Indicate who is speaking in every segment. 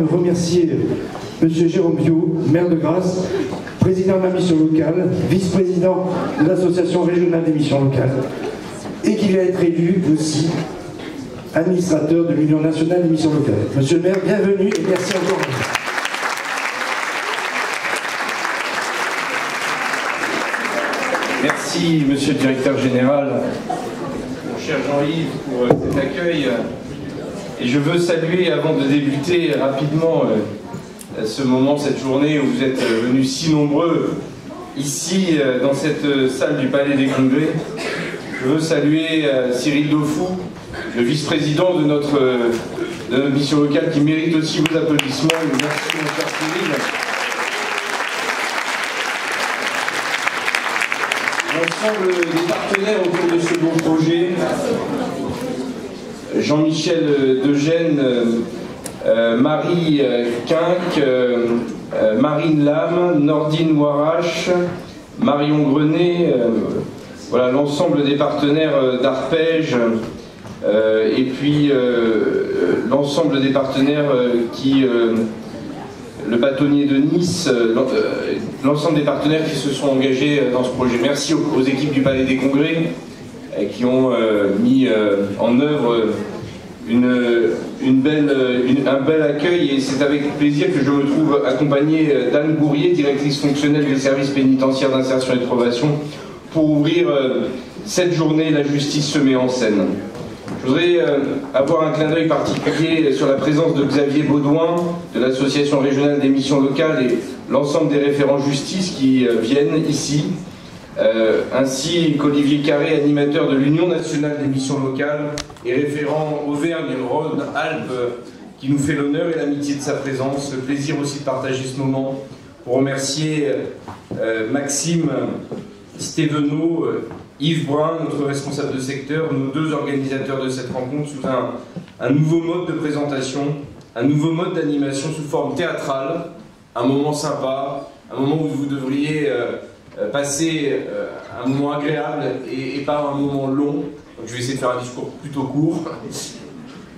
Speaker 1: Remercier M. Jérôme Viau, maire de Grasse, président de la mission locale, vice-président de l'association régionale des missions locales, et qu'il va être élu aussi administrateur de l'Union nationale des missions locales. Monsieur le maire, bienvenue et merci encore.
Speaker 2: Merci, monsieur le directeur général, mon cher Jean-Yves, pour cet accueil. Et je veux saluer, avant de débuter rapidement ce moment, cette journée où vous êtes venus si nombreux ici, dans cette salle du Palais des Congrès. Je veux saluer Cyril Daufou, le vice-président de notre mission locale, qui mérite aussi vos applaudissements. Merci, mon cher Cyril. L'ensemble des partenaires autour de ce beau projet, Jean-Michel Degène, Marie Quinck, Marine Lame, Nordine Warache, Marion Grenet, voilà l'ensemble des partenaires d'Arpège, et puis l'ensemble des partenaires qui... le bâtonnier de Nice, l'ensemble des partenaires qui se sont engagés dans ce projet. Merci aux équipes du Palais des Congrès qui ont mis en œuvre un bel accueil, et c'est avec plaisir que je me trouve accompagné d'Anne Gourrier, directrice fonctionnelle des services pénitentiaires d'insertion et de probation, pour ouvrir cette journée La justice se met en scène. Je voudrais avoir un clin d'œil particulier sur la présence de Xavier Baudouin, de l'Association régionale des missions locales, et l'ensemble des référents justice qui viennent ici, ainsi qu'Olivier Carré, animateur de l'Union nationale des missions locales et référent Auvergne-Rhône-Alpes, qui nous fait l'honneur et l'amitié de sa présence. Le plaisir aussi de partager ce moment pour remercier Maxime Stévenot, Yves Brun, notre responsable de secteur, nos deux organisateurs de cette rencontre, sous un nouveau mode de présentation, un nouveau mode d'animation sous forme théâtrale, un moment sympa, un moment où vous devriez passer un moment agréable et pas un moment long. Donc je vais essayer de faire un discours plutôt court,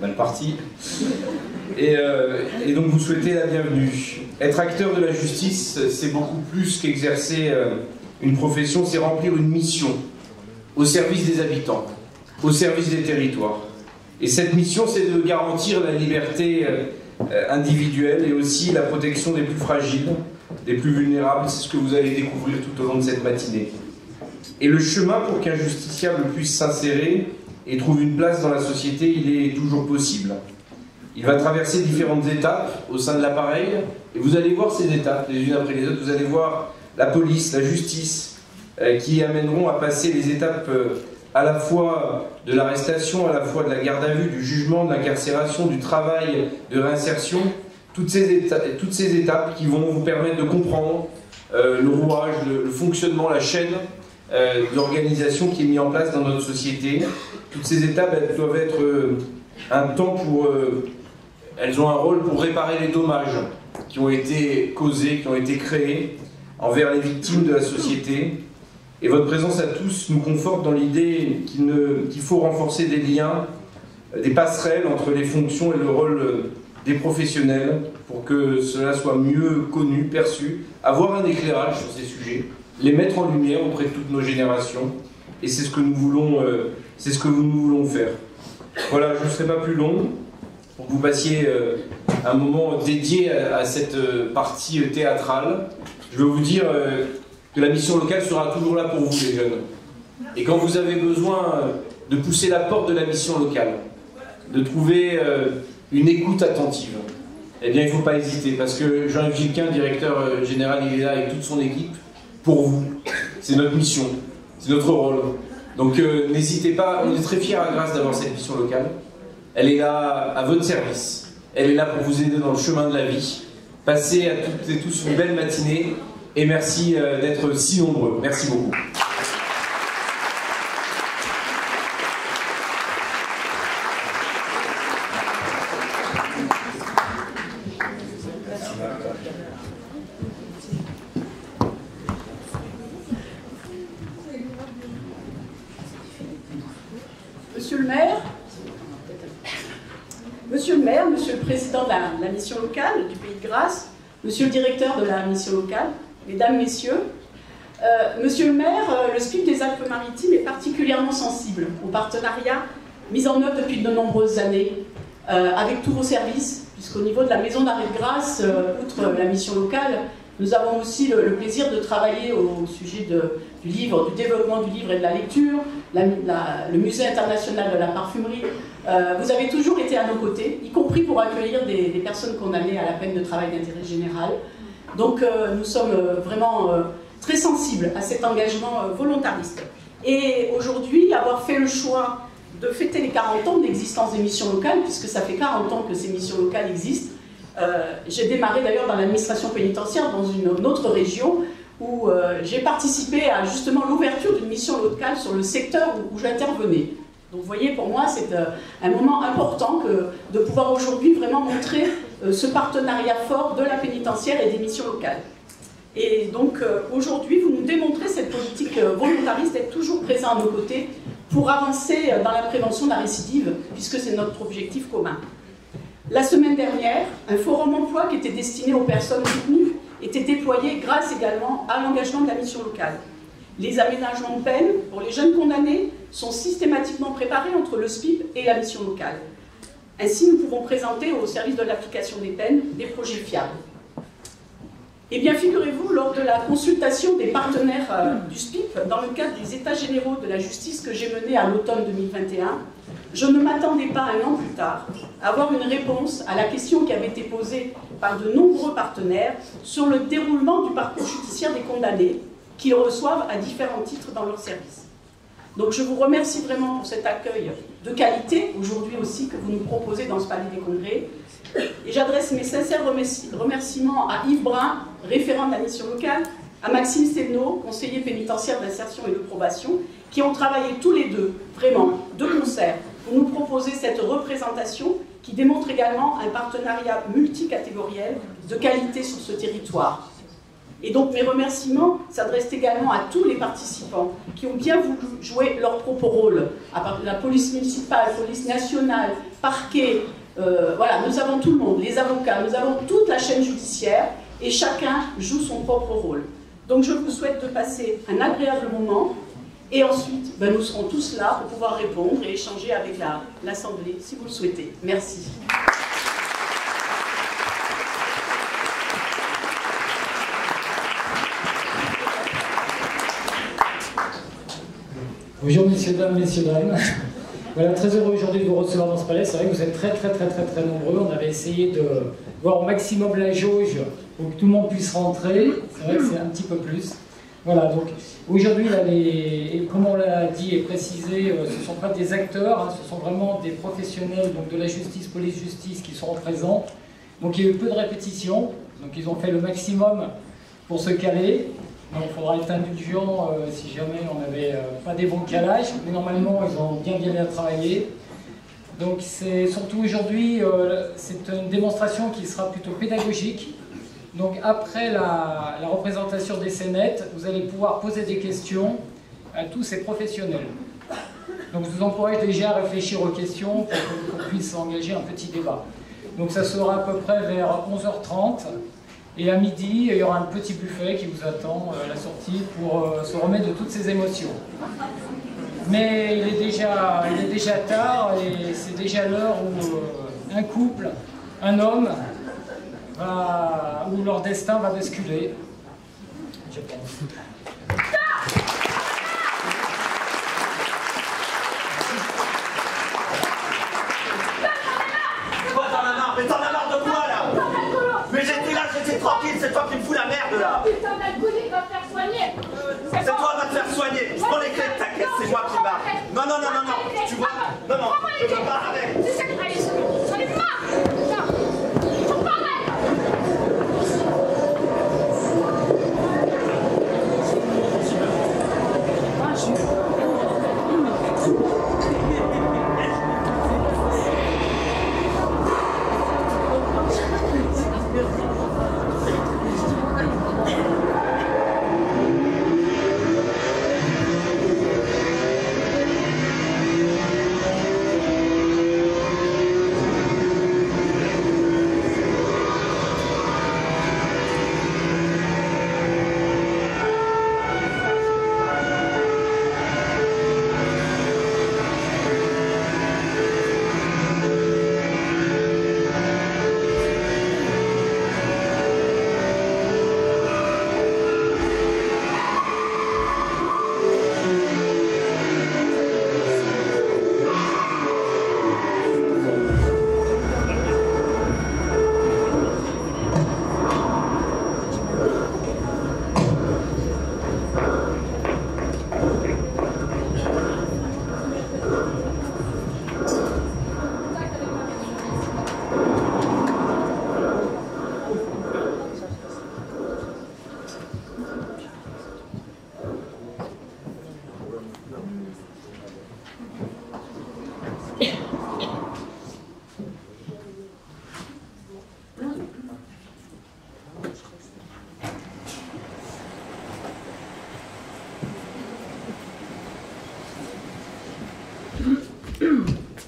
Speaker 2: mal parti. Et donc vous souhaitez la bienvenue. Être acteur de la justice, c'est beaucoup plus qu'exercer une profession, c'est remplir une mission au service des habitants, au service des territoires. Et cette mission, c'est de garantir la liberté individuelle et aussi la protection des plus fragiles, des plus vulnérables. C'est ce que vous allez découvrir tout au long de cette matinée. Et le chemin pour qu'un justiciable puisse s'insérer et trouve une place dans la société, il est toujours possible. Il va traverser différentes étapes au sein de l'appareil, et vous allez voir ces étapes, les unes après les autres. Vous allez voir la police, la justice, qui amèneront à passer les étapes à la fois de l'arrestation, à la fois de la garde à vue, du jugement, de l'incarcération, du travail, de réinsertion. Toutes ces étapes qui vont vous permettre de comprendre le rouage, le fonctionnement, la chaîne d'organisation qui est mise en place dans notre société. Toutes ces étapes, elles doivent être un temps pour... elles ont un rôle pour réparer les dommages qui ont été causés, qui ont été créés envers les victimes de la société. Et votre présence à tous nous conforte dans l'idée qu'il faut renforcer des liens, des passerelles entre les fonctions et le rôle des professionnels pour que cela soit mieux connu, perçu, avoir un éclairage sur ces sujets, les mettre en lumière auprès de toutes nos générations. Et c'est ce que nous voulons, nous voulons faire. Voilà, je ne serai pas plus long pour que vous passiez un moment dédié à cette partie théâtrale. Je veux vous dire que la mission locale sera toujours là pour vous, les jeunes. Et quand vous avez besoin de pousser la porte de la mission locale, de trouver une écoute attentive, eh bien il ne faut pas hésiter, parce que Jean-Yves Gilquin, directeur général, il est là avec toute son équipe, pour vous. C'est notre mission, c'est notre rôle. Donc n'hésitez pas, on est très fiers à Grasse d'avoir cette mission locale. Elle est là à votre service, elle est là pour vous aider dans le chemin de la vie. Passez à toutes et tous une belle matinée, et merci d'être si nombreux. Merci beaucoup.
Speaker 3: Monsieur le maire, monsieur le président de la mission locale du Pays de Grasse, monsieur le directeur de la mission locale, mesdames, messieurs, monsieur le maire, le SPIP des Alpes-Maritimes est particulièrement sensible au partenariat mis en œuvre depuis de nombreuses années avec tous vos services, puisqu'au niveau de la maison d'arrêt de Grasse, outre la mission locale, nous avons aussi le plaisir de travailler au sujet du livre, du développement du livre et de la lecture, le musée international de la parfumerie. Vous avez toujours été à nos côtés, y compris pour accueillir des personnes condamnées à la peine de travail d'intérêt général. Donc nous sommes vraiment très sensibles à cet engagement volontariste. Et aujourd'hui, avoir fait le choix de fêter les 40 ans de l'existence des missions locales, puisque ça fait 40 ans que ces missions locales existent. J'ai démarré d'ailleurs dans l'administration pénitentiaire dans une autre région où j'ai participé à justement l'ouverture d'une mission locale sur le secteur où j'intervenais. Donc vous voyez, pour moi, c'est un moment important de pouvoir aujourd'hui vraiment montrer ce partenariat fort de la pénitentiaire et des missions locales. Et donc aujourd'hui, vous nous démontrez cette politique volontariste d'être toujours présent à nos côtés pour avancer dans la prévention de la récidive, puisque c'est notre objectif commun. La semaine dernière, un forum emploi qui était destiné aux personnes détenues était déployé grâce également à l'engagement de la mission locale. Les aménagements de peine pour les jeunes condamnés sont systématiquement préparés entre le SPIP et la mission locale. Ainsi, nous pouvons présenter au service de l'application des peines des projets fiables. Eh bien, figurez-vous, lors de la consultation des partenaires du SPIP, dans le cadre des États généraux de la justice que j'ai mené à l'automne 2021, je ne m'attendais pas un an plus tard à avoir une réponse à la question qui avait été posée par de nombreux partenaires sur le déroulement du parcours judiciaire des condamnés qu'ils reçoivent à différents titres dans leur service. Donc je vous remercie vraiment pour cet accueil de qualité, aujourd'hui aussi, que vous nous proposez dans ce palais des congrès. Et j'adresse mes sincères remerciements à Yves Brun, référent de la mission locale, à Maxime Stévenot, conseiller pénitentiaire d'insertion et de probation, qui ont travaillé tous les deux, vraiment, de concert, pour nous proposer cette représentation qui démontre également un partenariat multicatégoriel de qualité sur ce territoire. Et donc mes remerciements s'adressent également à tous les participants qui ont bien voulu jouer leur propre rôle, à part de la police municipale, police nationale, parquet, voilà, nous avons tout le monde, les avocats, nous avons toute la chaîne judiciaire et chacun joue son propre rôle. Donc je vous souhaite de passer un agréable moment et ensuite nous serons tous là pour pouvoir répondre et échanger avec l'Assemblée si vous le souhaitez. Merci.
Speaker 4: Bonjour messieurs, dames. Voilà, très heureux aujourd'hui de vous recevoir dans ce palais. C'est vrai que vous êtes très nombreux. On avait essayé de voir au maximum la jauge pour que tout le monde puisse rentrer. C'est vrai que c'est un petit peu plus. Voilà, donc aujourd'hui, comme on l'a dit et précisé, ce ne sont pas des acteurs, hein, ce sont vraiment des professionnels donc de la justice, police-justice qui seront présents. Donc il y a eu peu de répétitions, donc ils ont fait le maximum pour se caler. Donc il faudra être indulgent si jamais on n'avait pas des bons calages, mais normalement ils ont bien travaillé. Donc c'est surtout aujourd'hui, c'est une démonstration qui sera plutôt pédagogique. Donc après la représentation des scénettes, vous allez pouvoir poser des questions à tous ces professionnels. Donc je vous encourage déjà à réfléchir aux questions pour qu'on puisse engager un petit débat. Donc ça sera à peu près vers 11h30. Et à midi, il y aura un petit buffet qui vous attend à la sortie pour se remettre de toutes ces émotions. Mais il est déjà tard et c'est déjà l'heure où un couple, un homme, où leur destin va basculer. Je pense.
Speaker 5: Mais t'en as marre de quoi là? Mais j'étais là, j'étais tranquille, c'est toi qui me fous la merde là.
Speaker 6: Putain d'alcoolique, va te faire soigner.
Speaker 5: C'est toi qui va te faire soigner. Je prends les clés de ta caisse, c'est moi qui marche. Non, tu vois? Non, je veux pas avec.
Speaker 6: Allez, j'en ai marre. Putain, faut pas arrêter.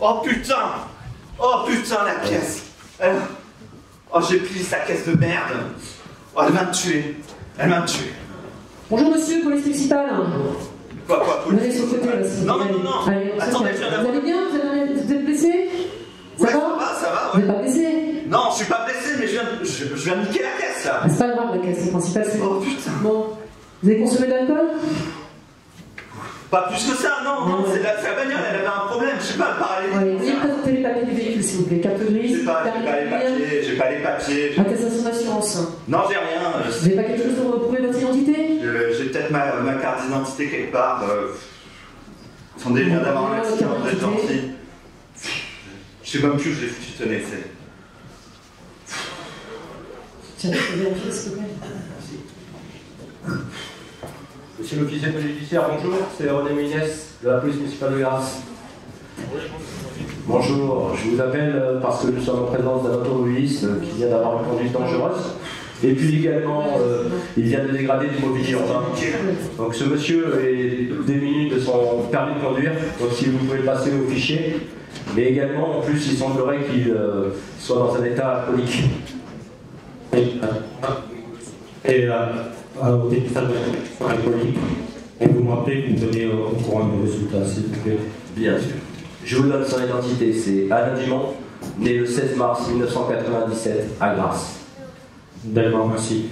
Speaker 5: Oh putain! Oh putain, la caisse! Oh, j'ai plié sa caisse de merde! Oh, elle va me tuer! Elle va me tuer!
Speaker 7: Bonjour monsieur, police municipale.
Speaker 5: Quoi,
Speaker 7: Vous allez sur le côté là, s'il vous
Speaker 5: Non,
Speaker 7: plaît.
Speaker 5: non, non, non!
Speaker 7: Allez,
Speaker 5: Attendez, je viens
Speaker 7: vous
Speaker 5: d'avoir...
Speaker 7: allez bien? Vous êtes blessé?
Speaker 5: Ouais,
Speaker 7: Ça va,
Speaker 5: ouais.
Speaker 7: Vous n'êtes pas blessé?
Speaker 5: Non, je suis pas blessé, mais je viens de niquer la caisse, là!
Speaker 7: Ah, c'est pas grave, la caisse, le principal c'est...
Speaker 5: Oh putain!
Speaker 7: Bon. Vous avez consommé de l'alcool?
Speaker 5: Pas plus que ça, non, c'est la bagnole, elle avait un problème, je sais pas, le parallèle.
Speaker 7: Allez, veuillez présenter les papiers du véhicule, s'il vous plaît. Carte grise,
Speaker 5: J'ai pas les papiers.
Speaker 7: attestation d'assurance.
Speaker 5: Non, j'ai rien.
Speaker 7: Vous n'avez pas quelque chose pour prouver votre identité?
Speaker 5: J'ai peut-être ma carte d'identité quelque part. Attendez, je viens d'avoir un accident, vous êtes gentil. Je sais même plus où je l'ai foutu, tenez, c'est...
Speaker 7: Tiens, je vais vérifier, s'il vous plaît.
Speaker 8: Monsieur l'officier judiciaire, bonjour, c'est René Ménès de la police municipale de Grasse. Bonjour, je vous appelle parce que nous sommes en présence d'un automobiliste qui vient d'avoir une conduite dangereuse. Et puis également, il vient de dégrader du mobilier urbain. Donc ce monsieur est démuni de son permis de conduire, donc si vous pouvez le passer au fichier. Mais également, en plus, il semblerait qu'il soit dans un état alcoolique.
Speaker 9: Et au dépistage alcoolique, et vous me rappelez que vous donnez au courant de résultats, s'il vous plaît.
Speaker 8: Bien sûr. Je vous donne son identité, c'est Alain Dumont, né le 16 mars 1997 à Grasse.
Speaker 9: D'accord, merci.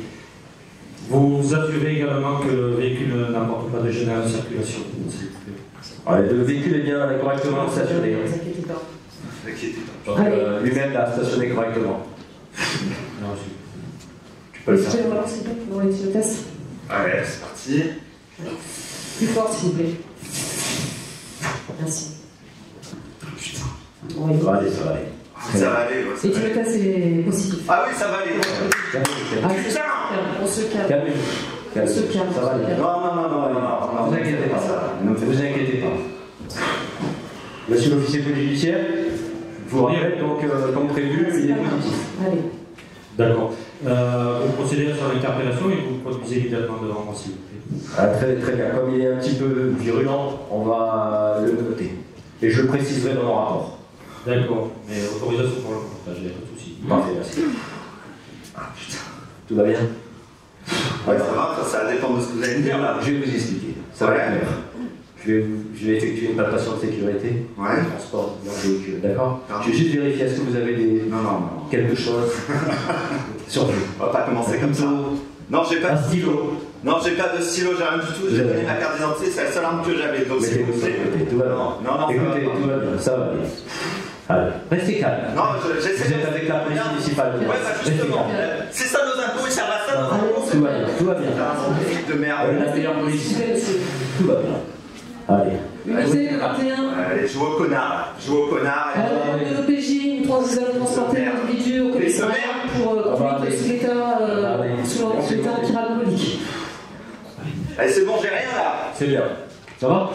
Speaker 9: Vous assurez également que le véhicule n'apporte pas de gêne à la circulation, s'il vous plaît.
Speaker 8: Ouais, le véhicule est bien correctement stationné.
Speaker 7: Ne vous inquiétez pas.
Speaker 8: Donc lui-même l'a stationné correctement.
Speaker 9: Merci.
Speaker 8: Tu peux le faire.
Speaker 7: Est-ce que je relance, s'il vous plaît, pour le test?
Speaker 5: Allez, c'est parti.
Speaker 7: Plus fort, s'il vous plaît. Merci.
Speaker 5: Putain.
Speaker 7: Oui.
Speaker 8: Ça va aller, ça va aller.
Speaker 5: Ça va aller, ouais, ça
Speaker 7: Et
Speaker 5: va
Speaker 7: tu le
Speaker 5: aller.
Speaker 7: test est positif.
Speaker 5: Ah oui, ça va aller.
Speaker 7: Ah,
Speaker 5: Putain.
Speaker 7: on se calme.
Speaker 8: Calmez-vous.
Speaker 7: On se calme.
Speaker 8: Ça va aller.
Speaker 5: Non,
Speaker 8: Ne vous inquiétez pas. Ne vous inquiétez pas. Monsieur l'officier judiciaire, je vous rappelle donc, comme prévu, il est positif.
Speaker 7: Allez.
Speaker 9: D'accord. Vous procédez sur l'interpellation et vous produisez immédiatement devant moi, s'il vous plaît.
Speaker 8: Ah, très, très bien. Comme il est un petit peu virulent, on va le noter. Et je le préciserai dans mon rapport.
Speaker 9: D'accord. Mais autorisation pour le reportage, il n'y a pas de souci.
Speaker 8: Parfait, merci.
Speaker 5: Ah putain.
Speaker 8: Tout va bien?
Speaker 5: Ouais, ça va, ça dépend de ce que vous allez me dire là.
Speaker 8: Je vais vous expliquer. Ça va être clair. Je vais effectuer une palpation de sécurité.
Speaker 5: Ouais.
Speaker 8: Transport dans le véhicule, d'accord?
Speaker 5: Pardon.
Speaker 8: Je vais juste vérifier est-ce que vous avez des...
Speaker 5: Non.
Speaker 8: quelque chose sur vous.
Speaker 5: On va pas commencer comme ça. Non, j'ai pas
Speaker 8: Un
Speaker 5: de
Speaker 8: stylo.
Speaker 5: Non, j'ai pas de stylo, j'ai rien du tout. J'ai donné ma carte d'identité, c'est la seule arme que j'avais. Donc s'il
Speaker 8: Mettez-vous
Speaker 5: vous
Speaker 8: sur
Speaker 5: plaît.
Speaker 8: le côté, tout va bien.
Speaker 5: Non,
Speaker 8: Écoutez, tout va bien, ça va aller. Allez, restez calme.
Speaker 5: Non, j'essaie
Speaker 8: Vous êtes avec la police municipale.
Speaker 5: Ouais, bah
Speaker 8: Restez
Speaker 5: justement.
Speaker 8: calme.
Speaker 5: C'est ça nos impôts, ils servent à ça.
Speaker 8: Tout va bien, tout va bien.
Speaker 5: Fric de merde.
Speaker 8: La meilleure police. Tout va bien. Allez.
Speaker 7: Unité de 21.
Speaker 5: Allez, joue au connard là. Joue au connard.
Speaker 7: À la de l'OPJ, vous allez transporter l'individu au commissariat pour conduite sous l'état anti-alcoolique.
Speaker 5: Allez, c'est bon, j'ai rien là.
Speaker 8: C'est bien. Ça va?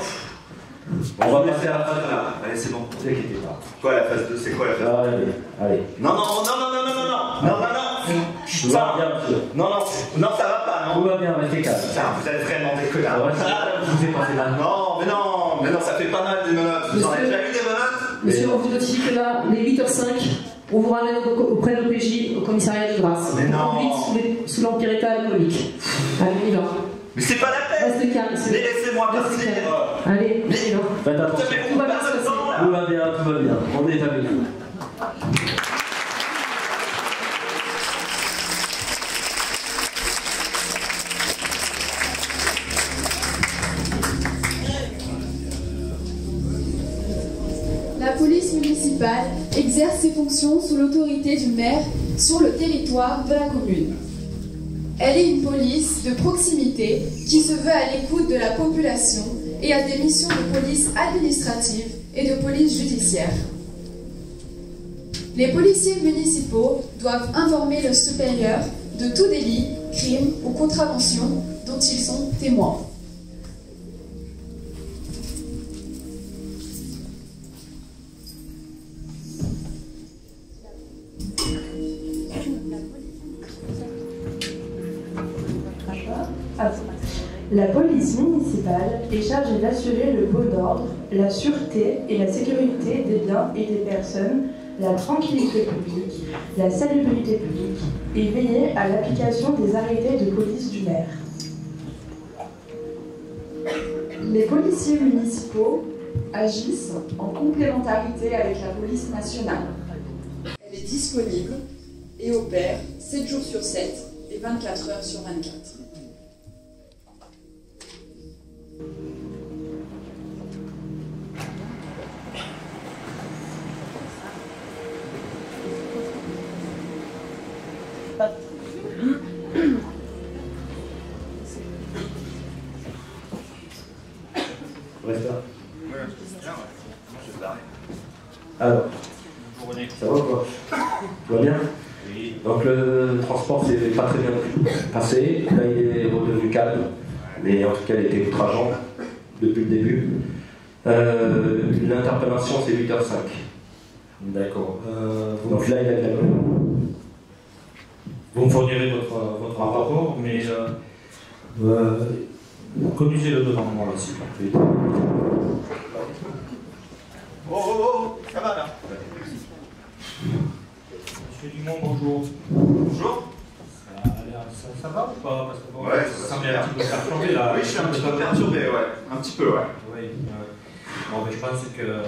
Speaker 8: On va passer à la phase 2.
Speaker 5: Allez, c'est bon.
Speaker 8: Ne vous inquiétez pas.
Speaker 5: Quoi la phase 2? C'est quoi la phase 2?
Speaker 8: Allez.
Speaker 5: Non.
Speaker 8: Tout va bien, monsieur.
Speaker 5: Non, ça va pas,
Speaker 8: Tout
Speaker 5: non.
Speaker 8: va bien, restez calme.
Speaker 5: Putain, vous êtes vraiment des connards.
Speaker 8: Je vous ai passé là.
Speaker 5: Non, ça fait pas mal des menottes. Vous en avez déjà eu des menottes?
Speaker 7: Monsieur, on vous notifie que là, les 8h05, on vous ramène auprès de l'OPJ au commissariat de Grasse.
Speaker 5: Mais non.
Speaker 7: Conduite sous l'empire état alcoolique. Allez, on y va.
Speaker 5: Mais c'est pas la peine.
Speaker 7: Restez calme.
Speaker 5: Mais laissez-moi partir.
Speaker 7: Allez, on y va.
Speaker 8: Faites attention.
Speaker 5: Putain, mais on va pas se temps là.
Speaker 8: Tout va bien, tout va bien. On est avec vous.
Speaker 10: La police municipale exerce ses fonctions sous l'autorité du maire sur le territoire de la commune. Elle est une police de proximité qui se veut à l'écoute de la population et a des missions de police administrative et de police judiciaire. Les policiers municipaux doivent informer le supérieur de tout délit, crime ou contravention dont ils sont témoins.
Speaker 11: La police municipale est chargée d'assurer le bon ordre la sûreté et la sécurité des biens et des personnes, la tranquillité publique, la salubrité publique et veiller à l'application des arrêtés de police du maire.
Speaker 10: Les policiers municipaux agissent en complémentarité avec la police nationale. Elle est disponible et opère 7 jours sur 7 et 24 heures sur 24.
Speaker 8: Alors, ça va quoi? Tout va bien? Oui. Donc le transport s'est pas très bien passé, là il est redevenu calme, mais en tout cas il était outrageant depuis le début. L'interpellation c'est 8h05.
Speaker 9: D'accord.
Speaker 8: Donc là il a de la colère.
Speaker 9: Vous me fournirez votre rapport, mais conduisez-le devant moi là, s'il vous plaît.
Speaker 5: Oh, ça va là?
Speaker 9: Monsieur Dumont, bonjour.
Speaker 5: Bonjour.
Speaker 9: Ça va ou pas? Parce que bon,
Speaker 5: ouais,
Speaker 9: ça semble un petit peu perturbé là.
Speaker 5: Oui, je suis un petit peu perturbé, ouais. Un petit peu, ouais.
Speaker 9: Oui. Bon, mais je pense qu'il va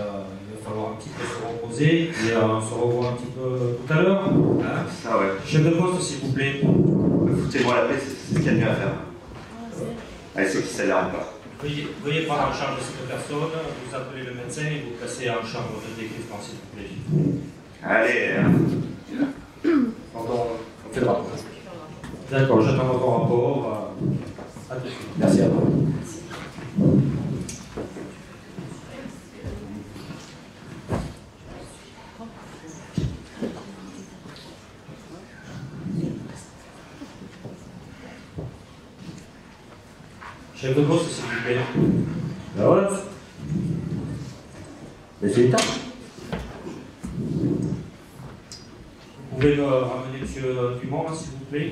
Speaker 9: falloir un petit peu se reposer et on se revoit un petit peu tout à l'heure. Hein?
Speaker 5: Ah ouais.
Speaker 9: Chef de poste, s'il vous plaît.
Speaker 5: Foutez-moi la paix, c'est ce qu'il y a de mieux à faire. Allez, ceux qui s'alarment pas.
Speaker 9: Veuillez prendre en charge cette personne, vous appelez le médecin et vous placez en chambre de dégrissement, s'il vous plaît.
Speaker 5: Allez.
Speaker 8: On fait le rapport.
Speaker 9: D'accord, j'attends votre rapport. À tout de suite.
Speaker 8: Merci à vous.
Speaker 9: Chef de poste, s'il vous plaît.
Speaker 8: Ben voilà. Mais c'est tard.
Speaker 9: Vous pouvez me ramener M. Dumont, s'il vous plaît.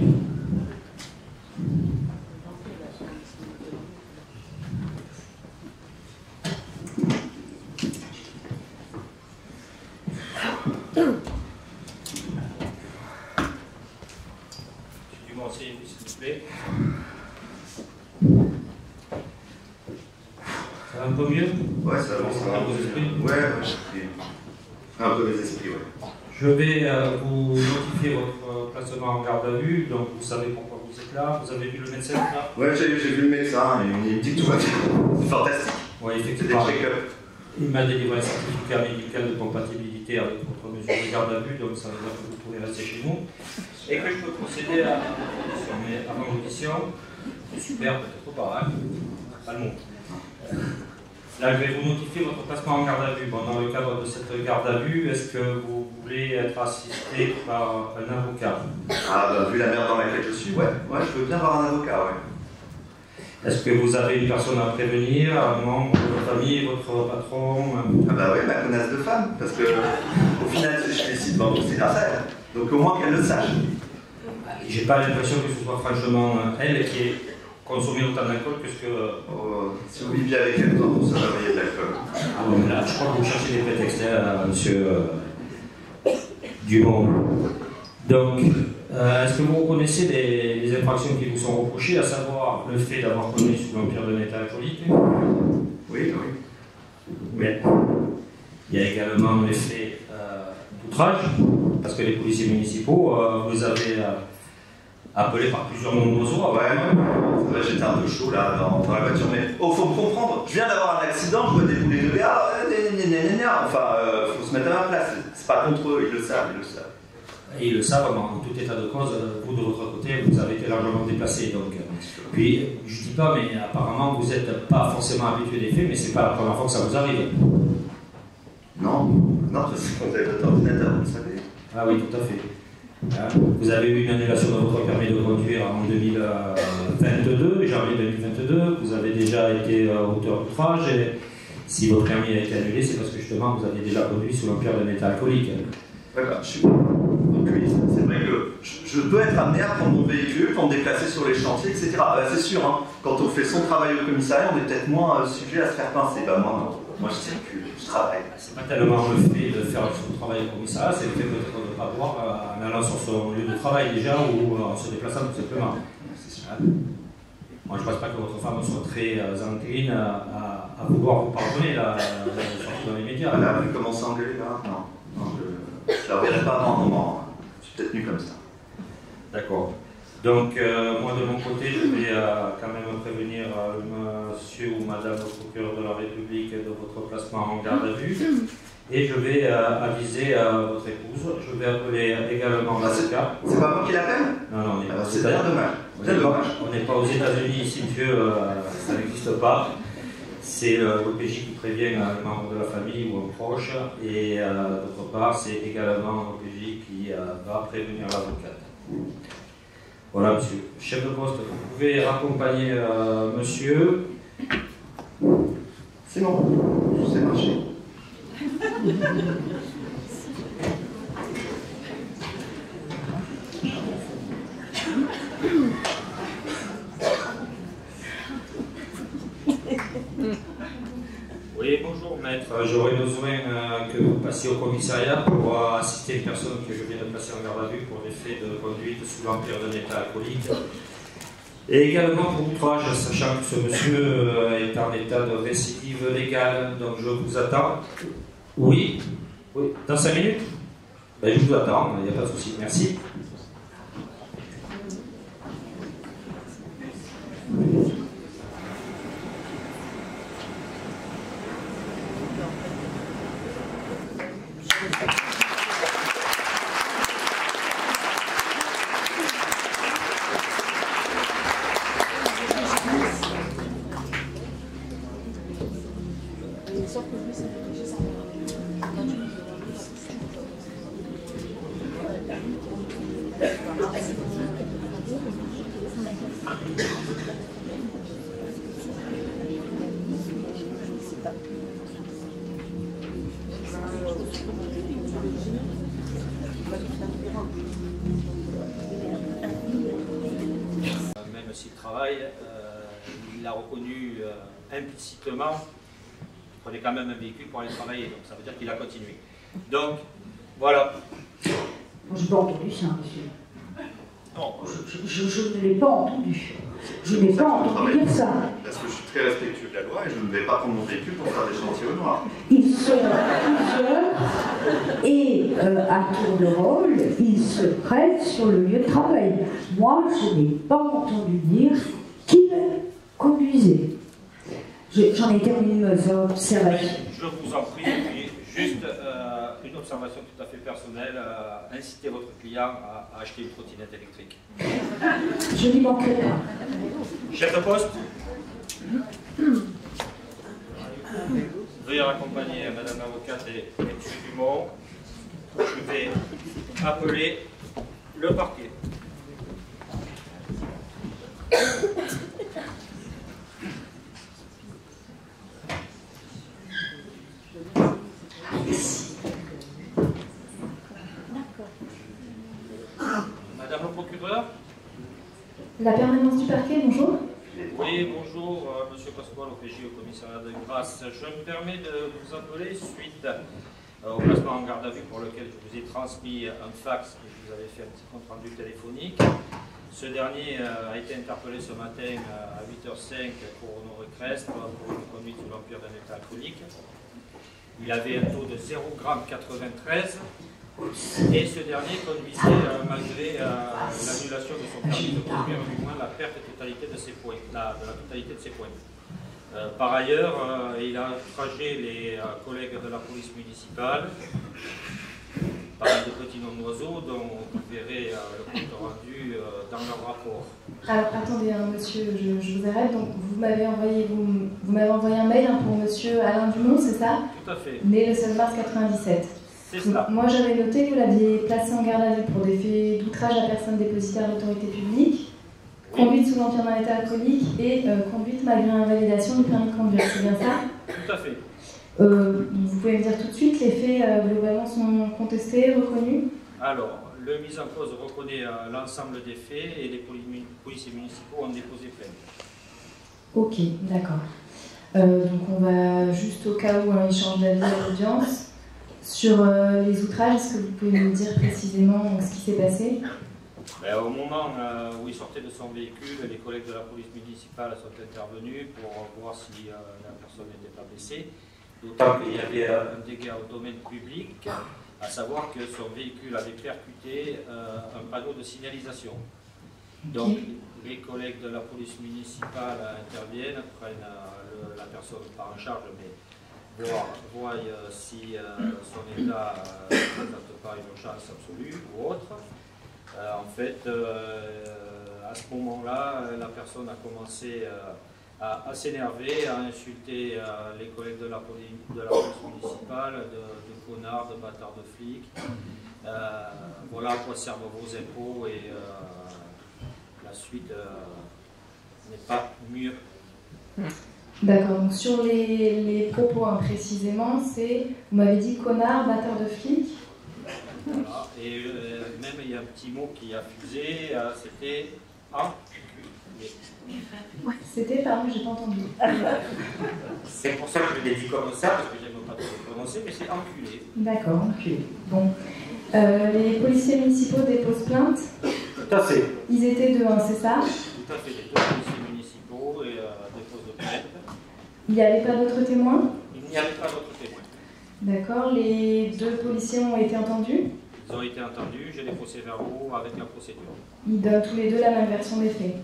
Speaker 9: M. Dumont, asseyez-vous, s'il vous plaît. Ça va un peu mieux?
Speaker 5: Ouais, ça va.
Speaker 9: Ça va vos esprits?
Speaker 5: Ouais, un peu mes esprits, ouais.
Speaker 9: Je vais vous notifier votre placement en garde à vue, donc vous savez pourquoi vous êtes là. Vous avez vu le médecin là?
Speaker 5: Ouais, j'ai vu le médecin, il me dit que tout va bien. C'est fantastique.
Speaker 9: Oui,
Speaker 5: C'est
Speaker 9: effectivement.
Speaker 5: des check-up.
Speaker 9: Il m'a délivré un certificat médical de compatibilité avec votre mesure de garde à vue, donc ça veut dire que vous pouvez rester chez nous. Et que je peux procéder à l'audition. Mais avant l'audition, super, peut-être pas, hein? Pas le mot. Là, je vais vous notifier votre placement en garde à vue. Bon, dans le cadre de cette garde à vue, est-ce que vous voulez être assisté par un avocat?
Speaker 5: Ah, bah, vu la merde dans laquelle je suis, ouais, je veux bien avoir un avocat, ouais.
Speaker 9: Est-ce que vous avez une personne à prévenir, un membre de votre famille, votre patron?
Speaker 5: Ah bah oui, ma connasse de femme, parce que au final, si je félicite devant vous, c'est grâce à elle. Donc au moins qu'elle le sache.
Speaker 9: J'ai pas l'impression que ce soit franchement elle qui ait consommé autant d'alcool que ce que...
Speaker 5: si vous viviez avec elle, vous ça va envoyer de l'alcool.
Speaker 9: Ah bon, là, je crois que vous cherchez des prétextes, monsieur Dumont. Donc, est-ce que vous reconnaissez les infractions qui vous sont reprochées, à savoir le fait d'avoir connu sous l'empire de l'État alcoolique?
Speaker 5: Oui.
Speaker 9: Mais il y a également l'effet d'outrage, parce que les policiers municipaux, vous avez appelé par plusieurs noms d'oiseaux.
Speaker 5: Ouais, j'étais un peu chaud là dans la voiture, mais faut me comprendre, je viens d'avoir un accident, je vois débouler de gars, enfin, faut se mettre à ma place, c'est pas contre eux, ils le savent.
Speaker 9: Et ils le savent, en tout état de cause, vous de votre côté, vous avez été largement déplacé. Donc, puis, je dis pas, mais apparemment, vous n'êtes pas forcément habitué des faits, mais c'est pas la première fois que ça vous arrive.
Speaker 5: Non, parce que vous avez votre ordinateur, vous le savez.
Speaker 9: Ah oui, tout à fait. Vous avez eu une annulation de votre permis de conduire en 2022, janvier 2022. Vous avez déjà été auteur d'outrage. Et si votre permis a été annulé, c'est parce que justement vous avez déjà conduit sous l'empire d'un état alcoolique.
Speaker 5: Voilà, donc oui, c'est vrai que je peux être amené à prendre mon véhicule pour me déplacer sur les chantiers, etc. C'est sûr, hein, quand on fait son travail au commissariat, on est peut-être moins sujet à se faire pincer. Bah moi non. Moi, je circule, je travaille.
Speaker 9: C'est pas tellement le fait de faire son travail au commissariat, c'est le fait peut-être de ne pas voir en allant sur son lieu de travail déjà ou en se déplaçant tout simplement. Moi, je ne pense pas que votre femme soit très encline à vouloir vous pardonner là, dans les médias.
Speaker 5: Elle a commencé à engueuler là. Non, je ne la reverrai pas avant un moment. Je suis peut-être nu comme ça.
Speaker 9: D'accord. Donc, moi de mon côté, je vais quand même prévenir monsieur ou madame le procureur de la République de votre placement en garde à vue. Et je vais aviser votre épouse. Je vais appeler également l'avocat.
Speaker 5: C'est pas moi qui l'appelle?
Speaker 9: Non,
Speaker 5: c'est d'ailleurs dommage.
Speaker 9: On n'est pas aux États-Unis ici, monsieur, ça n'existe pas. C'est l'OPJ qui prévient un membre de la famille ou un proche. Et d'autre part, c'est également l'OPJ qui va prévenir l'avocate. Voilà, monsieur. Chef de poste, vous pouvez raccompagner monsieur.
Speaker 5: C'est bon, je sais marcher.
Speaker 9: Oui, bonjour maître. J'aurais besoin que vous passiez au commissariat pour assister une personne que je viens de placer en garde à vue pour des faits de conduite sous l'empire d'un état alcoolique. Et également pour outrage, sachant que ce monsieur est en état de récidive légale. Donc je vous attends. Oui. Dans 5 minutes? Ben, je vous attends, il n'y a pas de souci. Merci. Même s'il travaille, il l'a reconnu implicitement. Il prenait quand même un véhicule pour aller travailler, donc ça veut dire qu'il a continué. Donc, voilà.
Speaker 12: Je n'ai pas entendu ça, monsieur.
Speaker 5: Non.
Speaker 12: Je ne l'ai pas entendu. Je n'ai pas entendu dire ça.
Speaker 5: Parce que je suis très respectueux de la loi et je ne vais pas prendre mon véhicule pour faire des chantiers au noir.
Speaker 12: Ils sont plusieurs et à tour de rôle, ils se prêtent sur le lieu de travail. Moi, je n'ai pas entendu dire qu'il conduisait. J'en ai terminé mes observations.
Speaker 9: Je vous en prie, et juste une observation tout à fait personnelle, incitez votre client à acheter une trottinette électrique.
Speaker 12: Je n'y manquerai pas.
Speaker 9: Chef de poste, veuillez accompagner madame l'avocate et M. Dumont. Je vais appeler le parquet. Madame le procureur?
Speaker 11: La permanence du parquet, bonjour.
Speaker 9: Oui, bonjour, monsieur Pasquale, OPJ au commissariat de Grasse. Je me permets de vous appeler suite au placement en garde à vue pour lequel je vous ai transmis un fax et je vous avais fait un petit compte rendu téléphonique. Ce dernier a été interpellé ce matin à 8h05 pour Honoré-Crest pour une conduite sous l'empire d'un état alcoolique. Il avait un taux de 0,93 g et ce dernier conduisait malgré l'annulation de son permis de conduire, du moins la perte de totalité de ses points, de la totalité de ses points. Par ailleurs, il a outragé les collègues de la police municipale par de petits noms d'oiseaux dont vous verrez le compte rendu dans leur rapport.
Speaker 11: Alors attendez, hein, monsieur, je vous arrête. Donc vous m'avez envoyé un mail pour monsieur Alain Dumont, c'est ça?
Speaker 9: Tout à fait.
Speaker 11: Né le 16 mars 97.
Speaker 9: C'est ça.
Speaker 11: Moi j'avais noté que vous l'aviez placé en garde à vue pour des faits d'outrage à personne dépositaire d'autorité publique, oui, conduite sous l'empire d'un état alcoolique et conduite malgré invalidation du permis de conduire, c'est bien ça?
Speaker 9: Tout à fait.
Speaker 11: Vous pouvez me dire tout de suite, les faits globalement sont contestés, reconnus?
Speaker 9: Alors, le mis en cause reconnaît l'ensemble des faits et les policiers municipaux ont déposé plainte.
Speaker 11: Ok, d'accord. Donc on va juste au cas où il change d'avis à l'audience. Sur les outrages, est-ce que vous pouvez nous dire précisément ce qui s'est passé?
Speaker 9: Au moment où il sortait de son véhicule, les collègues de la police municipale sont intervenus pour voir si la personne n'était pas blessée. D'autant qu'il y avait un dégât au domaine public, à savoir que son véhicule avait percuté un panneau de signalisation. Donc les collègues de la police municipale interviennent, prennent la personne par en charge, mais voient si son état ne présente pas une urgence absolue ou autre. En fait, à ce moment-là, la personne a commencé à s'énerver, à insulter les collègues de la police municipale, de connards, de bâtards de flics. Voilà à quoi servent vos impôts et la suite n'est pas mieux.
Speaker 11: D'accord, donc sur les propos précisément, c'est, vous m'avez dit connard, bâtard de flic.
Speaker 9: Voilà, et même il y a un petit mot qui a fusé, c'était enculé.
Speaker 11: C'était, pardon, j'ai pas entendu.
Speaker 9: C'est pour ça que je l'ai dit comme ça, parce que j'aime pas trop le prononcer, mais c'est enculé.
Speaker 11: D'accord, enculé. Bon. Les policiers municipaux déposent plainte.
Speaker 9: Tout à fait.
Speaker 11: Ils étaient deux, c'est ça?
Speaker 9: Tout à fait, les deux policiers municipaux et déposent de plainte.
Speaker 11: Il n'y avait pas d'autres témoins?
Speaker 9: Il n'y avait pas d'autres témoins.
Speaker 11: D'accord, les deux policiers ont été entendus?
Speaker 9: Ils ont été entendus, j'ai les procès-verbaux avec la procédure.
Speaker 11: Ils donnent tous les deux la même version des faits?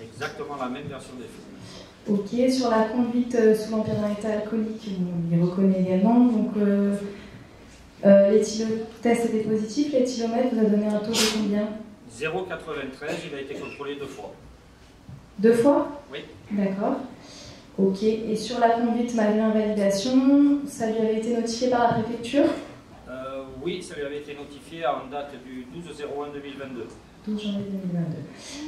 Speaker 9: Exactement la même version des faits.
Speaker 11: Ok, sur la conduite sous l'empire d'un état alcoolique, on y reconnaît également. Donc, l'éthylotest était positif, l'éthylomètre vous a donné un taux de combien?
Speaker 9: 0,93, il a été contrôlé 2 fois.
Speaker 11: 2 fois?
Speaker 9: Oui.
Speaker 11: D'accord. Ok, et sur la conduite malgré invalidation, ça lui avait été notifié par la préfecture?
Speaker 9: Oui, ça lui avait été notifié en date du 12/01/2022.
Speaker 11: 12 janvier 2022.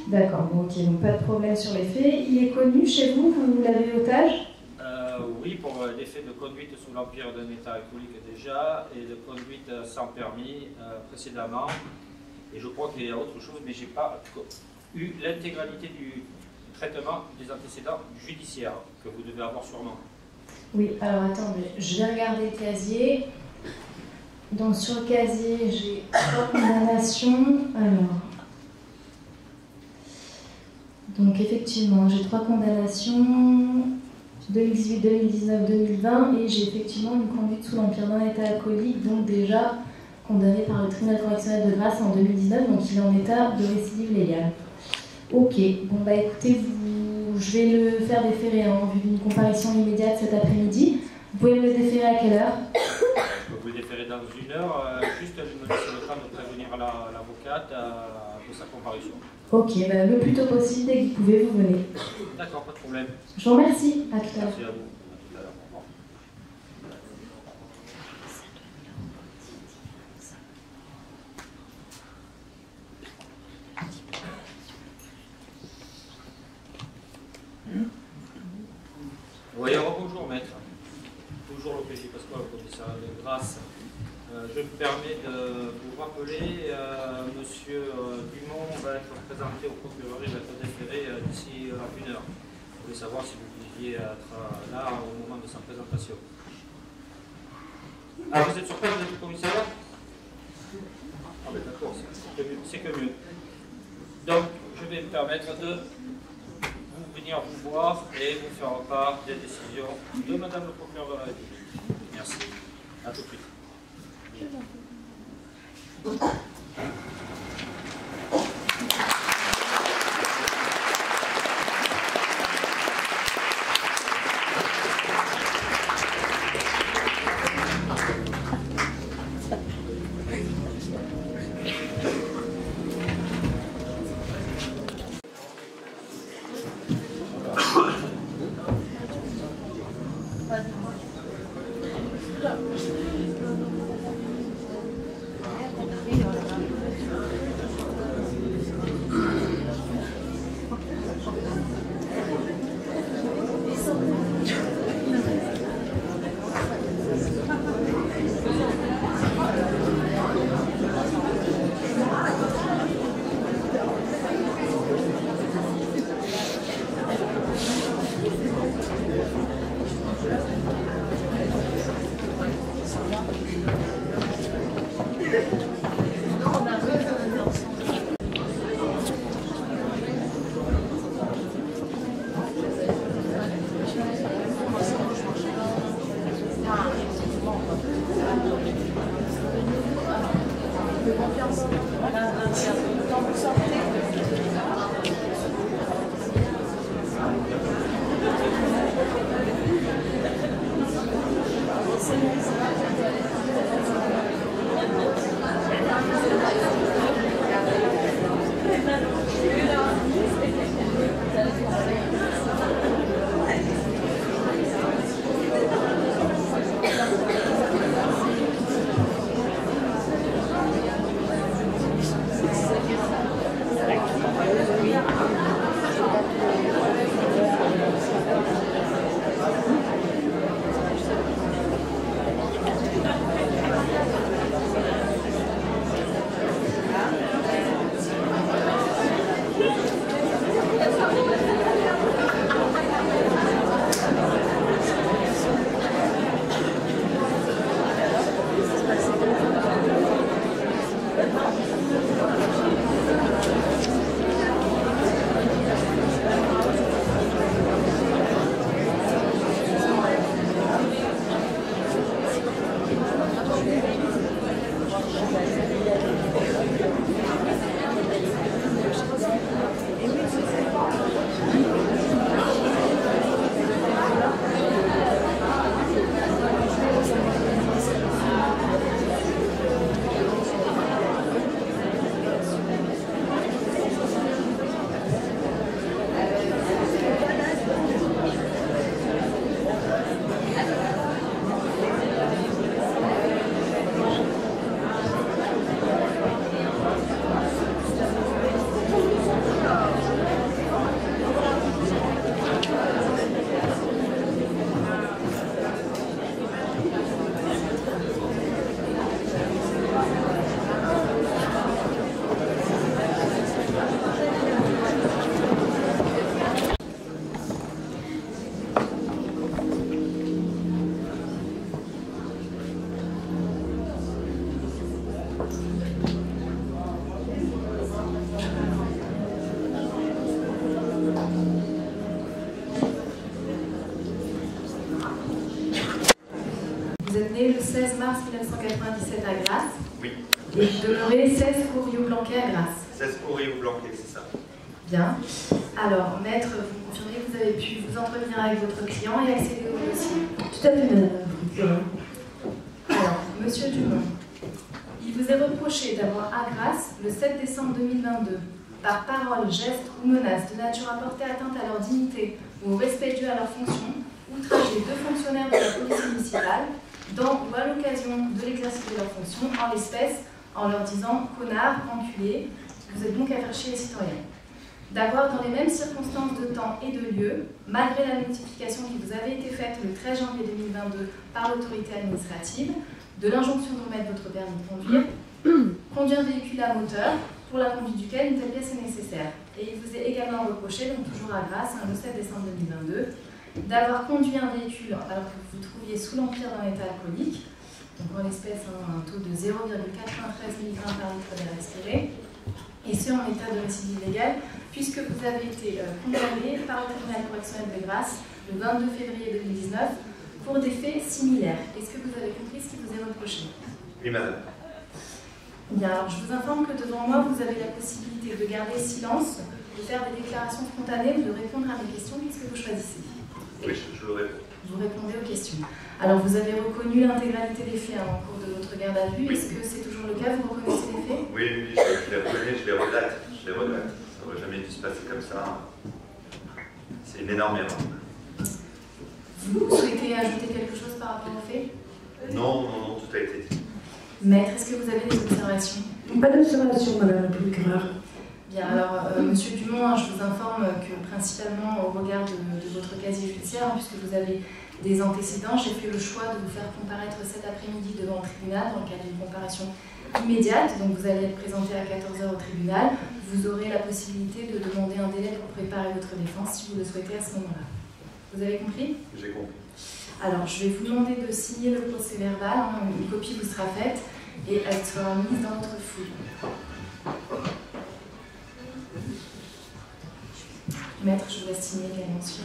Speaker 11: D'accord, bon, ok, donc pas de problème sur les faits. Il est connu chez vous, vous l'avez otage?
Speaker 9: Oui, pour des faits de conduite sous l'empire d'un état alcoolique déjà, et de conduite sans permis précédemment. Et je crois qu'il y a autre chose, mais je n'ai pas eu l'intégralité du traitement des antécédents judiciaires que vous devez avoir sûrement.
Speaker 11: Oui, alors attendez, je vais regarder le casier. Donc sur le casier, j'ai 3 condamnations. Alors, donc effectivement, j'ai 3 condamnations, 2018, 2019, 2020, et j'ai effectivement une conduite sous l'empire d'un état alcoolique, donc déjà condamné par le tribunal correctionnel de Grasse en 2019, donc il est en état de récidive légale. Ok, bon bah écoutez, je vais le faire déférer en vue d'une comparution immédiate cet après-midi. Vous pouvez me le déférer à quelle heure?
Speaker 9: Vous pouvez le déférer dans 1 heure, juste me laisser le temps de prévenir l'avocate de sa comparution.
Speaker 11: Ok, bah, le plus tôt possible, dès que vous pouvez, vous venez.
Speaker 9: D'accord, pas de problème.
Speaker 11: Je vous remercie, à tout à l'heure.
Speaker 9: Merci à vous. À tout à l'heure. Au revoir. Oui, bonjour maître. Toujours l'OPJ Pasquale, au commissariat de Grasse. Je me permets de vous rappeler, monsieur Dumont va être présenté au procureur, il va être déféré d'ici 1 heure. Je voulais savoir si vous pouviez être là au moment de sa présentation. Ah, vous êtes sur place, vous êtes au commissariat? Ah ben d'accord, c'est que mieux. Donc, je vais me permettre de venir vous voir et vous faire part des décisions de madame le procureur de la République. Merci. À tout de suite.
Speaker 11: Vous êtes né le 16 mars 1997 à Grasse.
Speaker 5: Oui.
Speaker 11: Et vous demeurez 16 cours Rio-Blanquet à Grasse.
Speaker 5: 16 cours Rio-Blanquet, c'est ça.
Speaker 11: Bien. Alors, maître, vous confirmez que vous avez pu vous entretenir avec votre client et accéder au dossier?
Speaker 12: Tout à fait, madame.
Speaker 11: Alors, monsieur Dumont, il vous est reproché d'avoir à Grasse, le 7 décembre 2022, par parole, geste ou menace de nature à porter atteinte à leur dignité ou au respect dû à leur fonction, outragé deux fonctionnaires de la police municipale dans ou à l'occasion de l'exercice de leur fonction, en l'espèce, en leur disant « connard, enculé », vous êtes donc à faire chier les citoyens. D'avoir dans les mêmes circonstances de temps et de lieu, malgré la notification qui vous avait été faite le 13 janvier 2022 par l'autorité administrative, de l'injonction de remettre votre permis de conduire, conduire un véhicule à moteur, pour la conduite duquel une telle pièce est nécessaire. Et il vous est également reproché, donc toujours à Grasse, le 7 décembre 2022, d'avoir conduit un véhicule alors que vous vous trouviez sous l'empire d'un état alcoolique, donc en l'espèce un taux de 0,93 mg par litre d'air respiré, et ce en état de récidive illégale, puisque vous avez été condamné par le tribunal correctionnel de Grasse le 22 février 2019 pour des faits similaires. Est-ce que vous avez compris ce qui vous est reproché?
Speaker 5: Oui, madame.
Speaker 11: Bien, alors je vous informe que devant moi, vous avez la possibilité de garder silence, de faire des déclarations spontanées ou de répondre à mes questions. Qu'est-ce que vous choisissez?
Speaker 5: Oui, je le réponds.
Speaker 11: Vous répondez aux questions. Alors, vous avez reconnu l'intégralité des faits en cours de votre garde à vue.
Speaker 5: Oui.
Speaker 11: Est-ce que c'est toujours le cas? Vous reconnaissez les faits?
Speaker 5: Oui, oui, je les reconnais, je les regrette. Je les regrette. Ça n'aurait jamais dû se passer comme ça. C'est une énorme erreur.
Speaker 11: Vous souhaitez ajouter quelque chose par rapport aux faits?
Speaker 5: Non, non, non, tout a été dit.
Speaker 11: Maître, est-ce que vous avez des observations?
Speaker 12: Pas d'observation, madame la procureur.
Speaker 11: Bien, alors, monsieur Dumont, je vous informe que principalement au regard de votre casier judiciaire, puisque vous avez des antécédents, j'ai fait le choix de vous faire comparaître cet après-midi devant le tribunal dans le cadre d'une comparution immédiate. Donc vous allez être présenté à 14 h au tribunal. Vous aurez la possibilité de demander un délai pour préparer votre défense si vous le souhaitez à ce moment-là. Vous avez compris?
Speaker 5: J'ai compris.
Speaker 11: Alors, je vais vous demander de signer le procès-verbal. Une copie vous sera faite et elle sera mise dans votre fouille. Maître, je vous laisse signer la mention.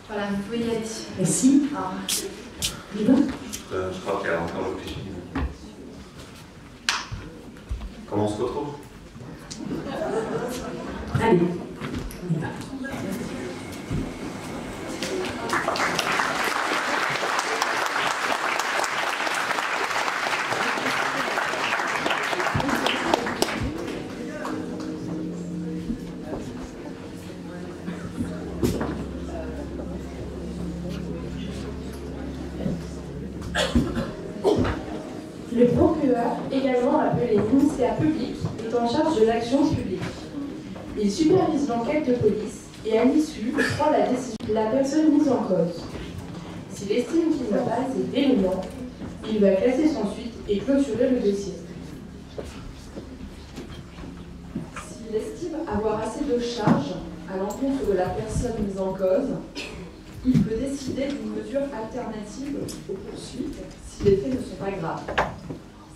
Speaker 11: Voilà, vous pouvez y aller.
Speaker 12: Merci.
Speaker 11: Au revoir.
Speaker 12: Il va?
Speaker 5: Je crois qu'elle a encore réfléchi. Comment on se retrouve?
Speaker 12: Allez, on y va.
Speaker 11: Le procureur, également appelé ministère public, est en charge de l'action publique. Il supervise l'enquête de police et à l'issue prend la décision de la personne mise en cause. S'il estime qu'il n'a pas assez d'éléments, il va classer sans suite et clôturer le dossier. S'il estime avoir assez de charges à l'encontre de la personne mise en cause, il peut décider d'une mesure alternative aux poursuites si les faits ne sont pas graves.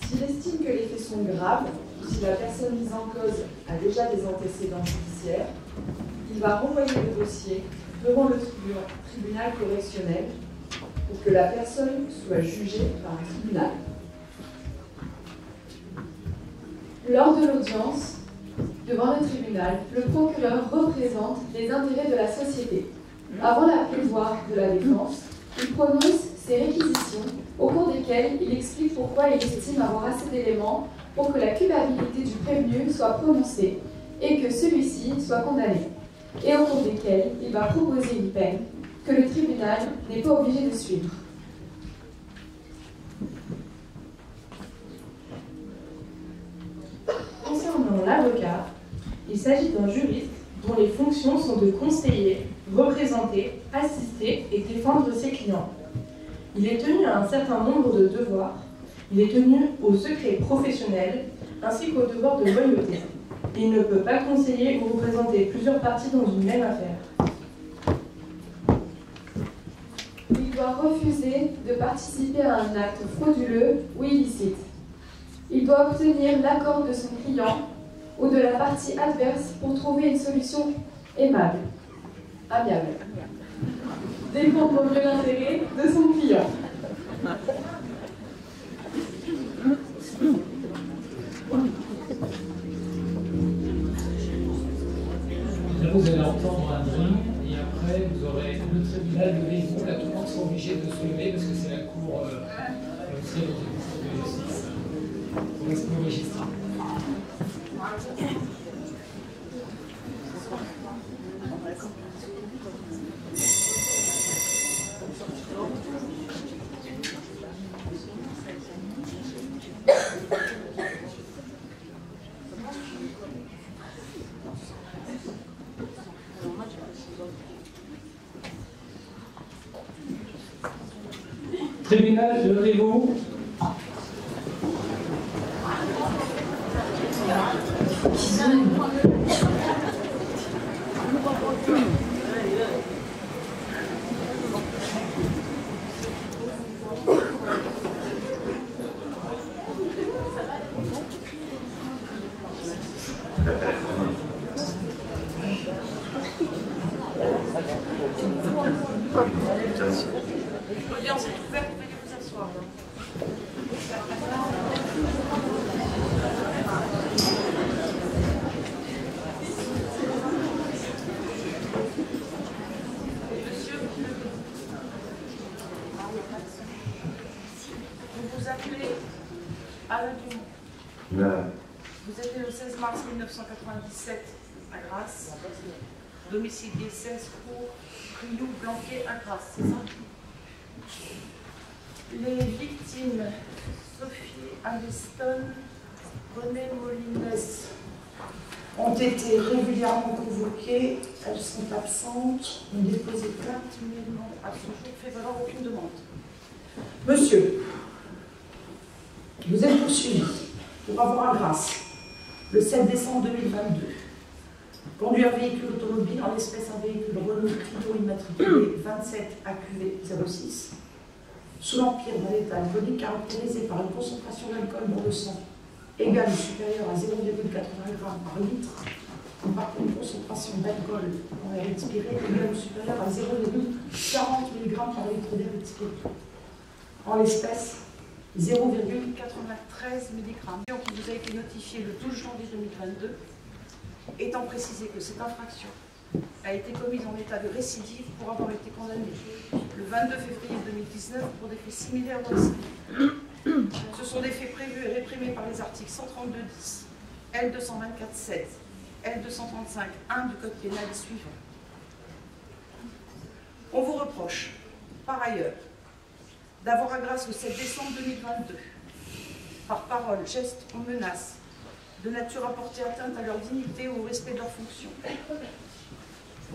Speaker 11: S'il estime que les faits sont graves, ou si la personne mise en cause a déjà des antécédents judiciaires, il va renvoyer le dossier devant le tribunal correctionnel pour que la personne soit jugée par un tribunal. Lors de l'audience, devant le tribunal, le procureur représente les intérêts de la société. Avant la plaidoirie de la défense, il prononce ses réquisitions, au cours desquelles il explique pourquoi il estime avoir assez d'éléments pour que la culpabilité du prévenu soit prononcée et que celui-ci soit condamné, et au cours desquelles il va proposer une peine que le tribunal n'est pas obligé de suivre. Concernant l'avocat, il s'agit d'un juriste dont les fonctions sont de conseiller, représenter, assister et défendre ses clients. Il est tenu à un certain nombre de devoirs. Il est tenu au secret professionnel ainsi qu'au devoir de loyauté. Il ne peut pas conseiller ou représenter plusieurs parties dans une même affaire. Il doit refuser de participer à un acte frauduleux ou illicite. Il doit obtenir l'accord de son client ou de la partie adverse pour trouver une solution aimable, amiable. Défendre mieux l'intérêt de son client.
Speaker 4: Là, vous allez entendre un bruit et après vous aurez le tribunal de Lyon. Là, tout le monde sera obligé de se lever parce que c'est la cour de justice pour rester au magistrat. Tribunal de Réau.
Speaker 13: L'audience est ouverte, veuillez vous asseoir. Monsieur, vous vous appelez Alain Dumont. Vous êtes né le 16 mars 1997 à Grasse, domicilié 16 cours, Riou, Blanquet à Grasse, c'est ça? Les victimes, Sophie Aniston, René Molines, ont été régulièrement convoquées, elles sont absentes, ont déposé plainte, mais n'ont à ce jour fait valoir aucune demande. Monsieur, vous êtes poursuivi pour avoir à Grasse, le 7 décembre 2022, conduire un véhicule automobile, en l'espèce un véhicule Renault Clio immatriculé 27 AQV 06, sous l'empire d'un état alcoolique caractérisé par une concentration d'alcool dans le sang égale ou supérieure à 0,80 g par litre, ou par une concentration d'alcool dans l'air expiré égale ou supérieure à 0,40 mg par litre d'air expiré. en l'espèce 0,93 mg. Qui vous a été notifiée le 12 janvier 2022, étant précisé que cette infraction a été commise en état de récidive pour avoir été condamné le 22 février 2019 pour des faits similaires au récidive. Ce sont des faits prévus et réprimés par les articles 132-10, L224-7, L235-1 du Code pénal et suivant. On vous reproche, par ailleurs, d'avoir à grâce le 7 décembre 2022, par parole, geste ou menace, de nature à porter atteinte à leur dignité ou au respect de leurs fonctions,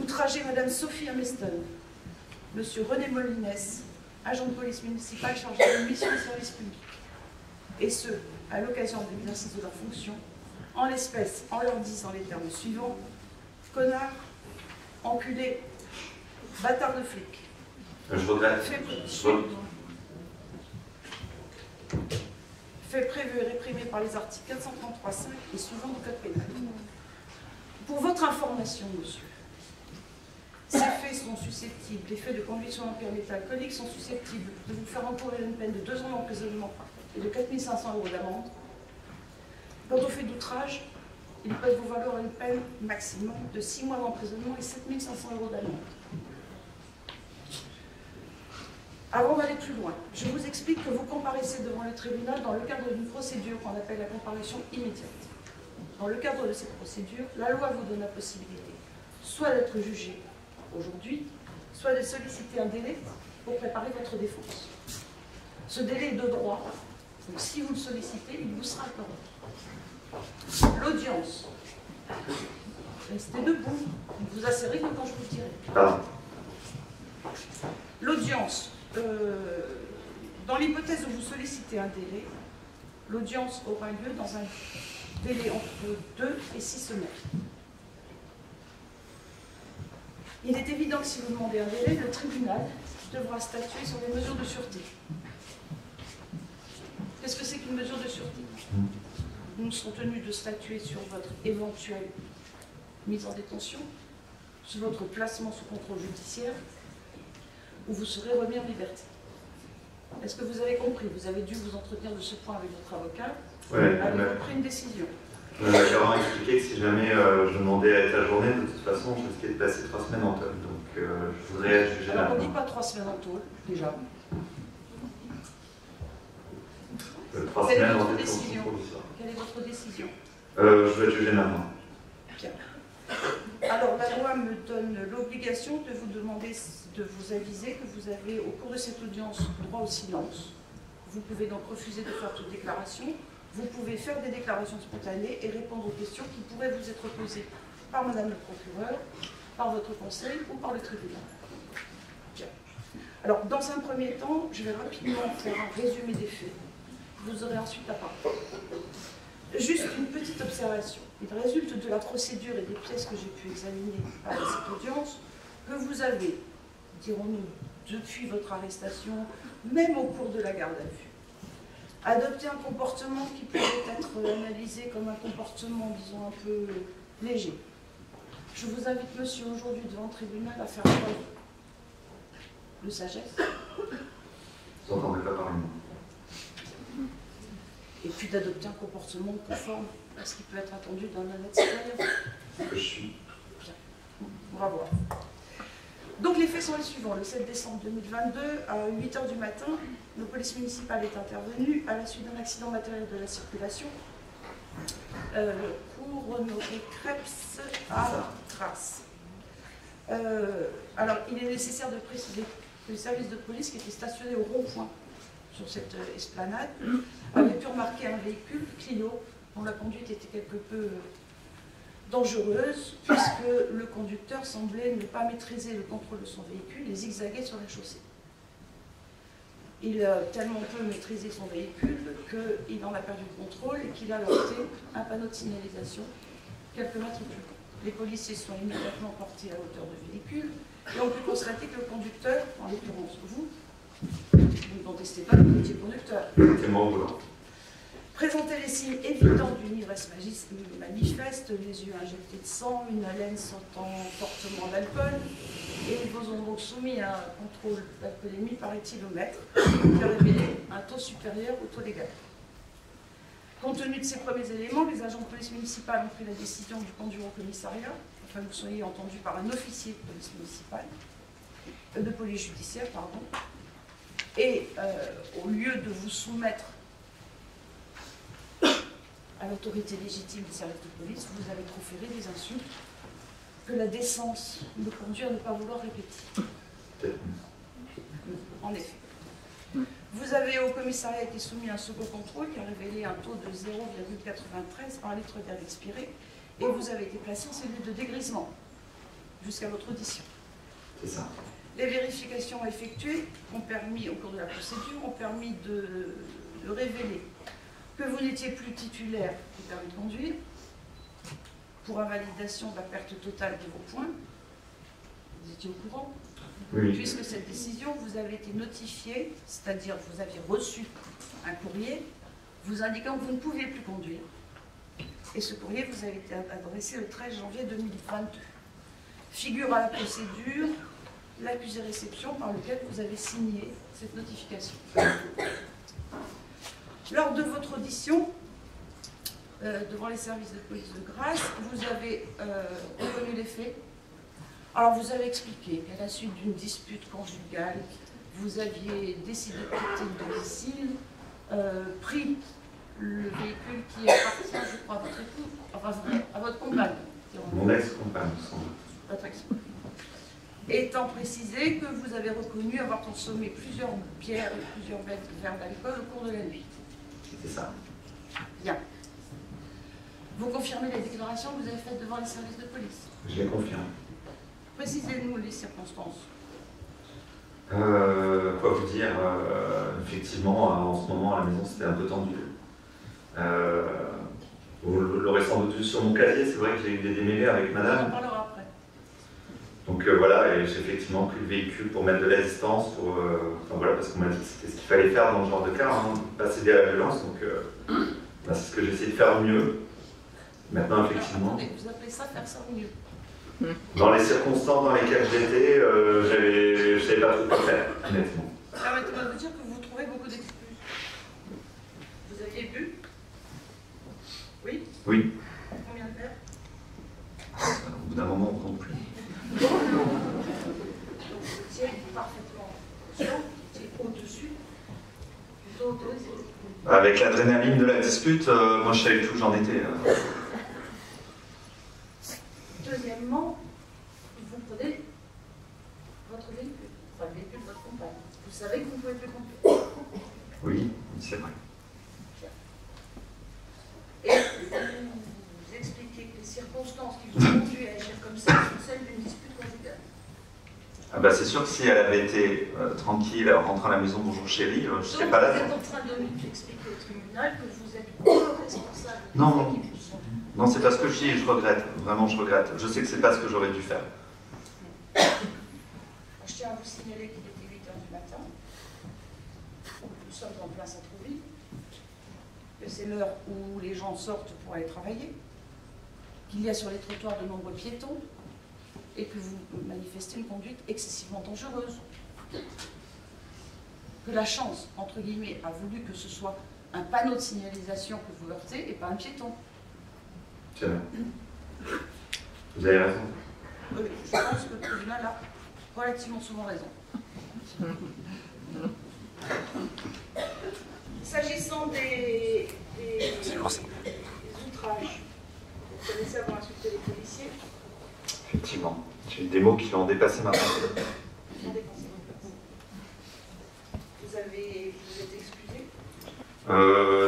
Speaker 13: outrager Madame Sophie Ameston, Monsieur René Molines, agent de police municipale chargé de mission de service public, et ce, à l'occasion de l'exercice de leurs fonctions, en l'espèce, en leur disant les termes suivants: connard, enculé, bâtard de flic.
Speaker 5: Je regrette.
Speaker 13: Fait prévu et réprimé par les articles 433.5 et suivants du Code pénal. Pour votre information, monsieur, ces faits sont susceptibles, les faits de conduite sur un permis alcoolique sont susceptibles de vous faire encourir une peine de 2 ans d'emprisonnement et de 4 500 € d'amende. Quant aux faits d'outrage, ils peuvent vous valoir une peine maximum de 6 mois d'emprisonnement et 7 500 € d'amende. Avant d'aller plus loin, je vous explique que vous comparaissez devant le tribunal dans le cadre d'une procédure qu'on appelle la comparution immédiate. Dans le cadre de cette procédure, la loi vous donne la possibilité soit d'être jugé aujourd'hui, soit de solliciter un délai pour préparer votre défense. Ce délai est de droit, donc si vous le sollicitez, il vous sera accordé. L'audience. Restez debout, vous asserrez quand je vous dirai. L'audience. Dans l'hypothèse où vous sollicitez un délai, l'audience aura lieu dans un délai entre 2 et 6 semaines. Il est évident que si vous demandez un délai, le tribunal devra statuer sur les mesures de sûreté. Qu'est-ce que c'est qu'une mesure de sûreté? Nous serons tenus de statuer sur votre éventuelle mise en détention, sur votre placement sous contrôle judiciaire, où vous serez remis en liberté. Est-ce que vous avez compris? Vous avez dû vous entretenir de ce point avec votre avocat. Avez-vous pris une décision?
Speaker 5: Je m'avais clairement expliqué que si jamais je demandais à être ajourné, de toute façon, je risquais de passer 3 semaines en tôle. Donc je voudrais être jugé.
Speaker 13: Alors on ne dit pas 3 semaines en tôle, déjà.
Speaker 5: 3
Speaker 13: Quelle est
Speaker 5: semaines en
Speaker 13: votre
Speaker 5: détention
Speaker 13: décision?
Speaker 5: provisoire.
Speaker 13: Quelle est votre décision?
Speaker 5: Je vais être jugé maintenant.
Speaker 13: Bien. Alors, la loi me donne l'obligation de vous demander, de vous aviser que vous avez, au cours de cette audience, droit au silence. Vous pouvez donc refuser de faire toute déclaration. Vous pouvez faire des déclarations spontanées et répondre aux questions qui pourraient vous être posées par Madame le procureur, par votre conseil ou par le tribunal. Bien. Alors, dans un premier temps, je vais rapidement faire un résumé des faits. Vous aurez ensuite la parole. Juste une petite observation. Il résulte de la procédure et des pièces que j'ai pu examiner à cette audience que vous avez, dirons-nous, depuis votre arrestation, même au cours de la garde à vue, adopté un comportement qui pourrait être analysé comme un comportement, disons, un peu léger. Je vous invite, monsieur, aujourd'hui devant le tribunal à faire preuve de sagesse.
Speaker 5: Vous n'entendez pas parler de moi.
Speaker 13: Et puis d'adopter un comportement conforme à ce qui peut être attendu d'un honnête citoyen.
Speaker 5: Que je suis.
Speaker 13: Bien. On va voir. Donc les faits sont les suivants. Le 7 décembre 2022, à 8 h du matin, la police municipale est intervenue à la suite d'un accident matériel de la circulation. Cours Honoré Krebs à Grasse. Alors il est nécessaire de préciser que les services de police qui étaient stationnés au rond-point sur cette esplanade avaient pu remarquer un véhicule Clio dont la conduite était quelque peu dangereuse puisque le conducteur semblait ne pas maîtriser le contrôle de son véhicule et zigzaguer sur la chaussée. Il a tellement peu maîtrisé son véhicule qu'il en a perdu le contrôle et qu'il a heurté un panneau de signalisation quelques mètres plus loin. Les policiers sont immédiatement portés à hauteur du véhicule et ont pu constater que le conducteur, en l'occurrence vous ne contestez pas que vous étiez conducteur.
Speaker 5: C'est moi au volant.
Speaker 13: Présenter les signes évidents d'une ivresse manifeste, les yeux injectés de sang, une haleine sentant fortement l'alcool, et ils vous ont donc soumis à un contrôle d'alcoolémie par éthylomètre qui a révélé un taux supérieur au taux légal. Compte tenu de ces premiers éléments, les agents de police municipale ont pris la décision de conduire au commissariat, afin que vous soyez entendus par un officier de police municipale, de police judiciaire, pardon, et au lieu de vous soumettre à l'autorité légitime des services de police, vous avez proféré des insultes que la décence me conduit à ne pas vouloir répéter. En effet. Vous avez au commissariat été soumis à un second contrôle qui a révélé un taux de 0,93 par litre d'air expiré et vous avez été placé en cellule de dégrisement jusqu'à votre audition.
Speaker 5: C'est ça.
Speaker 13: Les vérifications effectuées ont permis, au cours de la procédure, ont permis de révéler que vous n'étiez plus titulaire du permis de conduire pour invalidation de la perte totale de vos points. Vous étiez au courant? Oui. Puisque cette décision vous avait été notifiée, c'est-à-dire vous aviez reçu un courrier vous indiquant que vous ne pouviez plus conduire. Et ce courrier vous avait été adressé le 13 janvier 2022. Figure à la procédure l'accusé-réception par lequel vous avez signé cette notification. Lors de votre audition, devant les services de police de Grasse, vous avez reconnu les faits. Alors vous avez expliqué qu'à la suite d'une dispute conjugale, vous aviez décidé de quitter le domicile, pris le véhicule qui appartient, je crois, à votre époux, enfin à votre compagne.
Speaker 5: Mon ex-compagne,
Speaker 13: votre ex-compagne. Étant précisé que vous avez reconnu avoir consommé plusieurs bières et plusieurs verres d'alcool au cours de la nuit.
Speaker 5: C'est ça.
Speaker 13: Bien. Vous confirmez les déclarations que vous avez faites devant les services de police?
Speaker 5: Je les confirme.
Speaker 13: Précisez-nous les circonstances.
Speaker 5: Quoi vous dire, effectivement, en ce moment, à la maison, c'était un peu tendu. Vous l'aurez sans doute vu sur mon casier, c'est vrai que j'ai eu des démêlés avec madame.
Speaker 13: On en parlera après.
Speaker 5: Donc voilà, et j'ai effectivement pris le véhicule pour mettre de la distance, pour, enfin, voilà, parce qu'on m'a dit que c'était ce qu'il fallait faire dans ce genre de cas, hein, pas céder à la violence, donc bah, c'est ce que j'ai essayé de faire au mieux. Maintenant, effectivement...
Speaker 13: Attendez, vous appelez ça faire ça au mieux?
Speaker 5: Dans les circonstances dans lesquelles j'étais, je ne savais pas trop quoi faire, honnêtement.
Speaker 13: Permettez-moi de vous dire que vous trouvez beaucoup d'excuses. Vous aviez bu? Oui?
Speaker 5: Oui.
Speaker 13: Combien de verres?
Speaker 5: Au bout d'un moment, on ne compte plus.
Speaker 13: Donc vous étiez parfaitement conscient, vous étiez au-dessus du taux autorisé.
Speaker 5: Avec l'adrénaline de la dispute, moi je savais tout, j'en étais.
Speaker 13: Deuxièmement, vous prenez votre véhicule, enfin le véhicule de votre compagne. Vous savez que vous ne pouvez plus conduire.
Speaker 5: Oui, c'est vrai.
Speaker 13: Et vous expliquez que les circonstances qui vous ont conduit à agir comme ça sont celles d'une dispute conjugale.
Speaker 5: Ah bah c'est sûr que si elle avait été tranquille, rentrant à la maison, bonjour chérie, je ne serais pas là.
Speaker 13: Vous êtes en train de nous expliquer au tribunal que vous êtes responsable.
Speaker 5: Non, non, c'est pas ce que je dis, je regrette, vraiment je regrette. Je sais que c'est pas ce que j'aurais dû faire.
Speaker 13: Je tiens à vous signaler qu'il était 8 h du matin. Nous sommes en plein centre-ville. Que c'est l'heure où les gens sortent pour aller travailler. Qu'il y a sur les trottoirs de nombreux piétons. Et que vous manifestez une conduite excessivement dangereuse. Que la chance, entre guillemets, a voulu que ce soit un panneau de signalisation que vous heurtez et pas un piéton.
Speaker 5: C'est vrai. Vous avez raison.
Speaker 13: Oui, je pense que le tribunal a relativement souvent raison. S'agissant des outrages, vous connaissez avoir insulté les policiers?
Speaker 5: Effectivement. J'ai eu des mots qui ont dépassé ma pensée.
Speaker 13: Vous êtes excusé?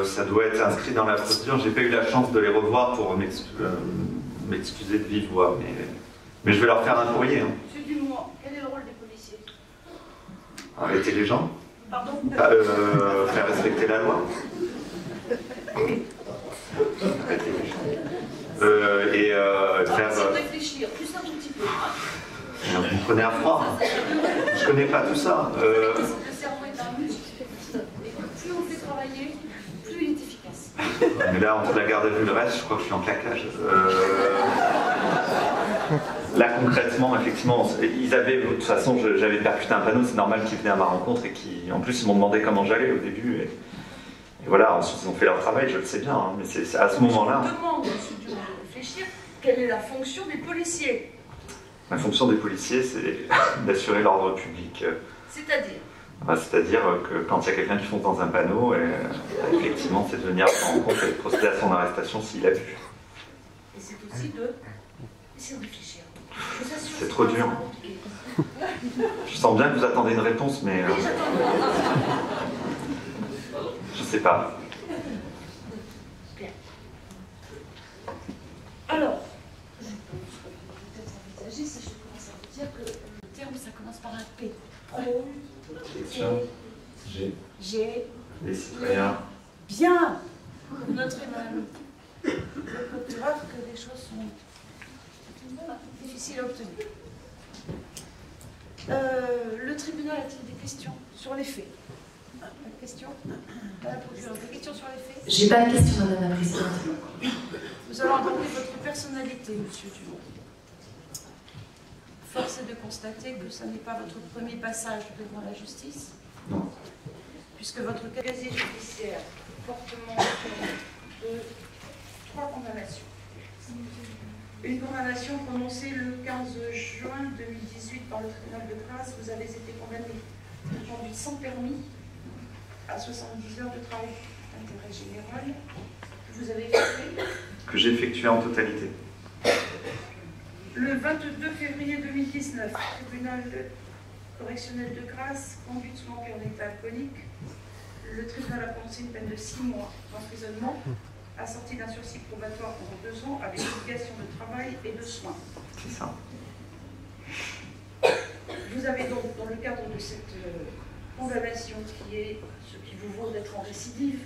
Speaker 5: Ça doit être inscrit dans la procédure. J'ai pas eu la chance de les revoir pour m'excuser de vive voix, mais je vais leur faire un courrier. Hein.
Speaker 13: Monsieur Dumont, quel est le rôle des policiers?
Speaker 5: Arrêter les gens.
Speaker 13: Pardon?
Speaker 5: Faire respecter la loi. Arrêter les gens. Et faire...
Speaker 13: réfléchir, juste un tout petit peu.
Speaker 5: Vous me prenez à froid. Je connais pas tout ça.
Speaker 13: Le cerveau est un muscle. Et plus on fait travailler, plus il est efficace.
Speaker 5: Mais là, entre la garde à vue et le reste, je crois que je suis en claquage. Là, concrètement, effectivement, ils avaient, de toute façon, j'avais percuté un panneau, c'est normal qu'ils venaient à ma rencontre et en plus, ils m'ont demandé comment j'allais au début. Et voilà, ensuite, ils ont fait leur travail, je le sais bien, hein, mais c'est à ce moment-là.
Speaker 13: Je demande de réfléchir, quelle est la fonction des policiers?
Speaker 5: La fonction des policiers, c'est d'assurer l'ordre public.
Speaker 13: C'est-à-dire?
Speaker 5: C'est-à-dire que quand il y a quelqu'un qui fonce dans un panneau, effectivement, c'est de venir à en compte et de procéder à son arrestation s'il a vu.
Speaker 13: Et c'est aussi de réfléchir.
Speaker 5: C'est trop dur. Je sens bien que vous attendez une réponse, mais je sais pas.
Speaker 13: Bien. Alors, je peux peut-être envisager si je commence à vous dire que le terme, ça commence par un P. G.
Speaker 5: Les citoyens.
Speaker 13: Bien. Notre-Dame. Je peux te voir que les choses sont difficiles à obtenir. Le tribunal a-t-il des questions sur les faits? Pas de questions? Madame la procureure, des questions sur les faits?
Speaker 7: J'ai pas de question, Madame la Présidente.
Speaker 13: Nous allons aborder votre personnalité, Monsieur Dumont. Force est de constater que ce n'est pas votre premier passage devant la justice.
Speaker 5: Non.
Speaker 13: Puisque votre casier judiciaire porte mention de 3 condamnations. Une condamnation prononcée le 15 juin 2018 par le tribunal de Grasse. Vous avez été condamné pour conduite sans permis à 70 heures de travail d'intérêt général que vous avez effectué.
Speaker 5: Que j'ai effectué en totalité.
Speaker 13: Le 22 février 2019, tribunal correctionnel de Grasse, conduite sous l'empire d'état alcoolique. Le tribunal a prononcé une peine de 6 mois d'emprisonnement, assortie d'un sursis probatoire pendant 2 ans avec obligation de travail et de soins.
Speaker 5: C'est ça.
Speaker 13: Vous avez donc, dans le cadre de cette condamnation qui est ce qui vous vaut d'être en récidive,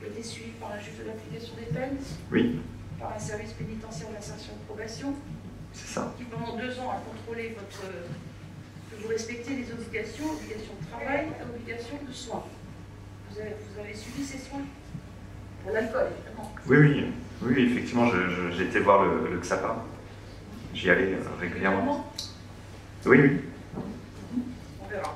Speaker 13: été suivi par un juge de l'application des peines,
Speaker 5: oui,
Speaker 13: par un service pénitentiaire d'insertion de probation,
Speaker 5: c'est ça,
Speaker 13: qui pendant 2 ans a contrôlé que vous respectez les obligations de travail et obligations de soins. Vous avez suivi ces soins pour l'alcool, évidemment.
Speaker 5: Oui, effectivement, j'ai été voir le XAPA. J'y allais régulièrement. Oui.
Speaker 13: On verra.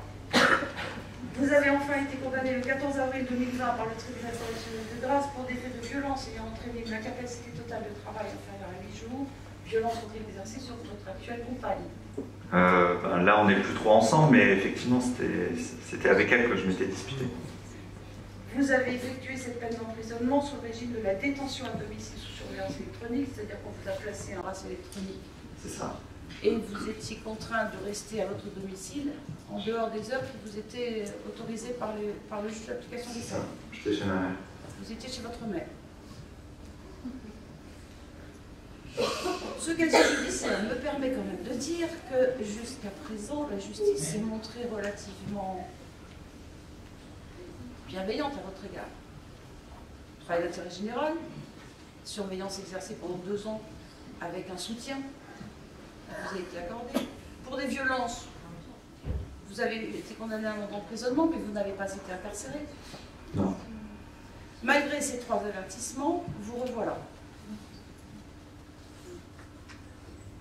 Speaker 13: Vous avez enfin été condamné le 14 avril 2020 par le tribunal correctionnel de Grasse pour des faits de violence ayant entraîné une incapacité totale de travail inférieure à 8 jours. Violence ont été exercées sur votre actuelle compagne.
Speaker 5: Là, on n'est plus trop ensemble, mais effectivement, c'était avec elle que je m'étais disputé.
Speaker 13: Vous avez effectué cette peine d'emprisonnement sous le régime de la détention à domicile sous surveillance électronique, c'est-à-dire qu'on vous a placé un bracelet électronique.
Speaker 5: C'est ça.
Speaker 13: Et vous étiez contraint de rester à votre domicile en dehors des heures qui vous étaient autorisées par le juge d'application des peines.
Speaker 5: J'étais chez ma mère.
Speaker 13: Vous étiez chez votre mère. Ce casier judiciaire me permet quand même de dire que jusqu'à présent, la justice s'est montrée relativement bienveillante à votre égard. Travail d'intérêt général, surveillance exercée pendant 2 ans avec un soutien vous a été accordé. Pour des violences, vous avez été condamné à un an d'emprisonnement, mais vous n'avez pas été incarcéré.
Speaker 5: Non.
Speaker 13: Malgré ces 3 avertissements, vous revoilà.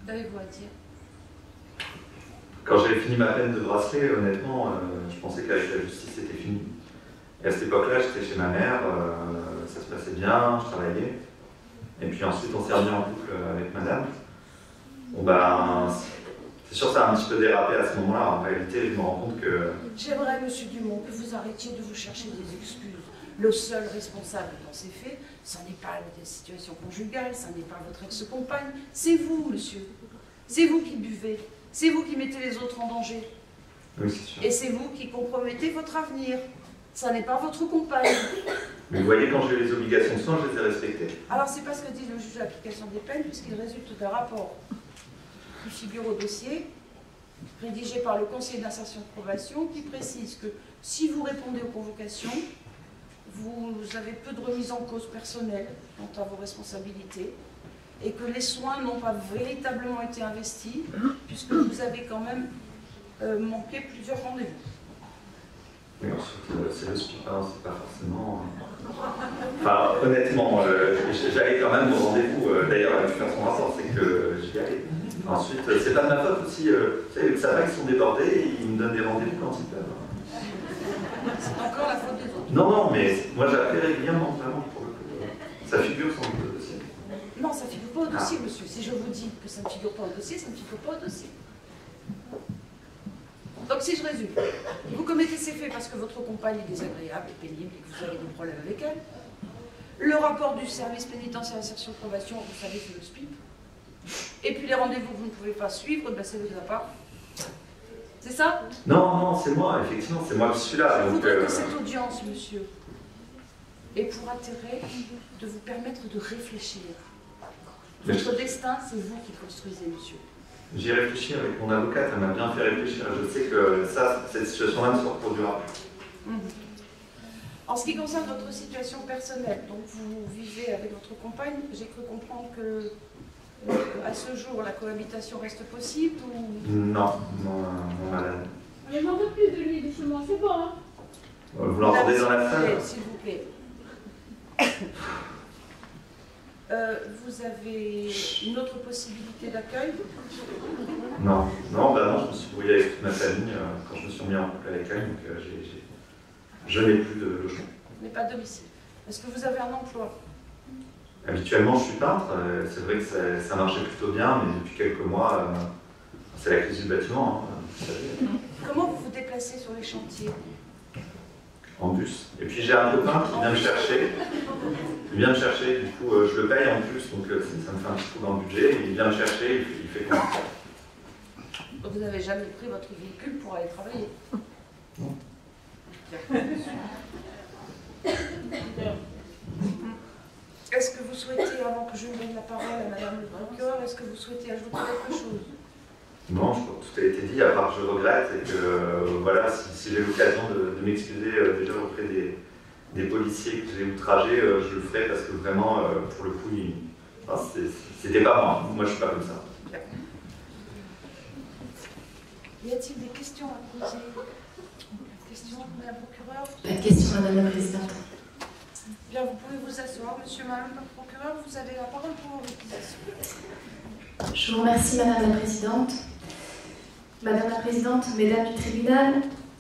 Speaker 13: Qu'avez-vous à dire?
Speaker 5: Quand j'avais fini ma peine de bracelet, honnêtement, je pensais qu'avec la justice, c'était fini. Et à cette époque-là, j'étais chez ma mère, ça se passait bien, je travaillais. Et puis ensuite, on s'est remis en couple avec madame. Bon ben, c'est sûr que ça a un petit peu dérapé à ce moment-là. En réalité, je me rends compte que...
Speaker 13: J'aimerais, monsieur Dumont, que vous arrêtiez de vous chercher des excuses. Le seul responsable dans ces faits, ce n'est pas la situation conjugale, ce n'est pas votre ex-compagne, c'est vous, monsieur. C'est vous qui buvez, c'est vous qui mettez les autres en danger.
Speaker 5: Oui, c'est sûr.
Speaker 13: Et c'est vous qui compromettez votre avenir. Ça n'est pas votre compagne.
Speaker 5: Mais vous voyez, quand j'ai eu les obligations de soins, je les ai respectées.
Speaker 13: Alors c'est pas ce que dit le juge d'application des peines, puisqu'il résulte d'un rapport qui figure au dossier, rédigé par le conseiller d'insertion de probation, qui précise que si vous répondez aux convocations, vous avez peu de remise en cause personnelle quant à vos responsabilités, et que les soins n'ont pas véritablement été investis, puisque vous avez quand même manqué plusieurs rendez-vous.
Speaker 5: Mais ensuite, c'est le speak, hein, c'est pas forcément. Enfin, honnêtement, j'allais quand même au rendez-vous. D'ailleurs, la faire son rapport, c'est que j'y allais. Ensuite, c'est pas de ma faute aussi. Ça va qu'ils sont débordés et ils me donnent des rendez-vous quand ils peuvent.
Speaker 13: C'est encore la faute des autres.
Speaker 5: Non, non, mais moi j'ai appelé régulièrement, vraiment, pour le coup. Ça figure sans doute au dossier.
Speaker 13: Non, ça ne figure pas au dossier, monsieur. Si je vous dis que ça ne figure pas au dossier, ça ne figure pas au dossier. Donc si je résume, vous commettez ces faits parce que votre compagne est désagréable et pénible et que vous avez des problèmes avec elle. Le rapport du service pénitentiaire insertion probation, vous savez, c'est le SPIP. Et puis les rendez-vous que vous ne pouvez pas suivre, ben c'est de sa part. C'est ça?
Speaker 5: Non, non, c'est moi, effectivement, c'est moi qui suis là.
Speaker 13: Je voudrais que cette audience, monsieur, ait pour intérêt de vous permettre de réfléchir. Votre destin, c'est vous qui construisez, monsieur.
Speaker 5: J'y ai réfléchi avec mon avocate, elle m'a bien fait réfléchir. Je sais que ça, cette situation-là ne se reproduira plus.
Speaker 13: En ce qui concerne votre situation personnelle, donc vous vivez avec votre compagne, j'ai cru comprendre que à ce jour, la cohabitation reste possible ou...
Speaker 5: Non, mon malade.
Speaker 6: Mais j'en veux plus de lui, doucement, c'est bon, hein?
Speaker 5: Vous l'entendez dans la salle?
Speaker 13: S'il vous plaît. Vous avez une autre possibilité d'accueil?
Speaker 5: Non, non, bah non, je me suis brouillé avec toute ma famille quand je me suis mis en couple avec elle, donc je n'ai plus de logement.
Speaker 13: Vous n'avez pas de domicile. Est-ce que vous avez un emploi?
Speaker 5: Habituellement, je suis peintre. C'est vrai que ça marchait plutôt bien, mais depuis quelques mois, c'est la crise du bâtiment. Hein,
Speaker 13: Comment vous vous déplacez sur les chantiers?
Speaker 5: En bus. Et puis j'ai un copain qui vient me chercher. Il vient me chercher, du coup, je le paye en plus, donc ça me fait un petit coup dans le budget. Il vient me chercher, il fait quoi?
Speaker 13: Vous n'avez jamais pris votre véhicule pour aller travailler?
Speaker 5: Non.
Speaker 13: Est-ce que vous souhaitez, avant que je ne donne la parole à Madame le procureur, est-ce que vous souhaitez ajouter quelque chose?
Speaker 5: Non, je crois que tout a été dit, à part que je regrette et que voilà, si j'ai l'occasion de m'excuser déjà auprès des policiers que j'ai outragés, je le ferai parce que vraiment, pour le coup, c'était pas moi. Moi, je suis pas comme ça.
Speaker 13: Y a-t-il des questions à poser? Questions, Madame la procureure?
Speaker 11: Pas de questions, Madame la Présidente.
Speaker 13: Bien, vous pouvez vous asseoir, Monsieur, Madame la procureure, vous avez la parole pour vos accusations.
Speaker 11: Je vous remercie, Madame la Présidente. Madame la Présidente, Mesdames du tribunal,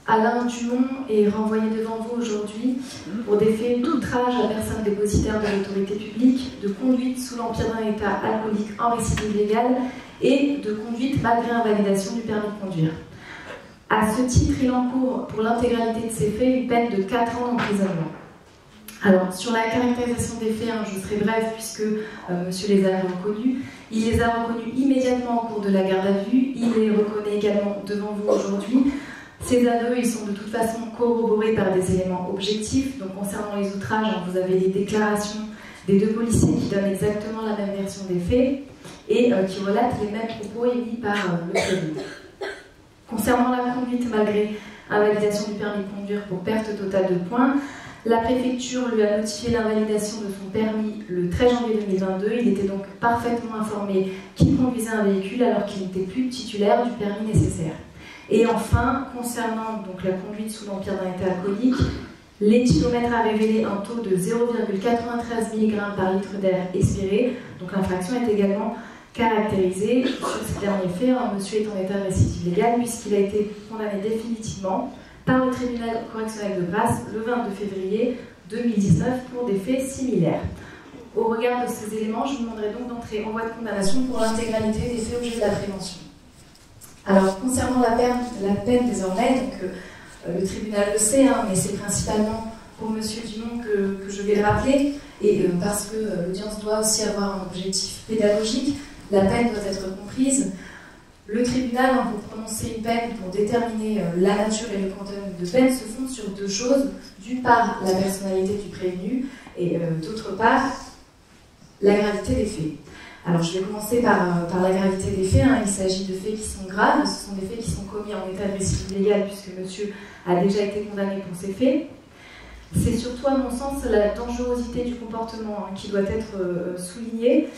Speaker 11: Alain Dumont est renvoyé devant vous aujourd'hui pour des faits d'outrage à personne dépositaire de l'autorité publique, de conduite sous l'empire d'un état alcoolique en récidive légale et de conduite malgré invalidation du permis de conduire. À ce titre, il encourt pour l'intégralité de ces faits une peine de 4 ans d'emprisonnement. Alors, sur la caractérisation des faits, je serai brève puisque monsieur les a reconnus. Il les a reconnus immédiatement au cours de la garde à vue. Il les reconnaît également devant vous aujourd'hui. Ces aveux, ils sont de toute façon corroborés par des éléments objectifs. Donc, concernant les outrages, vous avez les déclarations des 2 policiers qui donnent exactement la même version des faits et qui relatent les mêmes propos émis par le prévenu. Concernant la conduite malgré invalidation du permis de conduire pour perte totale de points, la préfecture lui a notifié l'invalidation de son permis le 13 janvier 2022. Il était donc parfaitement informé qu'il conduisait un véhicule alors qu'il n'était plus titulaire du permis nécessaire. Et enfin, concernant donc la conduite sous l'empire d'un état alcoolique, l'éthylomètre a révélé un taux de 0,93 mg par litre d'air expiré. Donc l'infraction est également caractérisée. Sur ce dernier fait, monsieur est en état de récidive légale puisqu'il a été condamné définitivement par le tribunal correctionnel de Grasse le 22 février 2019 pour des faits similaires. Au regard de ces éléments, je vous demanderai donc d'entrer en voie de condamnation pour l'intégralité des faits objets de la prévention. Alors, concernant la peine désormais, donc, le tribunal le sait, mais c'est principalement pour M. Dumont que je vais le rappeler, et parce que l'audience doit aussi avoir un objectif pédagogique, la peine doit être comprise. Le tribunal, pour prononcer une peine, pour déterminer la nature et le quantum de peine, se fonde sur 2 choses. D'une part, la personnalité du prévenu, et d'autre part, la gravité des faits. Alors, je vais commencer par la gravité des faits. Il s'agit de faits qui sont graves. Ce sont des faits qui sont commis en état de récidive légale, puisque monsieur a déjà été condamné pour ces faits. C'est surtout, à mon sens, la dangerosité du comportement qui doit être soulignée,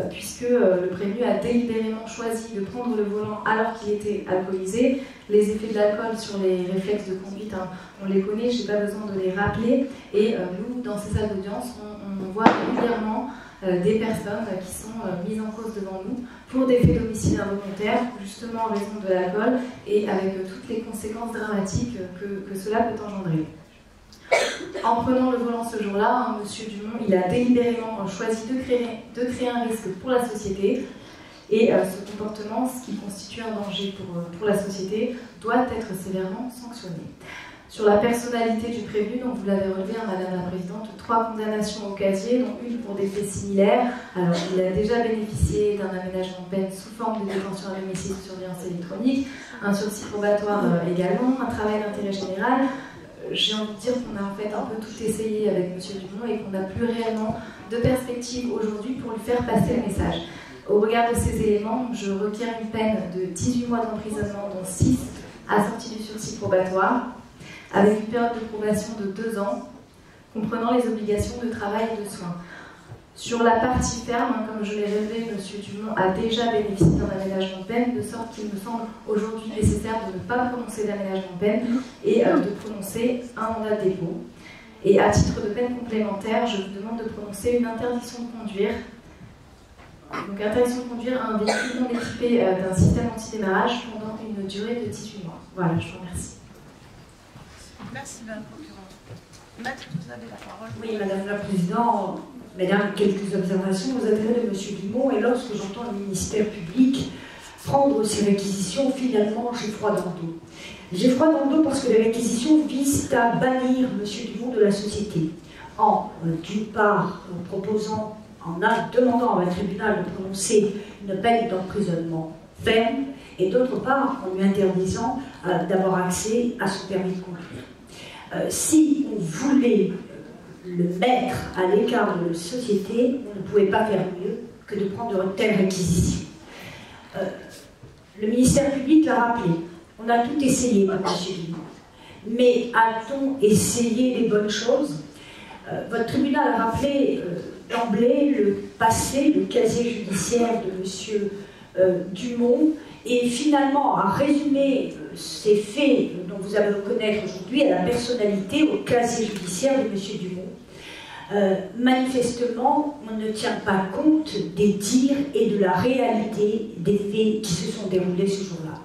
Speaker 11: puisque le prévenu a délibérément choisi de prendre le volant alors qu'il était alcoolisé. Les effets de l'alcool sur les réflexes de conduite, on les connaît, je n'ai pas besoin de les rappeler. Et nous, dans ces salles d'audience, on voit régulièrement des personnes qui sont mises en cause devant nous pour des faits d'homicide involontaire, justement en raison de l'alcool et avec toutes les conséquences dramatiques que cela peut engendrer. En prenant le volant ce jour-là, M. Dumont, il a délibérément choisi de créer un risque pour la société, et ce comportement, ce qui constitue un danger pour la société, doit être sévèrement sanctionné. Sur la personnalité du prévenu, donc vous l'avez relevé, Madame la Présidente, 3 condamnations au casier, dont une pour des faits similaires. Alors, il a déjà bénéficié d'un aménagement de peine sous forme de détention à domicile de surveillance électronique, un sursis probatoire également, un travail d'intérêt général. J'ai envie de dire qu'on a en fait un peu tout essayé avec M. Dumont et qu'on n'a plus réellement de perspective aujourd'hui pour lui faire passer le message. Au regard de ces éléments, je requiers une peine de 18 mois d'emprisonnement, dont 6 assortis du sursis probatoire, avec une période de probation de 2 ans, comprenant les obligations de travail et de soins. Sur la partie ferme, comme je l'ai relevé, M. Dumont a déjà bénéficié d'un aménagement de peine, de sorte qu'il me semble aujourd'hui nécessaire de ne pas prononcer d'aménagement de peine et de prononcer un mandat de dépôt. Et à titre de peine complémentaire, je vous demande de prononcer une interdiction de conduire. Donc interdiction de conduire un véhicule non équipé d'un système anti-démarrage pendant une durée de 18 mois. Voilà, je vous remercie.
Speaker 13: Merci, Madame la Procureure. Maître, vous avez la parole.
Speaker 12: Oui, Madame la Présidente, Mesdames, quelques observations aux adresses de M. Dumont. Et lorsque j'entends le ministère public prendre ces réquisitions, finalement, j'ai froid dans le dos. J'ai froid dans le dos parce que les réquisitions visent à bannir M. Dumont de la société. D'une part, proposant, demandant à un tribunal de prononcer une peine d'emprisonnement ferme, et d'autre part, en lui interdisant d'avoir accès à son permis de conduire. Si on voulait le mettre à l'écart de la société, on ne pouvait pas faire mieux que de prendre de telles réquisitions. Le ministère public l'a rappelé, on a tout essayé, M. Dumont. Mais a-t-on essayé les bonnes choses? Votre tribunal a rappelé d'emblée le passé, le casier judiciaire de M. Dumont, et finalement a résumé ces faits dont vous allez reconnaître aujourd'hui à la personnalité, au casier judiciaire de M. Dumont. Manifestement, on ne tient pas compte des dires et de la réalité des faits qui se sont déroulés ce jour-là.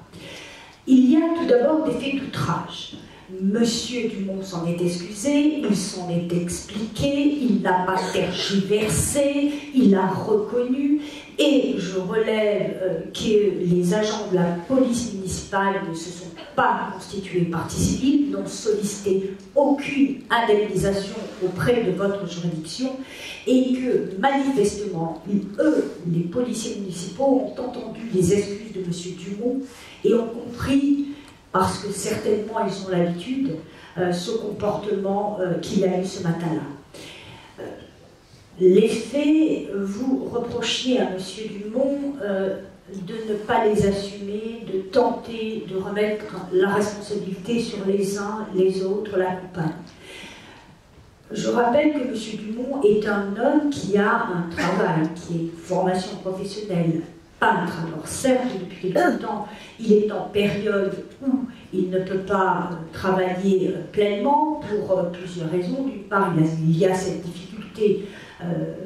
Speaker 12: Il y a tout d'abord des faits d'outrage. Monsieur Dumont s'en est excusé, il s'en est expliqué, il n'a pas tergiversé, il a reconnu, et je relève que les agents de la police municipale ne se sont pas constitués partie civile, n'ont sollicité aucune indemnisation auprès de votre juridiction, et que manifestement, eux, les policiers municipaux, ont entendu les excuses de M. Dumont et ont compris, parce que certainement ils ont l'habitude, ce comportement qu'il a eu ce matin-là. Les faits, vous reprochiez à M. Dumont de ne pas les assumer, de tenter de remettre la responsabilité sur les uns, les autres, la compagne. Je rappelle que M. Dumont est un homme qui a un travail, qui est une formation professionnelle, peintre. Alors certes, depuis quelque temps, il est en période où il ne peut pas travailler pleinement pour plusieurs raisons. D'une part, il y a cette difficulté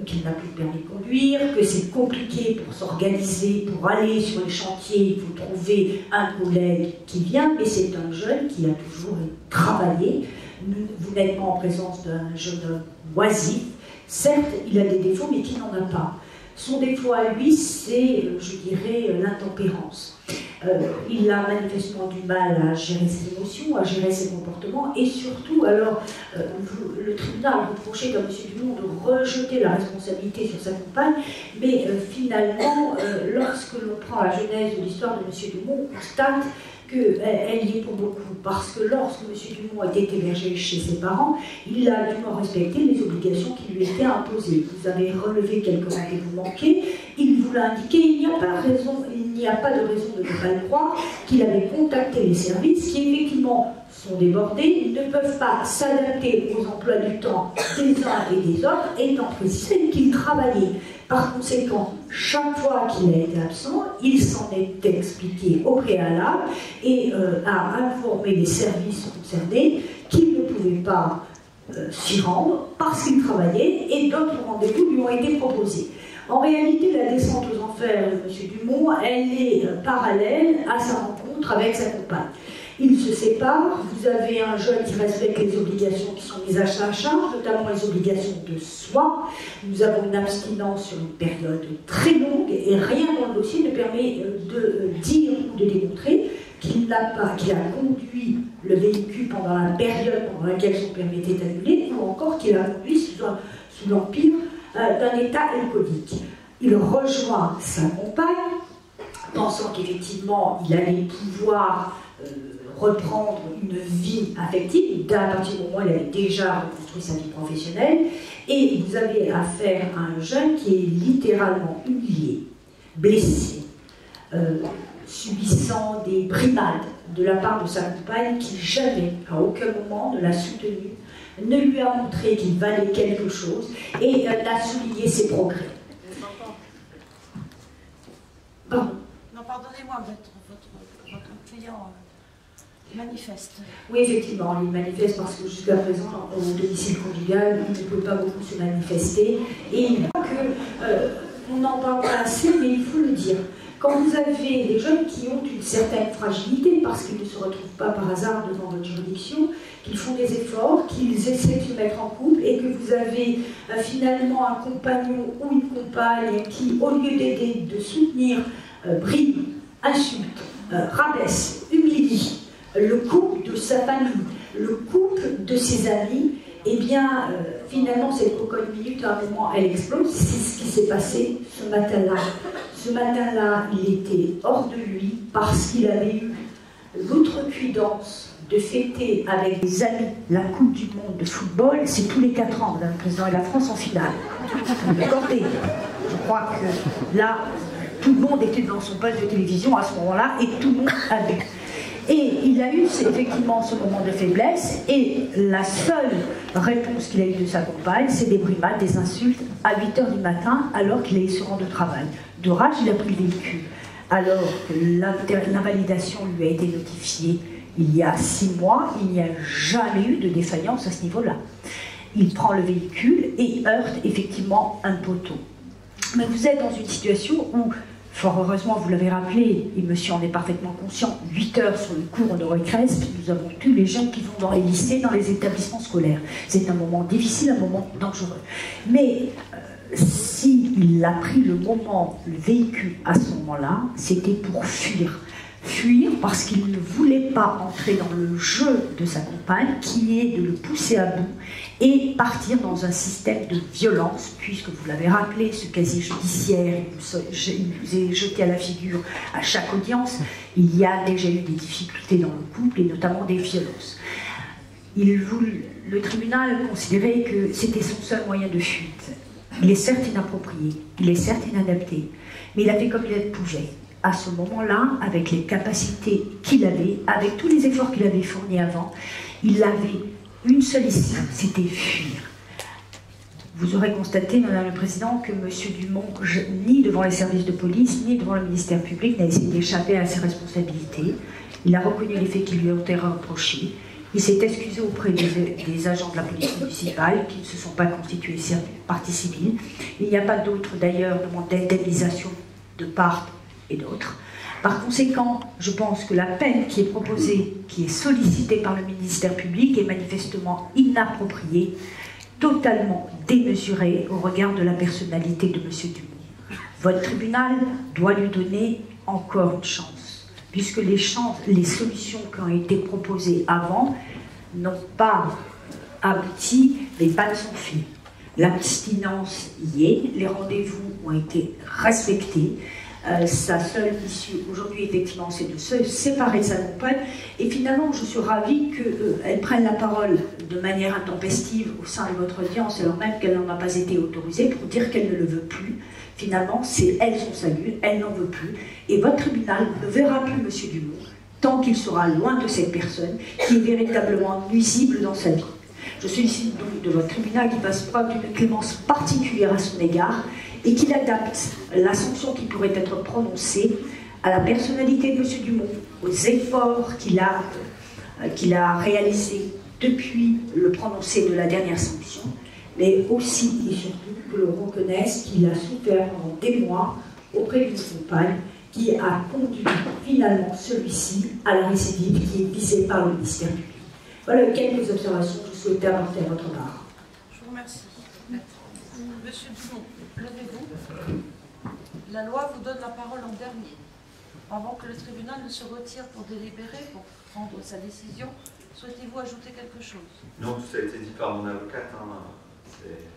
Speaker 12: qu'il n'a plus de permis de conduire, que c'est compliqué pour s'organiser, pour aller sur les chantiers, il faut trouver un collègue qui vient, mais c'est un jeune qui a toujours travaillé. Vous n'êtes pas en présence d'un jeune homme oisif. Certes, il a des défauts, mais qui n'en a pas. Son défaut à lui, c'est, je dirais, l'intempérance. Il a manifestement du mal à gérer ses émotions, à gérer ses comportements, et surtout, alors, le tribunal reprochait à M. Dumont de rejeter la responsabilité sur sa compagne, mais finalement, lorsque l'on prend la genèse de l'histoire de M. Dumont, on constate qu'elle y est pour beaucoup, parce que lorsque M. Dumont a été hébergé chez ses parents, il a dûment respecté les obligations qui lui étaient imposées. Vous avez relevé quelques rendez-vous manqués, il vous l'a indiqué, il n'y a pas de raison de ne pas le croire, qu'il avait contacté les services, qui effectivement sont débordés, ils ne peuvent pas s'adapter aux emplois du temps des uns et des autres, étant précisé qu'ils travaillaient. Par conséquent, chaque fois qu'il a été absent, il s'en est expliqué au préalable et a informé les services concernés qu'il ne pouvait pas s'y rendre parce qu'il travaillait et d'autres rendez-vous lui ont été proposés. En réalité, la descente aux enfers de M. Dumont, elle est parallèle à sa rencontre avec sa compagne. Ils se séparent, vous avez un jeune qui respecte les obligations qui sont mises à sa charge, notamment les obligations de soi. Nous avons une abstinence sur une période très longue et rien dans le dossier ne permet de dire ou de démontrer qu'il a conduit le véhicule pendant la période pendant laquelle son permis était annulé ou encore qu'il a conduit sous l'empire d'un état alcoolique. Il rejoint sa compagne, pensant qu'effectivement il allait pouvoir reprendre une vie affective, à partir du moment où il avait déjà reconstruit sa vie professionnelle, et vous avez affaire à un jeune qui est littéralement humilié, blessé, subissant des brimades de la part de sa compagne qui jamais, à aucun moment, ne l'a soutenu, ne lui a montré qu'il valait quelque chose et n'a souligné ses progrès. Pardon.
Speaker 13: Non, pardonnez-moi, votre client manifeste.
Speaker 12: Oui, effectivement, il manifeste parce que jusqu'à présent, au domicile conjugal, il ne peut pas beaucoup se manifester. Et il faut que, on n'en parle pas assez, mais il faut le dire. Quand vous avez des jeunes qui ont une certaine fragilité, parce qu'ils ne se retrouvent pas par hasard devant votre juridiction, qu'ils font des efforts, qu'ils essaient de se mettre en couple, et que vous avez finalement un compagnon ou une compagne qui, au lieu d'aider, de soutenir, brime, insulte, rabaisse, humilie le couple de sa famille, le couple de ses amis, eh bien, finalement, cette cocotte minute, à un moment, elle explose. C'est ce qui s'est passé ce matin-là. Ce matin-là, il était hors de lui parce qu'il avait eu l'outrecuidance de fêter avec des amis la Coupe du Monde de football. C'est tous les 4 ans, Madame le Président, et la France en finale. Accordez. Je crois que là, tout le monde était dans son poste de télévision à ce moment-là et tout le monde a vu. Et il a eu effectivement ce moment de faiblesse et la seule réponse qu'il a eue de sa compagne, c'est des brimades, des insultes à 8h du matin alors qu'il allait se rendre au travail. De rage, il a pris le véhicule. Alors que l'invalidation lui a été notifiée il y a 6 mois, il n'y a jamais eu de défaillance à ce niveau-là. Il prend le véhicule et heurte effectivement un poteau. Mais vous êtes dans une situation où, fort heureusement, vous l'avez rappelé, et monsieur en est parfaitement conscient, 8 heures sur le cours Honoré Cresp, nous avons tous les jeunes qui vont dans les lycées, dans les établissements scolaires. C'est un moment difficile, un moment dangereux. Mais s'il a pris le véhicule à ce moment-là, c'était pour fuir. Fuir parce qu'il ne voulait pas entrer dans le jeu de sa compagne, qui est de le pousser à bout et partir dans un système de violence, puisque vous l'avez rappelé, ce casier judiciaire, il vous est jeté à la figure à chaque audience, il y a déjà eu des difficultés dans le couple et notamment des violences. Le tribunal considérait que c'était son seul moyen de fuite. Il est certes inapproprié, il est certes inadapté, mais il a fait comme il pouvait. À ce moment-là, avec les capacités qu'il avait, avec tous les efforts qu'il avait fournis avant, il avait une seule issue, c'était fuir. Vous aurez constaté, Madame le Président, que M. Dumont, ni devant les services de police, ni devant le ministère public, n'a essayé d'échapper à ses responsabilités. Il a reconnu les faits qui lui ont été reprochés. Il s'est excusé auprès des agents de la police municipale qui ne se sont pas constitués partie civile. Il n'y a pas d'autre, d'ailleurs, demande d'indemnisation de part et d'autres. Par conséquent, je pense que la peine qui est proposée, qui est sollicitée par le ministère public, est manifestement inappropriée, totalement démesurée au regard de la personnalité de M. Dumont. Votre tribunal doit lui donner encore une chance, puisque les solutions qui ont été proposées avant n'ont pas abouti, les pas ne sont faits. L'abstinence y est, les rendez-vous ont été respectés. Sa seule issue aujourd'hui, effectivement, c'est de se séparer de sa compagne. Et finalement, je suis ravie qu'elle prenne la parole de manière intempestive au sein de votre audience, alors même qu'elle n'en a pas été autorisée, pour dire qu'elle ne le veut plus. Finalement, c'est elle son salut, elle n'en veut plus. Et votre tribunal ne verra plus M. Dumont tant qu'il sera loin de cette personne qui est véritablement nuisible dans sa vie. Je sollicite donc de votre tribunal qu'il fasse preuve d'une clémence particulière à son égard et qu'il adapte la sanction qui pourrait être prononcée à la personnalité de M. Dumont, aux efforts qu'il a réalisés depuis le prononcé de la dernière sanction, mais aussi et surtout que l'on reconnaisse qu'il a souffert pendant des mois auprès d'une compagne qui a conduit finalement celui-ci à la récidive qui est visée par le ministère public. Voilà quelques observations que je souhaitais apporter à votre part.
Speaker 13: Je vous remercie. Monsieur Dumont, levez-vous. La loi vous donne la parole en dernier. Avant que le tribunal ne se retire pour délibérer, pour prendre sa décision, souhaitez-vous ajouter quelque chose?
Speaker 5: Non, tout ça a été dit par mon avocate. Hein.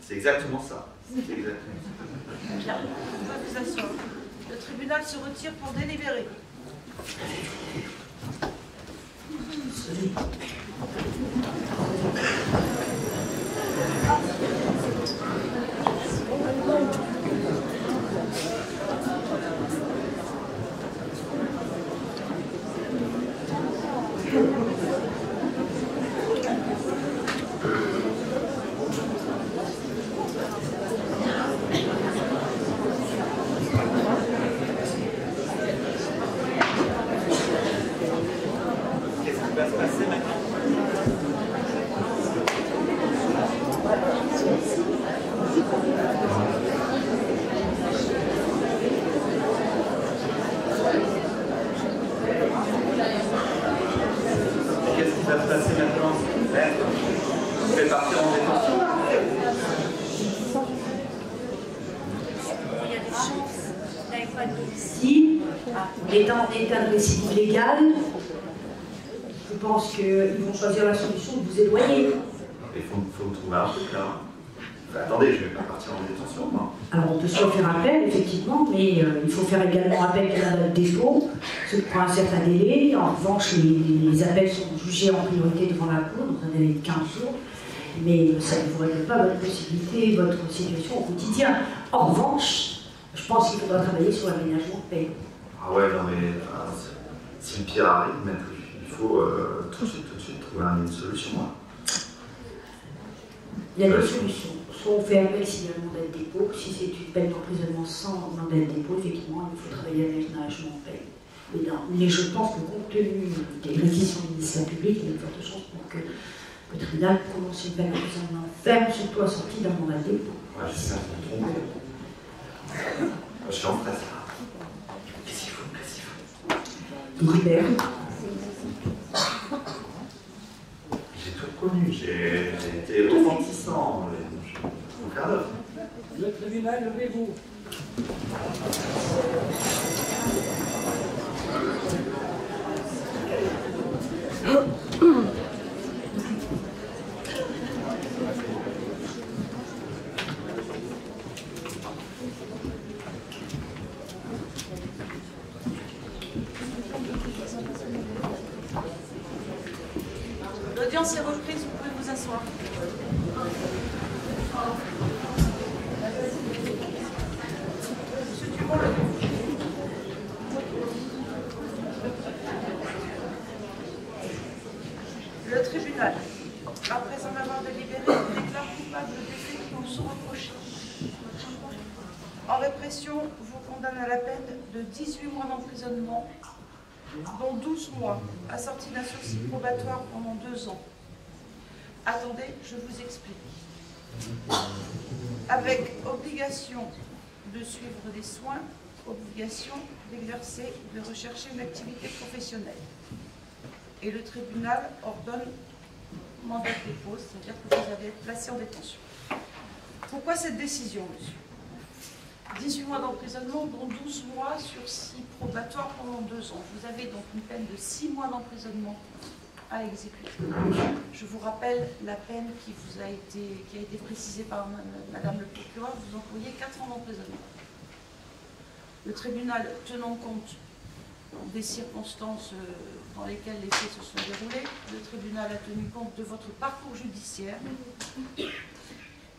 Speaker 5: C'est exactement ça. C'est exactement ça.
Speaker 13: Bien, vous pouvez vous asseoir. Le tribunal se retire pour délibérer.
Speaker 12: Étant en état de récidive légale, je pense qu'ils vont choisir la solution de vous éloigner.
Speaker 5: Il faut me trouver un truc là. Attendez, je ne vais pas partir en détention. Non.
Speaker 12: Alors on peut soit faire appel, effectivement, mais il faut faire également appel à la défaut, ce qui prend un certain délai. En revanche, les appels sont jugés en priorité devant la Cour, dans un délai de 15 jours. Mais ça ne vous règle pas votre possibilité, votre situation au quotidien. En revanche, je pense qu'il faudra travailler sur l'aménagement de peine.
Speaker 5: Ah ouais, non mais si le pire arrive, il faut tout de suite trouver une solution. Hein.
Speaker 12: Il y a deux solutions. Soit on fait appel s'il y a un mandat de dépôt, si c'est une peine d'emprisonnement sans mandat de dépôt, effectivement, il faut travailler à l'aménagement de peine. Mais je pense que compte tenu des réquisitions du ministère public, il y a de fortes chances pour que le tribunal prononce une peine d'emprisonnement ferme, surtout assortie d'un mandat de dépôt.
Speaker 5: Ouais, j'espère que je me trompe. Je suis en stress là.
Speaker 12: Libère.
Speaker 5: J'ai tout connu, j'ai été retentissant.
Speaker 4: Le tribunal, levez-vous.
Speaker 13: L'audience est reprise, vous pouvez vous asseoir. Monsieur Dumont, le tribunal, après en avoir délibéré, déclare coupable des faits qui vous sont reprochés. En répression, vous condamne à la peine de 18 mois d'emprisonnement, dont 12 mois assortis d'un sursis probatoire pendant 2 ans. Attendez, je vous explique. Avec obligation de suivre des soins, obligation d'exercer, de rechercher une activité professionnelle. Et le tribunal ordonne mandat de dépôt, c'est-à-dire que vous allez être placé en détention. Pourquoi cette décision, monsieur ? 18 mois d'emprisonnement, dont 12 mois sursis probatoire pendant 2 ans. Vous avez donc une peine de 6 mois d'emprisonnement à exécuter. Je vous rappelle la peine qui a été précisée par Madame le procureur, vous encourriez 4 ans d'emprisonnement. Le tribunal, tenant compte des circonstances dans lesquelles les faits se sont déroulés, le tribunal a tenu compte de votre parcours judiciaire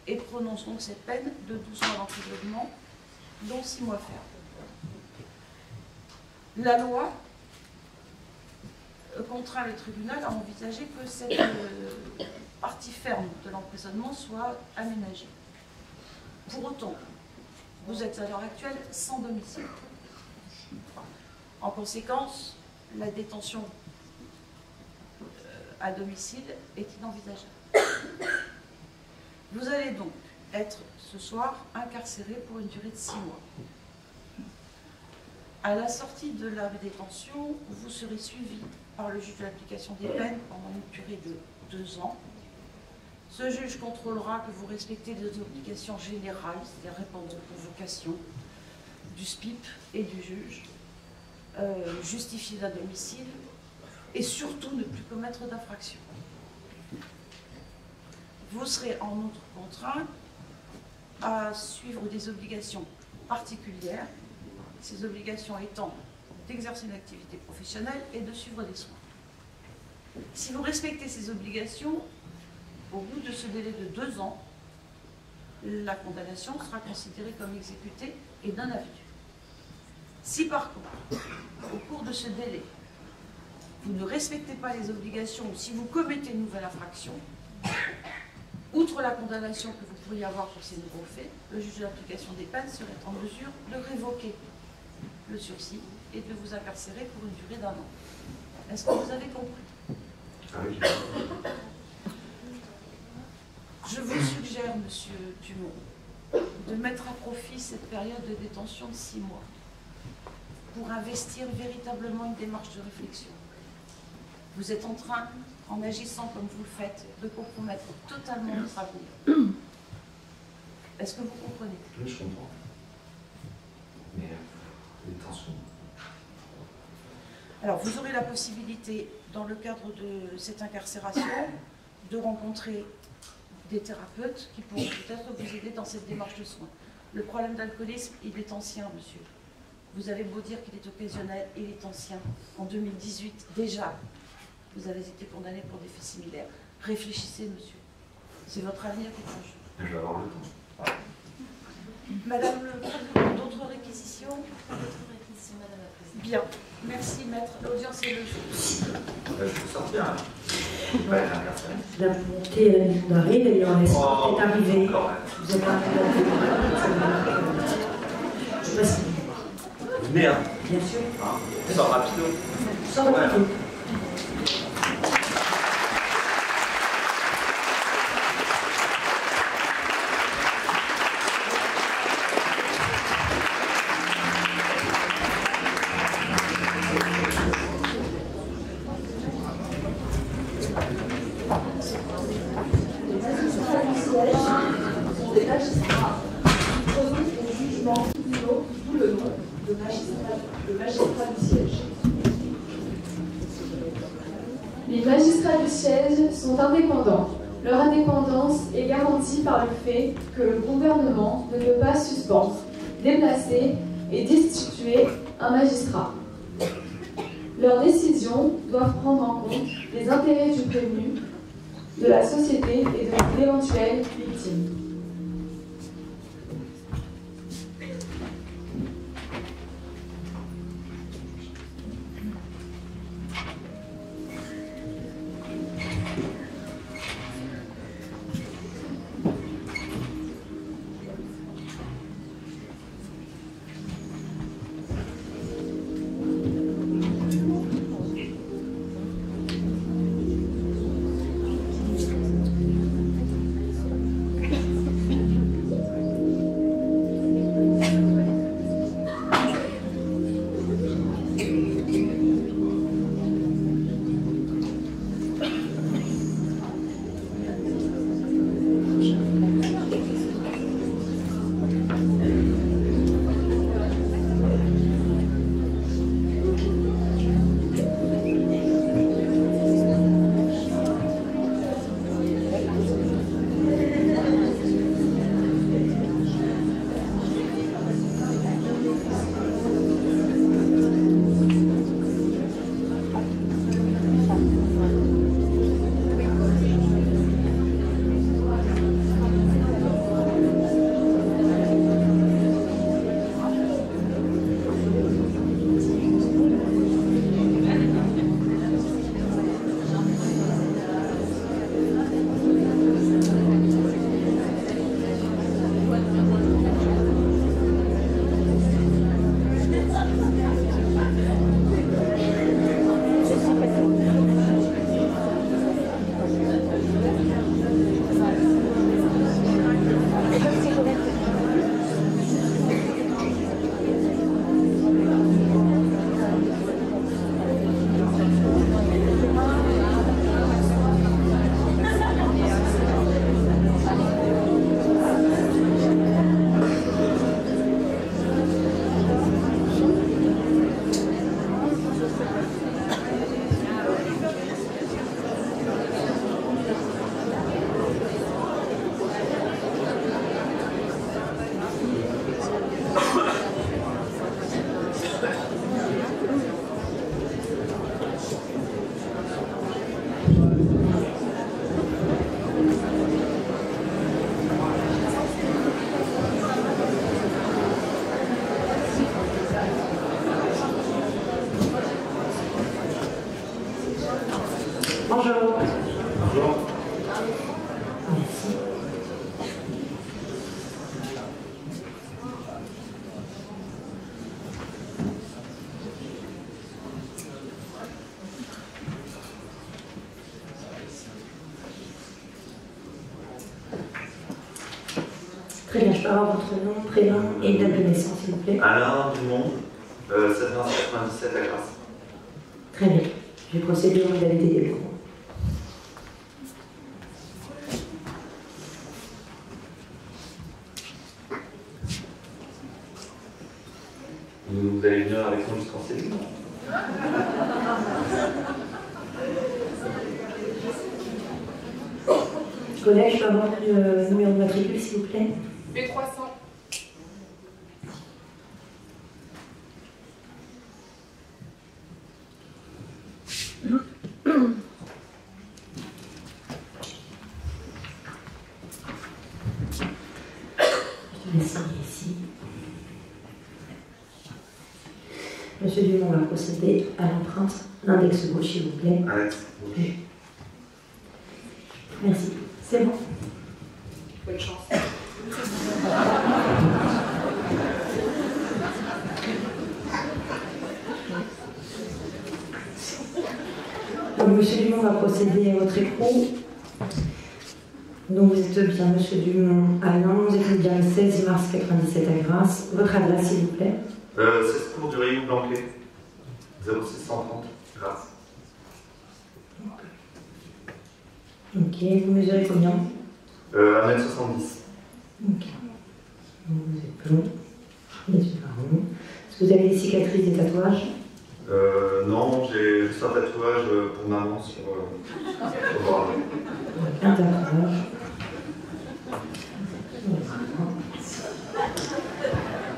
Speaker 13: et prononce donc cette peine de 12 mois d'emprisonnement, dont 6 mois ferme. La loi contraint le tribunal à envisager que cette partie ferme de l'emprisonnement soit aménagée. Pour autant, vous êtes à l'heure actuelle sans domicile. En conséquence, la détention à domicile est inenvisageable. Vous allez donc être ce soir incarcéré pour une durée de 6 mois. À la sortie de la détention, vous serez suivi par le juge de l'application des peines pendant une durée de 2 ans. Ce juge contrôlera que vous respectez les obligations générales, c'est-à-dire répondre aux convocations du SPIP et du juge, justifier d'un domicile et surtout ne plus commettre d'infraction. Vous serez en outre contraint à suivre des obligations particulières, ces obligations étant d'exercer une activité professionnelle et de suivre des soins. Si vous respectez ces obligations, au bout de ce délai de 2 ans, la condamnation sera considérée comme exécutée et d'un avis. Si par contre, au cours de ce délai, vous ne respectez pas les obligations ou si vous commettez une nouvelle infraction, outre la condamnation que vous pourriez avoir pour ces nouveaux faits, le juge de l'application des peines serait en mesure de révoquer le sursis et de vous incarcérer pour une durée d'1 an. Est-ce que vous avez compris? Je vous suggère, monsieur Dumont, de mettre à profit cette période de détention de 6 mois pour investir véritablement une démarche de réflexion. Vous êtes en train, en agissant comme vous le faites, de compromettre totalement notre avenir. Est-ce que vous comprenez?
Speaker 5: Oui, je comprends. Mais les tensions.
Speaker 13: Alors, vous aurez la possibilité, dans le cadre de cette incarcération, de rencontrer des thérapeutes qui pourront peut-être vous aider dans cette démarche de soins. Le problème d'alcoolisme, il est ancien, monsieur. Vous avez beau dire qu'il est occasionnel, il est ancien. En 2018, déjà, vous avez été condamné pour des faits similaires. Réfléchissez, monsieur. C'est votre avenir qui est en jeu.
Speaker 5: Je vais avoir le temps.
Speaker 13: Madame le Président, d'autres réquisitions?
Speaker 11: D'autres réquisitions, Madame la Présidente.
Speaker 13: Bien. Merci, maître. L'audience est levée.
Speaker 5: Je peux sortir, là.
Speaker 12: La montée à l'île d'arrêt, d'ailleurs, est arrivée. Vous êtes arrivé à je sais pas si...
Speaker 5: Venez, hein.
Speaker 12: Bien sûr.
Speaker 5: Sors rapido.
Speaker 12: Sors rapido.
Speaker 10: Les magistrats du siège sont indépendants. Leur indépendance est garantie par le fait que le gouvernement ne peut pas suspendre, déplacer et destituer un magistrat. Leurs décisions doivent prendre en compte les intérêts du prévenu, de la société et de l'éventuelle victime.
Speaker 14: Très bien, je peux avoir votre nom, prénom et date de naissance, s'il vous plaît.
Speaker 5: Alain Dumont, 797 à Grasse.
Speaker 14: Très bien. Je vais procéder aux modalités des cours.
Speaker 5: Vous allez venir avec nous jusqu'en cellule.
Speaker 14: Collègue, je peux avoir le numéro de matricule, s'il vous plaît.
Speaker 6: B300.
Speaker 14: Je vais essayer ici. Monsieur Dumont va procéder à l'empreinte. L'index gauche, s'il vous plaît.
Speaker 5: Index gauche.
Speaker 14: Merci. C'est bon.
Speaker 6: Bonne chance.
Speaker 14: Donc, monsieur Dumont va procéder à votre écrou. Donc, vous êtes bien monsieur Dumont Alain, vous êtes bien le 16 mars 97 à Grasse. Votre adresse, s'il vous plaît.
Speaker 5: 16 cours du Rayon Blanquet. 0630 Grasse.
Speaker 14: Ok, vous mesurez combien
Speaker 5: 1m70.
Speaker 14: Ok. Donc, vous êtes blond. Les yeux marrons. Est-ce que vous avez des cicatrices, des tatouages
Speaker 5: Non, j'ai juste un tatouage pour maman sur le bras.
Speaker 14: Un tatouage.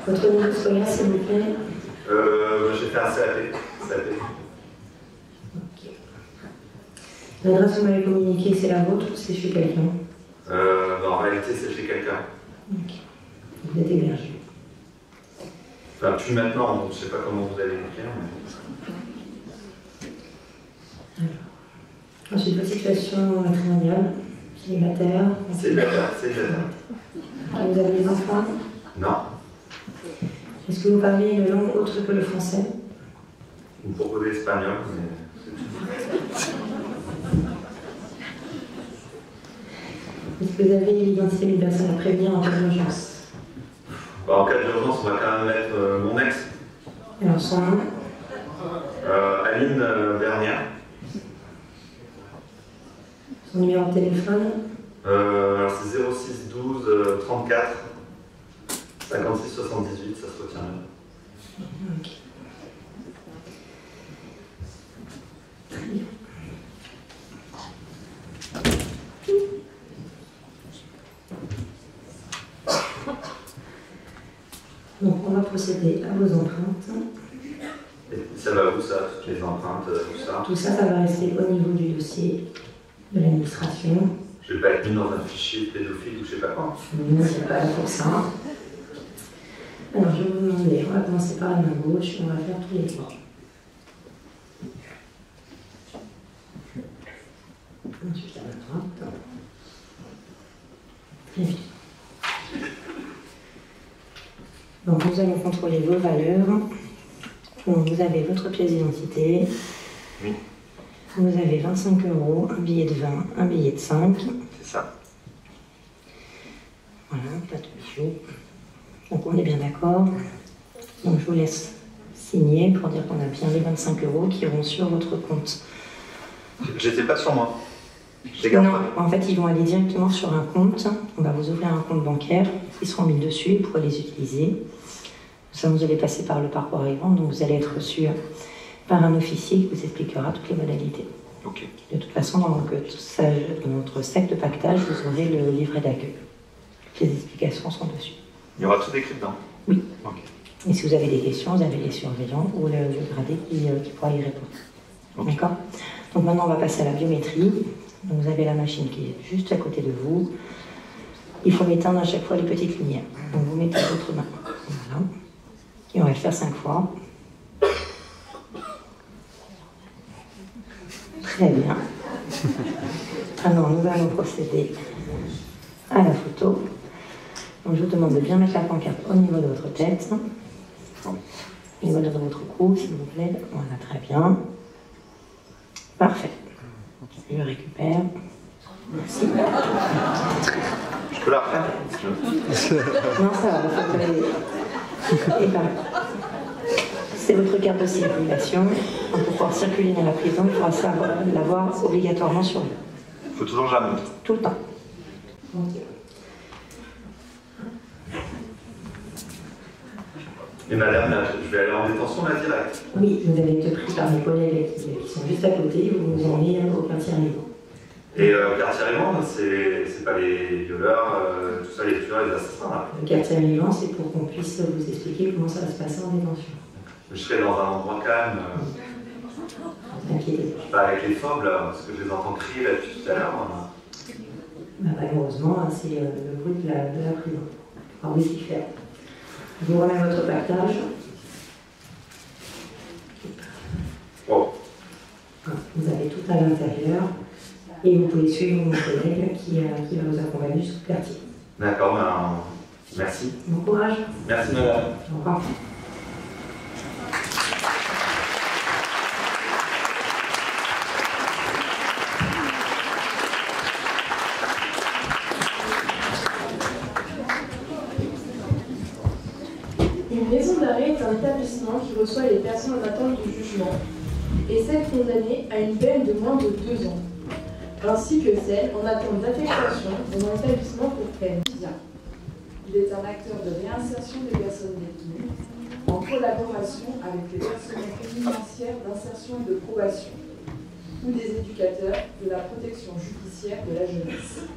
Speaker 14: Votre niveau scolaire, s'il vous plaît.
Speaker 5: J'ai fait un CAP.
Speaker 14: L'adresse que vous m'avez communiquée, c'est la vôtre ou c'est chez quelqu'un
Speaker 5: En réalité, c'est chez quelqu'un.
Speaker 14: Ok. Vous êtes hébergé.
Speaker 5: Enfin, plus maintenant, donc je ne sais pas comment vous allez l'écrire. Mais...
Speaker 14: Ensuite, votre situation matrimoniale, célibataire.
Speaker 5: Célibataire.
Speaker 14: Vous avez des enfants?
Speaker 5: Non.
Speaker 14: Est-ce que vous parlez une langue autre que le français?
Speaker 5: Vous me proposez l'espagnol, mais...
Speaker 14: Est-ce que vous avez l'identité d'une personne à prévenir en cas d'urgence?
Speaker 5: En cas d'urgence, on va quand même mettre mon ex.
Speaker 14: Alors, son nom?
Speaker 5: Aline Bernière.
Speaker 14: Son numéro de téléphone?
Speaker 5: Alors c'est 06 12 34 56 78, ça se retient là.
Speaker 14: Ok. Très bien. Donc on va procéder à vos empreintes.
Speaker 5: Et ça va où ça, toutes les empreintes, tout ça?
Speaker 14: Tout ça, ça va rester au niveau du dossier de l'administration.
Speaker 5: Je vais pas être mis dans un fichier pédophile ou je sais pas quoi.
Speaker 14: Non, c'est pas là pour ça. Alors je vais vous demander, on va commencer par la main gauche, on va faire tous les trois. Ensuite à la droite. Très bien. Donc nous allons contrôler vos valeurs. Donc, vous avez votre pièce d'identité.
Speaker 5: Oui.
Speaker 14: Vous avez 25 €, un billet de 20, un billet de 5.
Speaker 5: C'est ça.
Speaker 14: Voilà, pas de bijoux. Donc on est bien d'accord. Donc je vous laisse signer pour dire qu'on a bien les 25 € qui iront sur votre compte.
Speaker 5: J'étais pas sur moi.
Speaker 14: Non, en fait ils vont aller directement sur un compte. On va vous ouvrir un compte bancaire. Ils seront mis dessus pour les utiliser. Ça, vous allez passer par le parcours arrivant, donc vous allez être reçu par un officier qui vous expliquera toutes les modalités.
Speaker 5: Ok.
Speaker 14: De toute façon, dans notre sac de pactage, vous aurez le livret d'accueil. Les explications sont dessus.
Speaker 5: Il y aura tout écrit dedans?
Speaker 14: Oui.
Speaker 5: Ok.
Speaker 14: Et si vous avez des questions, vous avez les surveillants ou le gradé qui pourra y répondre.
Speaker 5: Okay.
Speaker 14: D'accord? Donc maintenant, on va passer à la biométrie. Donc vous avez la machine qui est juste à côté de vous. Il faut éteindre à chaque fois les petites lumières. Donc vous mettez votre main. Voilà. Et on va le faire 5 fois. Très bien. Alors nous allons procéder à la photo. Donc je vous demande de bien mettre la pancarte au niveau de votre tête. Au niveau de votre cou, s'il vous plaît. Voilà, très bien. Parfait. Je récupère. Merci.
Speaker 5: peux la refaire
Speaker 14: Non, ça va, il faut pas l'aider. Et ben, c'est votre carte de circulation. Pour pouvoir circuler dans la prison, il faudra l'avoir obligatoirement sur vous.
Speaker 5: Il faut toujours jamais.
Speaker 14: Tout le temps.
Speaker 5: Et madame, là, je vais aller en détention là direct.
Speaker 14: Oui, vous avez été pris par mes collègues qui sont juste à côté, vous vous emmenez au quartier Arrivant.
Speaker 5: Et quartier Arrivant, c'est pas les violeurs, tout ça, les tueurs, les assassins là.
Speaker 14: Le quartier Arrivant, c'est pour qu'on puisse vous expliquer comment ça va se passer en détention.
Speaker 5: Je serai dans un endroit calme.
Speaker 14: T'inquiétez
Speaker 5: pas. Pas avec les phobes là, parce que je les entends crier là depuis tout à l'heure.
Speaker 14: Malheureusement, c'est le bruit de la prison. Alors oui, c'est faire. Je vous remets votre partage.
Speaker 5: Oh.
Speaker 14: Vous avez tout à l'intérieur et vous pouvez suivre mon collègue qui va vous accompagner jusqu'au quartier.
Speaker 5: D'accord, ben, merci.
Speaker 14: Bon courage.
Speaker 5: Merci madame.
Speaker 14: Au revoir.
Speaker 15: Une maison d'arrêt est un établissement qui reçoit les personnes en attente de jugement et celles condamnées à une peine de moins de 2 ans, ainsi que celles en attente d'affectation dans un établissement pour peine.
Speaker 16: Il est un acteur de réinsertion des personnes détenues en collaboration avec les personnels pénitentiaires d'insertion et de probation ou des éducateurs de la protection judiciaire de la jeunesse.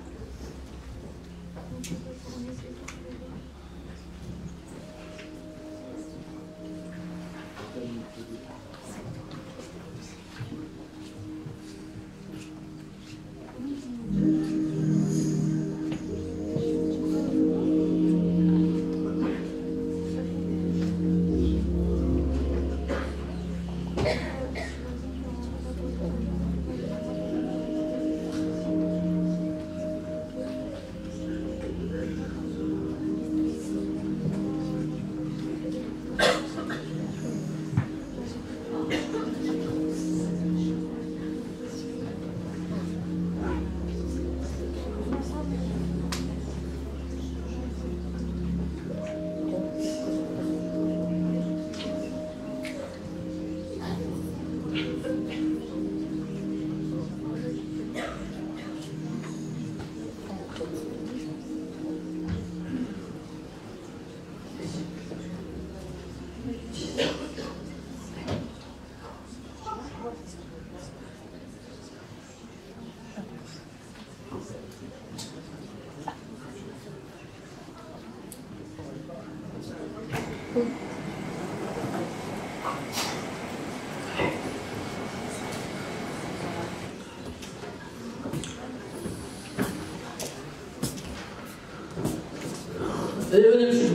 Speaker 7: Allez, venez, monsieur.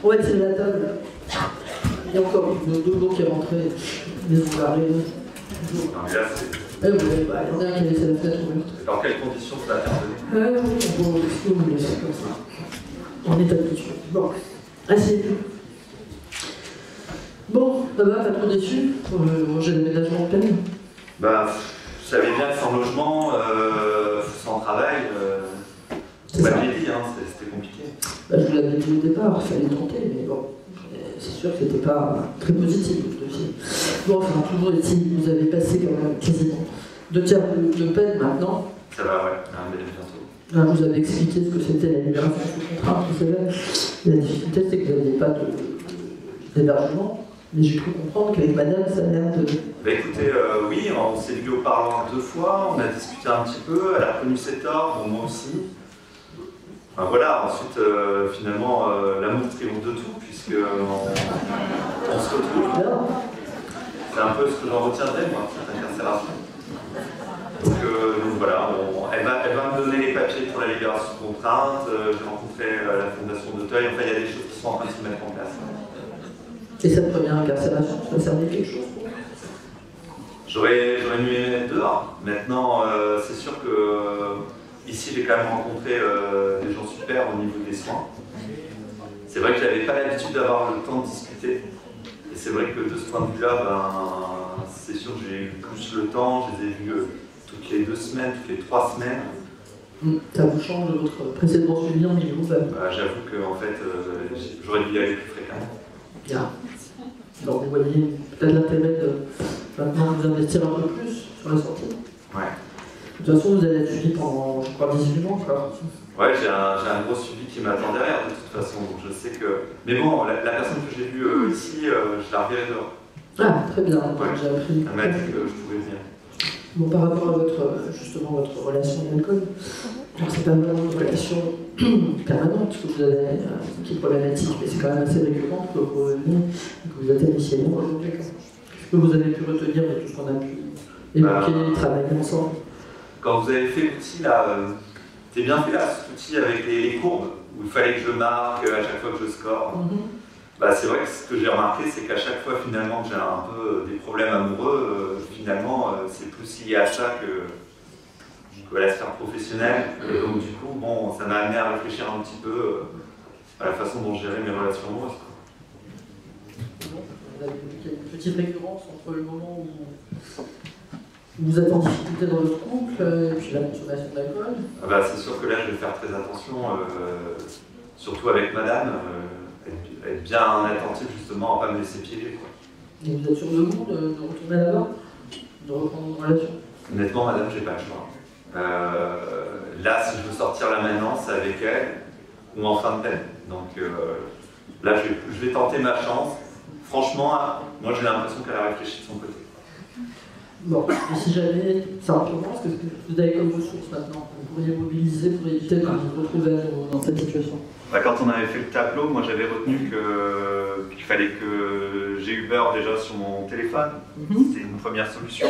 Speaker 7: On va tirer la table. Il y a encore deux lots qui est rentré. Mais vous parlez.
Speaker 5: Non, mais là, c'est.
Speaker 7: Il y en a un qui a laissé la fenêtre ouverte.
Speaker 5: Dans quelles conditions ça a terminé?
Speaker 7: Oui, on peut vous laisser comme ça. En état de question. Bon, asseyez-vous. Bon, ça va, pas trop déçu pour manger le ménagement de peine?
Speaker 5: Bah, je savais bien que sans logement, sans travail, vous m'aviez dit, hein, c'était compliqué.
Speaker 7: Bah, je vous l'avais dit au départ, il fallait tenter, mais bon, c'est sûr que c'était pas très positif. Bon, enfin, toujours est-il, vous avez passé quand même quasiment 2 tiers de peine maintenant.
Speaker 5: Ça va, ouais, mais bientôt.
Speaker 7: Là, vous avez expliqué ce que c'était la libération sous contrainte, vous savez. La difficulté, c'est que vous n'aviez pas d'hébergement. Mais j'ai cru comprendre qu'avec madame, ça a l'air de...
Speaker 5: Bah écoutez, oui, on s'est vu au Parlement 2 fois, on a discuté un petit peu, elle a reconnu ses torts, bon, moi aussi. Enfin, voilà, ensuite, finalement, l'amour triomphe de tout, puisque on se retrouve. C'est un peu ce que j'en retiendrai, moi, cette incarcération. Donc voilà, elle va me donner les papiers pour la libération sous contrainte, j'ai rencontré la Fondation d'Auteuil, enfin il y a des choses qui sont en train de se mettre en place.
Speaker 7: Et cette première incarcération, ça servait quelque chose pour vous?
Speaker 5: J'aurais mieux aimé mettre dehors. Maintenant, c'est sûr que ici j'ai quand même rencontré des gens super au niveau des soins. C'est vrai que j'avais pas l'habitude d'avoir le temps de discuter. Et c'est vrai que de ce point de vue-là, c'est sûr que j'ai eu plus le temps, je les ai vus toutes les 2 semaines, toutes les 3 semaines.
Speaker 7: Ça vous change de votre précédent suivi en milieu ouvert?
Speaker 5: J'avoue que en fait, j'aurais dû y aller plus fréquemment.
Speaker 7: Bien. Donc vous voyez peut-être l'intérêt de maintenant vous investir un peu plus sur la sortie.
Speaker 5: Ouais.
Speaker 7: De toute façon, vous allez être suivi pendant, je crois, 18 mois, quoi.
Speaker 5: Ouais, j'ai un gros suivi qui m'attend derrière, de toute façon, donc je sais que... Mais bon, la personne que j'ai vue ici, je la reverrai dehors.
Speaker 7: Ah, très bien,
Speaker 5: ouais.
Speaker 7: j'ai appris.
Speaker 5: Elle m'a dit que je pouvais venir.
Speaker 7: Bon, par rapport à votre relation avec l'alcool, c'est pas vraiment une relation permanente que vous avez, qui est problématique, mais c'est quand même assez récurrent que vous reveniez et que vous êtes initialement aujourd'hui. Qu'est-ce que vous avez pu retenir de tout ce qu'on a pu évoquer, travailler ensemble?
Speaker 5: Quand vous avez fait l'outil, là, c'est bien fait là, cet outil avec les courbes, où il fallait que je marque à chaque fois que je score. Bah, c'est vrai que ce que j'ai remarqué, c'est qu'à chaque fois finalement que j'ai un peu des problèmes amoureux, finalement c'est plus lié à ça que à la sphère professionnelle. Et donc du coup, bon, ça m'a amené à réfléchir un petit peu à la façon dont je gérais mes relations amoureuses.
Speaker 7: Vous avez une petite récurrence entre le moment où vous êtes en difficulté dans votre couple et puis la consommation d'alcool?
Speaker 5: Bah, c'est sûr que là, je vais faire très attention, surtout avec madame. Être bien attentif justement à ne pas me laisser piéger.
Speaker 7: Et vous êtes sûr de vous de retourner là-bas? De reprendre une relation?
Speaker 5: Honnêtement, madame, j'ai pas le choix. Là, si je veux sortir là maintenant, c'est avec elle ou en fin de peine. Donc là, je vais tenter ma chance. Franchement, moi j'ai l'impression qu'elle a réfléchi de son côté.
Speaker 7: Bon, et si jamais ça recommence, qu'est-ce que vous avez comme ressources maintenant? Vous pourriez mobiliser pour éviter de vous retrouver dans cette situation?
Speaker 5: Bah, quand on avait fait le tableau, moi j'avais retenu qu'il fallait que j'ai Uber déjà sur mon téléphone. C'était une première solution.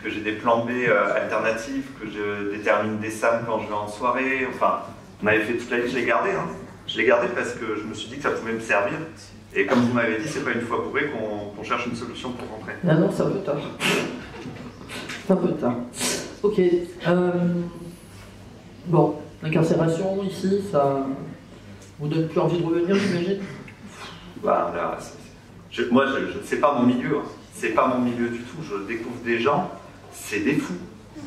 Speaker 5: Que j'ai des plans B alternatifs, que je détermine des SAM quand je vais en soirée. Enfin, on avait fait toute la liste, je l'ai gardé. Je l'ai gardé parce que je me suis dit que ça pouvait me servir. Et comme vous m'avez dit, c'est pas une fois bourré qu'on cherche une solution pour rentrer.
Speaker 7: Ah non, c'est un peu tard. C'est un peu tard. Ok. Bon, l'incarcération ici, ça vous donne plus envie de revenir, j'imagine?
Speaker 5: Bah, là, moi, c'est pas mon milieu. C'est pas mon milieu du tout. Je découvre des gens, c'est des fous.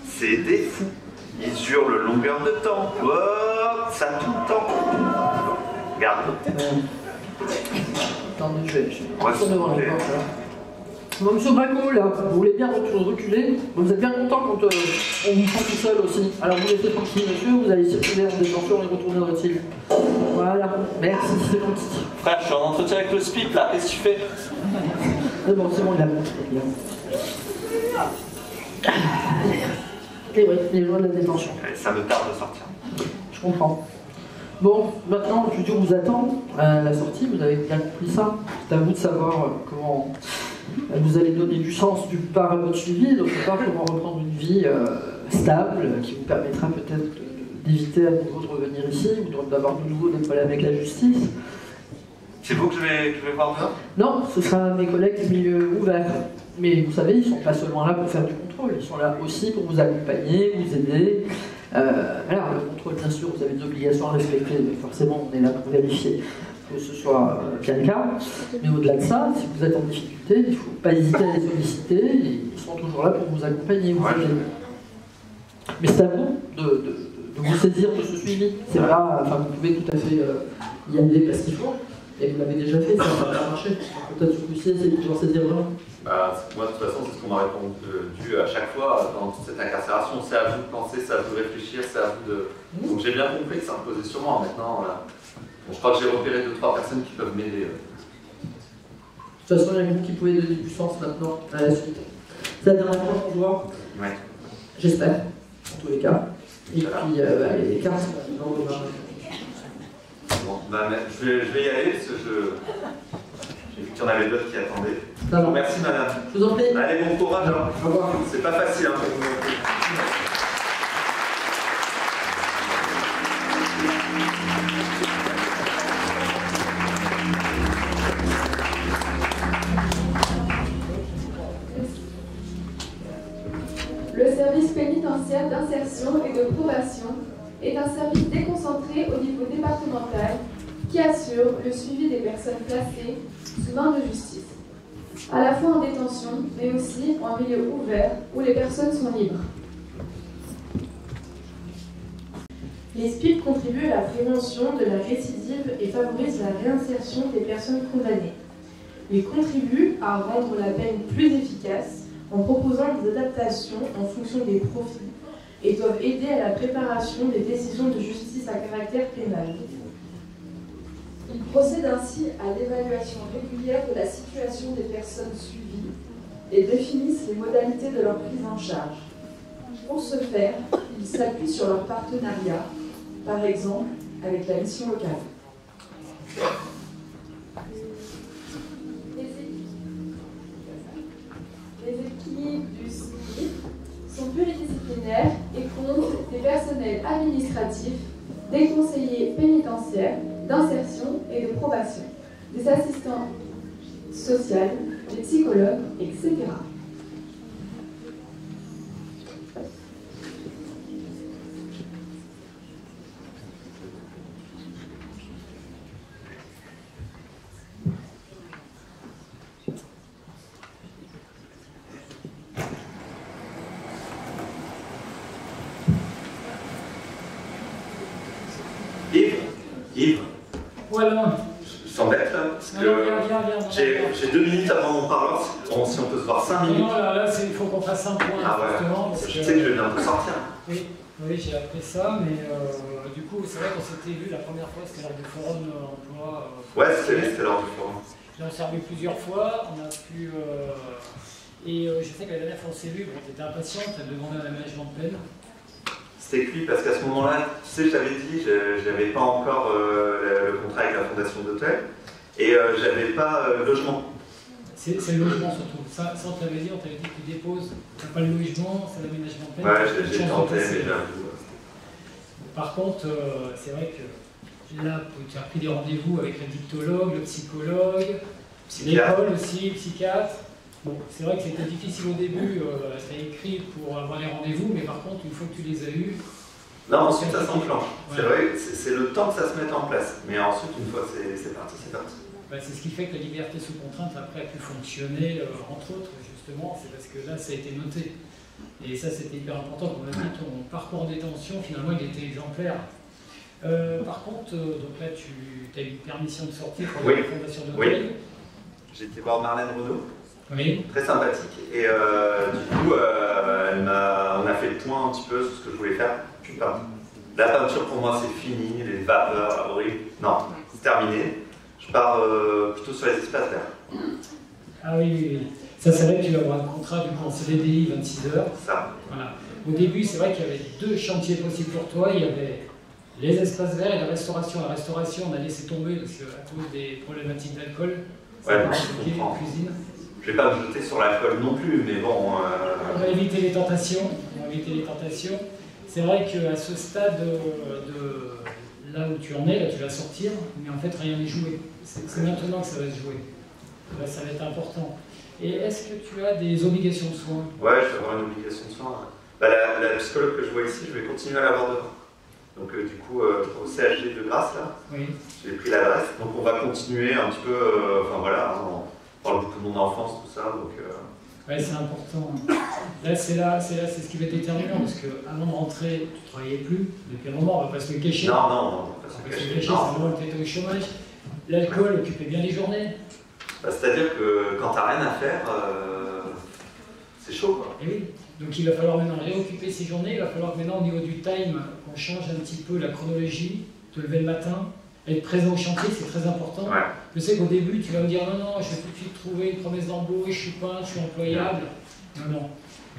Speaker 5: C'est des fous. Ils hurlent longueur de temps. Oh, ça tout le temps. Regarde.
Speaker 7: Attendez, je vais devant la porte, là. Bon, monsieur Braco, là, vous voulez bien reculer? Vous êtes bien content quand on vous prend tout seul aussi. Alors vous laissez tranquille, monsieur, vous allez circuler en détention et retourner dans votre cellule. Voilà, merci, c'est gentil.
Speaker 5: Frère, je suis en entretien avec le SPIP, là, qu'est-ce que tu fais?
Speaker 7: C'est bon, il a montré. Et oui, les joies de la détention.
Speaker 5: Ça me tarde de sortir.
Speaker 7: Je comprends. Bon, maintenant, le futur vous attend à la sortie, vous avez bien compris ça. C'est à vous de savoir comment vous allez donner du sens d'une part à votre suivi, d'autre part comment reprendre une vie stable qui vous permettra peut-être d'éviter à nouveau de revenir ici ou d'avoir de nouveau des problèmes avec la justice.
Speaker 5: C'est vous que je vais voir dehors?
Speaker 7: Non, ce sera mes collègues du milieu ouvert. Mais vous savez, ils ne sont pas seulement là pour faire du contrôle, ils sont là aussi pour vous accompagner, vous aider. Alors, le contrôle, bien sûr, vous avez des obligations à respecter, mais forcément, on est là pour vérifier que ce soit bien le cas. Mais au-delà de ça, si vous êtes en difficulté, il ne faut pas hésiter à les solliciter, ils sont toujours là pour vous accompagner, vous aider. Mais c'est à vous de vous saisir de ce suivi. C'est pas, enfin, vous pouvez tout à fait y aller parce qu'il faut, et vous l'avez déjà fait, ça va pas marcher. Peut-être ce coup-ci, c'est de pouvoir saisir vraiment.
Speaker 5: Bah, moi, de toute façon, c'est ce qu'on m'a répondu à chaque fois dans toute cette incarcération. C'est à vous de penser, c'est à vous de réfléchir, c'est à vous de... Donc j'ai bien compris que ça imposait sur moi. Maintenant, bon, je crois que j'ai repéré 2-3 personnes qui peuvent m'aider.
Speaker 7: De toute façon, il y a vous qui pouvez donner du sens maintenant à la suite. C'est la dernière fois qu'on se voit.
Speaker 5: Ouais.
Speaker 7: J'espère, en tous les cas. Et puis, les cartes sont dans vos mains.
Speaker 5: Bon, bah, je vais y aller parce que j'ai vu qu'il y en avait d'autres qui attendaient.
Speaker 7: Non.
Speaker 5: Merci madame.
Speaker 7: Je vous en prie.
Speaker 5: Allez, bon courage.
Speaker 7: Au revoir.
Speaker 5: C'est pas facile. Hein.
Speaker 10: Le service pénitentiaire d'insertion et de probation est un service déconcentré au niveau départemental qui assure le suivi des personnes placées sous main de justice, à la fois en détention, mais aussi en milieu ouvert où les personnes sont libres.
Speaker 15: Les SPIP contribuent à la prévention de la récidive et favorisent la réinsertion des personnes condamnées. Ils contribuent à rendre la peine plus efficace en proposant des adaptations en fonction des profils et doivent aider à la préparation des décisions de justice à caractère pénal.
Speaker 10: Ils procèdent ainsi à l'évaluation régulière de la situation des personnes suivies et définissent les modalités de leur prise en charge. Pour ce faire, ils s'appuient sur leur partenariat, par exemple avec la mission locale. Les équipes du SPIP sont pluridisciplinaires et comptent des personnels administratifs, des conseillers pénitentiaires, d'insertion et de probation, des assistants sociaux, des psychologues, etc.
Speaker 5: Yves,
Speaker 4: voilà.
Speaker 5: Je t'embête là, parce que j'ai 2 minutes avant mon parlant, si on peut se voir 5 minutes.
Speaker 4: Non, là, il faut qu'on fasse un point, justement.
Speaker 5: Parce que je sais que je vais bientôt sortir.
Speaker 4: Oui, j'ai appris ça, mais du coup, c'est vrai qu'on s'était vu la première fois, c'était lors du forum emploi.
Speaker 5: Ouais, c'était lors du forum.
Speaker 4: On s'est revu plusieurs fois, on a pu... et je sais que la dernière fois on s'est vu, bon, tu étais impatiente, tu as demandé un aménagement de peine.
Speaker 5: C'était cuit parce qu'à ce moment-là, tu sais, je t'avais dit, je n'avais pas encore le contrat avec la fondation d'hôtel et j'avais pas le logement.
Speaker 4: C'est le logement surtout. Ça on t'avait dit, que tu déposes, tu n'as pas le logement, c'est l'aménagement de peine.
Speaker 5: Ouais, j'ai tenté, mais j'avoue.
Speaker 4: Par contre, c'est vrai que là, tu as pris des rendez-vous avec le dictologue, le psychologue, l'école aussi, le psychiatre. Bon, c'est vrai que c'était difficile au début, tu as écrit pour avoir les rendez-vous, mais par contre, une fois que tu les as eus...
Speaker 5: Non, ensuite ça s'enclenche. Ouais. C'est vrai, c'est le temps que ça se mette en place. Mais ensuite, une fois c'est parti, c'est parti.
Speaker 4: Bah, c'est ce qui fait que la liberté sous contrainte, après, a pu fonctionner, entre autres, justement, c'est parce que là, ça a été noté. Et ça, c'était hyper important. Comme on a dit, ton parcours en détention, finalement, il était exemplaire. Par contre, donc là, tu as eu une permission de sortie pour la fondation de
Speaker 5: Oui. J'ai été voir Marlène Renaud.
Speaker 4: Oui.
Speaker 5: Très sympathique. Et du coup, on a fait le point un petit peu sur ce que je voulais faire. La peinture, pour moi, c'est fini. Les vapeurs, horribles. Non, c'est terminé. Je pars plutôt sur les espaces verts.
Speaker 4: Ah oui. Ça, c'est vrai que tu vas avoir un contrat du coup en CDDI 26 heures.
Speaker 5: Ça.
Speaker 4: Voilà. Au début, c'est vrai qu'il y avait 2 chantiers possibles pour toi. Il y avait les espaces verts et la restauration. La restauration, on a laissé tomber parce qu'à cause des problématiques d'alcool,
Speaker 5: ouais, je comprends.
Speaker 4: Cuisine.
Speaker 5: Je ne vais pas me jeter sur l'alcool non plus, mais bon...
Speaker 4: On va éviter les tentations. C'est vrai qu'à ce stade de là où tu en es, là, tu vas sortir, mais en fait, rien n'est joué. C'est maintenant que ça va se jouer. Là, ça va être important. Et est-ce que tu as des obligations de soins?
Speaker 5: Ouais, je vais avoir une obligation de soins. Bah, la psychologue que je vois ici, je vais continuer à l'avoir demain. Donc du coup, au CHG de Grasse, là, j'ai pris l'adresse. Donc on va continuer un petit peu, enfin voilà, on parle beaucoup de mon enfance, tout ça. Donc,
Speaker 4: ouais, c'est important. Là, c'est ce qui va être déterminant, parce qu'avant de rentrer, tu ne travaillais plus. Depuis un moment, on ne va pas se le cacher.
Speaker 5: Non, on va
Speaker 4: pas se le cacher. C'est un moment où tu étais au chômage. L'alcool occupait bien les journées.
Speaker 5: Bah, c'est-à-dire que quand tu n'as rien à faire, c'est chaud, quoi.
Speaker 4: Et oui. Donc il va falloir maintenant réoccuper ces journées, il va falloir que maintenant au niveau du time, qu'on change un petit peu la chronologie, te lever le matin, être présent au chantier, c'est très important.
Speaker 5: Ouais.
Speaker 4: Je sais qu'au début tu vas me dire non, je vais tout de suite trouver une promesse d'embauche, je suis peintre, je suis employable. Non,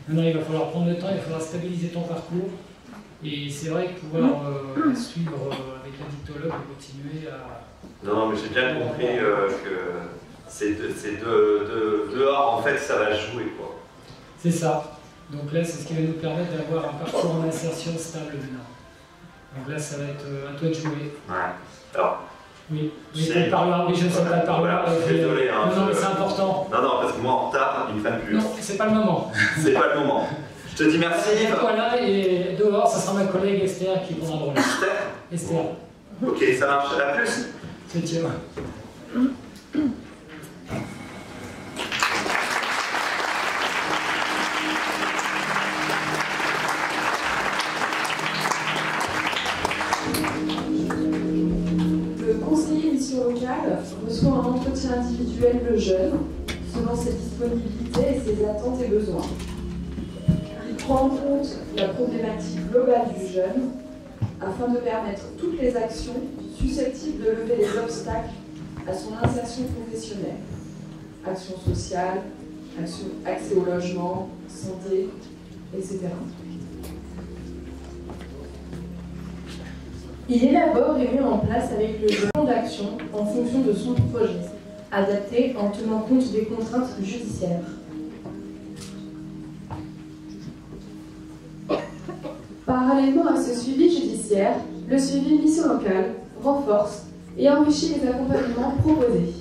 Speaker 4: il va falloir prendre le temps, il va falloir stabiliser ton parcours. Et c'est vrai que pouvoir suivre avec un dictologue et continuer à...
Speaker 5: Non, mais j'ai bien compris que c'est dehors, en fait, ça va jouer, quoi.
Speaker 4: C'est ça. Donc là, c'est ce qui va nous permettre d'avoir un parcours en insertion stable maintenant. Donc là, ça va être à toi de jouer.
Speaker 5: Ouais. Alors.
Speaker 4: Oui, tu parles, oui, je sais pas parler.
Speaker 5: Désolé. Hein,
Speaker 4: non, mais c'est important.
Speaker 5: Non, parce que moi, en retard, ils ne me prennent plus.
Speaker 4: Non, c'est pas le moment.
Speaker 5: C'est pas le moment. Je te dis merci.
Speaker 4: Voilà, et dehors, ça sera ma collègue Esther qui prendra le relais. Esther.
Speaker 5: Ok, ça marche. À plus.
Speaker 4: C'est tiens.
Speaker 15: local reçoit un entretien individuel le jeune, selon ses disponibilités et ses attentes et besoins. Il prend en compte la problématique globale du jeune afin de permettre toutes les actions susceptibles de lever les obstacles à son insertion professionnelle. Action sociale, accès au logement, santé, etc. Il élabore et met en place avec le jeune plan d'action en fonction de son projet, adapté en tenant compte des contraintes judiciaires. Parallèlement à ce suivi judiciaire, le suivi mission locale renforce et enrichit les accompagnements proposés.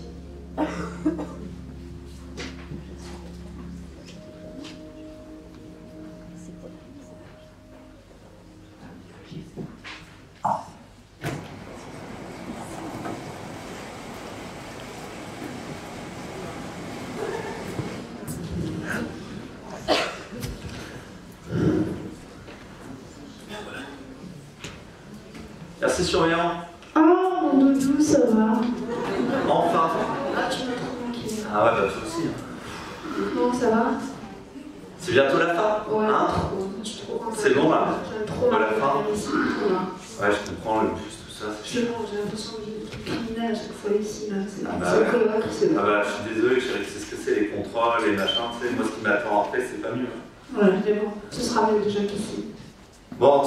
Speaker 5: Merci surveillant.
Speaker 13: Ah, mon doudou, ça va.
Speaker 5: Enfin.
Speaker 13: Ah, tu me trouves tranquille.
Speaker 5: Ah ouais, bah toi aussi.
Speaker 13: Bon, ça va.
Speaker 5: C'est bientôt la fin.
Speaker 13: Ouais,
Speaker 5: hein
Speaker 13: je suis trop contente.
Speaker 5: C'est bon là.
Speaker 13: J'aime trop
Speaker 5: la fin.
Speaker 13: ici. Voilà.
Speaker 5: Ouais, je comprends le bus, tout ça.
Speaker 13: J'ai l'impression que j'ai des trucs criminels à chaque fois ici. Là. C'est
Speaker 5: Ah bah,
Speaker 13: c'est coloc, c'est
Speaker 5: ah bah, je suis désolé, chérie, tu sais ce que c'est les contrôles, les machins, tu sais, moi ce qui m'attend après, c'est pas mieux.
Speaker 13: Ouais, mais bon, ce sera mieux déjà qu'ici.
Speaker 5: Bon,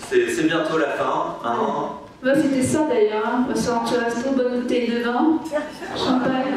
Speaker 5: c'est bientôt la fin, hein.
Speaker 13: Bah, c'était ça d'ailleurs, hein. On va se rendre à une bonne bouteille de vin, champagne.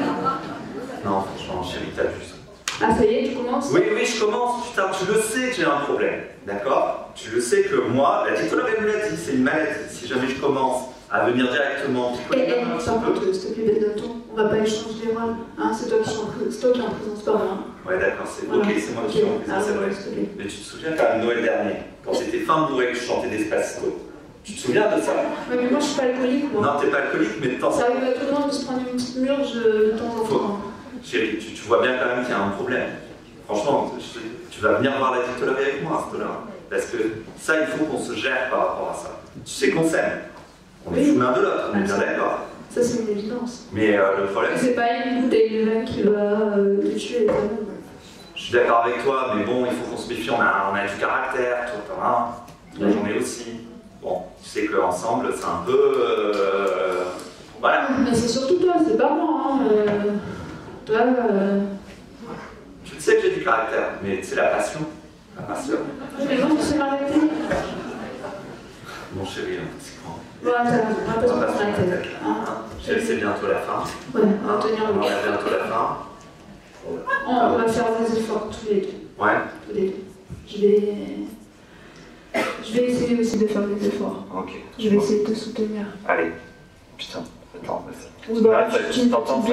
Speaker 5: Non, franchement, chérie, t'as vu ça.
Speaker 13: Ah, ça y est, tu commences?
Speaker 5: Oui, je commence, putain, tu le sais que j'ai un problème, d'accord? Tu le sais que moi, la titulaire me l'a dit, c'est une maladie. Si jamais je commence à venir directement picoler un petit
Speaker 13: par
Speaker 5: peu.
Speaker 13: contre, s'il te plaît, baisse d'un ton. On va pas échanger les rôles, hein. C'est toi qui es en présence, pas moi.
Speaker 5: Ouais, d'accord, c'est
Speaker 13: Voilà.
Speaker 5: ok, c'est moi qui suis en prison, c'est vrai. Mais tu te souviens quand même Noël dernier, quand t'étais fin bourré que je chantais Despacito? Tu te souviens de ça?
Speaker 13: Ouais, mais moi je suis pas alcoolique, moi.
Speaker 5: Non, t'es pas alcoolique, mais de temps en temps.
Speaker 13: Ça arrive à tout le monde de se prendre une petite murge de temps en temps.
Speaker 5: Chérie, tu vois bien quand même qu'il y a un problème. Franchement, tu vas venir voir la dictologue avec moi à ce là. Parce que ça, il faut qu'on se gère par rapport à ça. Tu sais qu'on s'aime. On est sous l'un de l'autre, on est bien d'accord.
Speaker 13: Ça, c'est une évidence.
Speaker 5: Mais le problème,
Speaker 13: C'est pas une bouteille de vin qui va te tuer, quand même.
Speaker 5: je suis d'accord avec toi, mais bon, il faut qu'on se méfie. On a du caractère, toi t'en as, moi j'en ai aussi. Bon, tu sais qu'ensemble, c'est un peu. Voilà.
Speaker 13: Mais c'est surtout toi, c'est pas moi. Hein. Toi,
Speaker 5: Tu sais que j'ai du caractère, mais c'est la passion. La passion.
Speaker 13: mais bon, tu sais m'arrêter.
Speaker 5: Mon chéri, c'est grand.
Speaker 13: Voilà, on va pas se prendre la tête.
Speaker 5: C'est bientôt la fin.
Speaker 13: Ouais, on va tenir le
Speaker 5: On est bientôt la fin.
Speaker 13: On va faire des efforts tous les deux.
Speaker 5: Ouais.
Speaker 13: Tous les deux. Je vais essayer aussi de faire des efforts.
Speaker 5: Ok.
Speaker 13: Je vais essayer de te soutenir.
Speaker 5: Allez. Putain, attends.
Speaker 13: Oui, bah,
Speaker 5: Là, tu t'entends ça?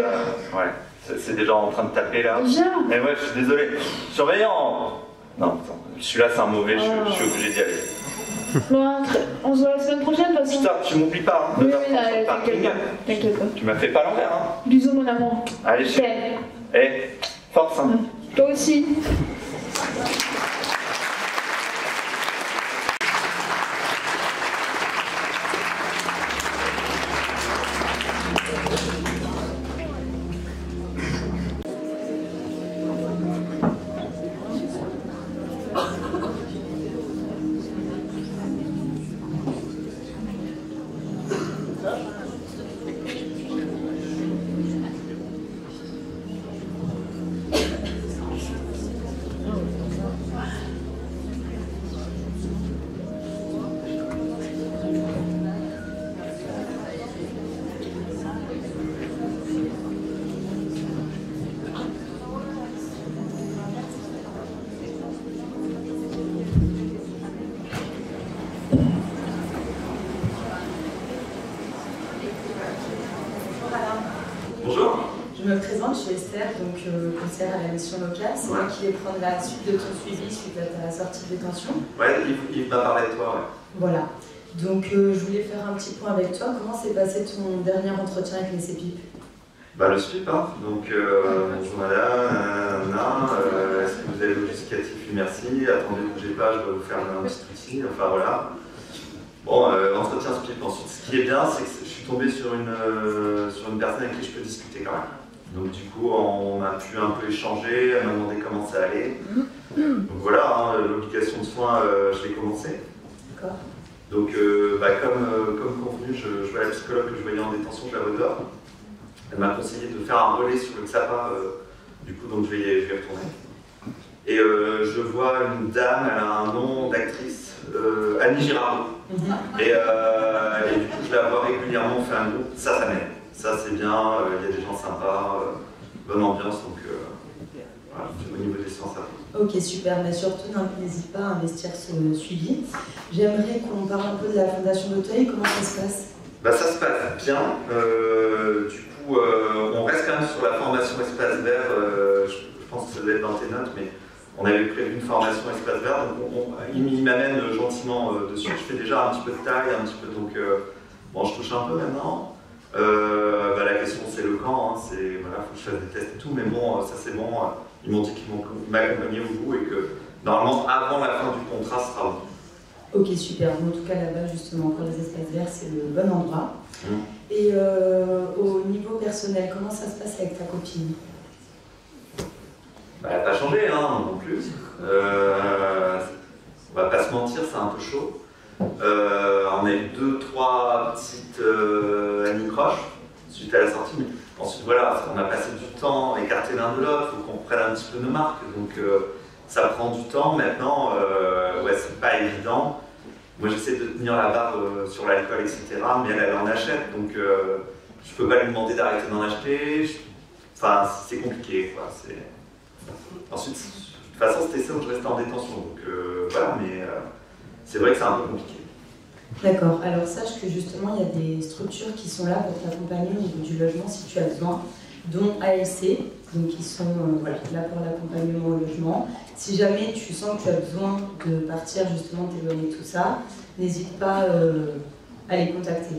Speaker 5: Ouais. C'est déjà en train de taper là.
Speaker 13: Déjà?
Speaker 5: Mais ouais, je suis désolé. Surveillant! Non, attends. Celui-là, c'est un mauvais, je suis obligé d'y aller.
Speaker 13: Bon, on se voit la semaine prochaine, de toute façon.
Speaker 5: Putain, tu m'oublies pas. Hein.
Speaker 13: Oui, t'inquiète pas.
Speaker 5: Tu m'as fait pas l'envers, hein.
Speaker 13: Bisous, mon amour.
Speaker 5: Allez,
Speaker 13: chérie.
Speaker 5: Force, hein.
Speaker 13: Toi aussi.
Speaker 17: Je me présente, je suis Esther, donc conseillère à la mission locale. C'est moi qui vais prendre la suite de ton suivi suite à ta sortie de détention.
Speaker 5: Ouais, il m'a parlé de toi, ouais.
Speaker 17: Voilà. Donc je voulais faire un petit point avec toi. Comment s'est passé ton dernier entretien avec les CEPIP?
Speaker 5: Bah le SPIP, hein. Donc bonjour madame, est-ce que vous avez le justificatif? Merci. Attendez, ne bougez pas, je dois vous faire un petit outil. Enfin voilà. Bon, entretien speed. Ensuite, ce qui est bien, c'est que je suis tombé sur une personne avec qui je peux discuter quand même. Donc du coup, on a pu un peu échanger, elle m'a demandé comment ça allait. Donc voilà, hein, l'obligation de soins, je l'ai commencé.
Speaker 14: D'accord.
Speaker 5: Donc comme convenu, je vois la psychologue que je voyais en détention, je la redors. Elle m'a conseillé de faire un relais sur le XAPA, du coup donc je vais y retourner. Et je vois une dame, elle a un nom d'actrice, Annie Girardot. Et du coup je la vois régulièrement, on fait un groupe, ça m'aide. Ça c'est bien, il y a des gens sympas, bonne ambiance, donc voilà, au niveau des séances à faire.
Speaker 17: Ok, super, mais surtout n'hésite pas à investir ce suivi. J'aimerais qu'on parle un peu de la Fondation d'Auteuil, comment ça se passe?
Speaker 5: Bah, ça se passe bien, du coup on reste quand même sur la formation espace vert, je pense que ça doit être dans tes notes, mais on avait prévu une formation espace vert, donc il m'amène gentiment dessus, je fais déjà un petit peu de taille, un petit peu, donc bon je touche un peu maintenant. La question c'est le camp, hein, c'est voilà, faut que je fasse des tests et tout, mais bon, ça c'est bon, ils m'ont dit qu'ils vont m'accompagner au bout et que normalement avant la fin du contrat ce sera bon.
Speaker 17: Ok, super. En tout cas, là-bas, justement, pour les espaces verts, c'est le bon endroit. Et au niveau personnel, comment ça se passe avec ta copine?
Speaker 5: Elle n'a pas changé, hein, non plus. On va pas se mentir, c'est un peu chaud. On a eu 2-3 petites anicroches suite à la sortie. Mais ensuite, voilà, on a passé du temps écarté l'un de l'autre, il faut qu'on prenne un petit peu nos marques. Donc, ça prend du temps. Maintenant, ouais, c'est pas évident. Moi, j'essaie de tenir la barre sur l'alcool, etc. Mais elle en achète, donc je peux pas lui demander d'arrêter d'en acheter. Enfin, c'est compliqué, quoi. Ensuite, de toute façon, c'était ça où je restais en détention. Donc, voilà, mais c'est vrai que c'est un peu compliqué.
Speaker 17: D'accord. Alors, sache que justement, il y a des structures qui sont là pour t'accompagner au niveau du logement si tu as besoin, dont ALC. Donc ils sont voilà, là pour l'accompagnement au logement. Si jamais tu sens que tu as besoin de partir, justement, t'éloigner de tout ça, n'hésite pas à les contacter.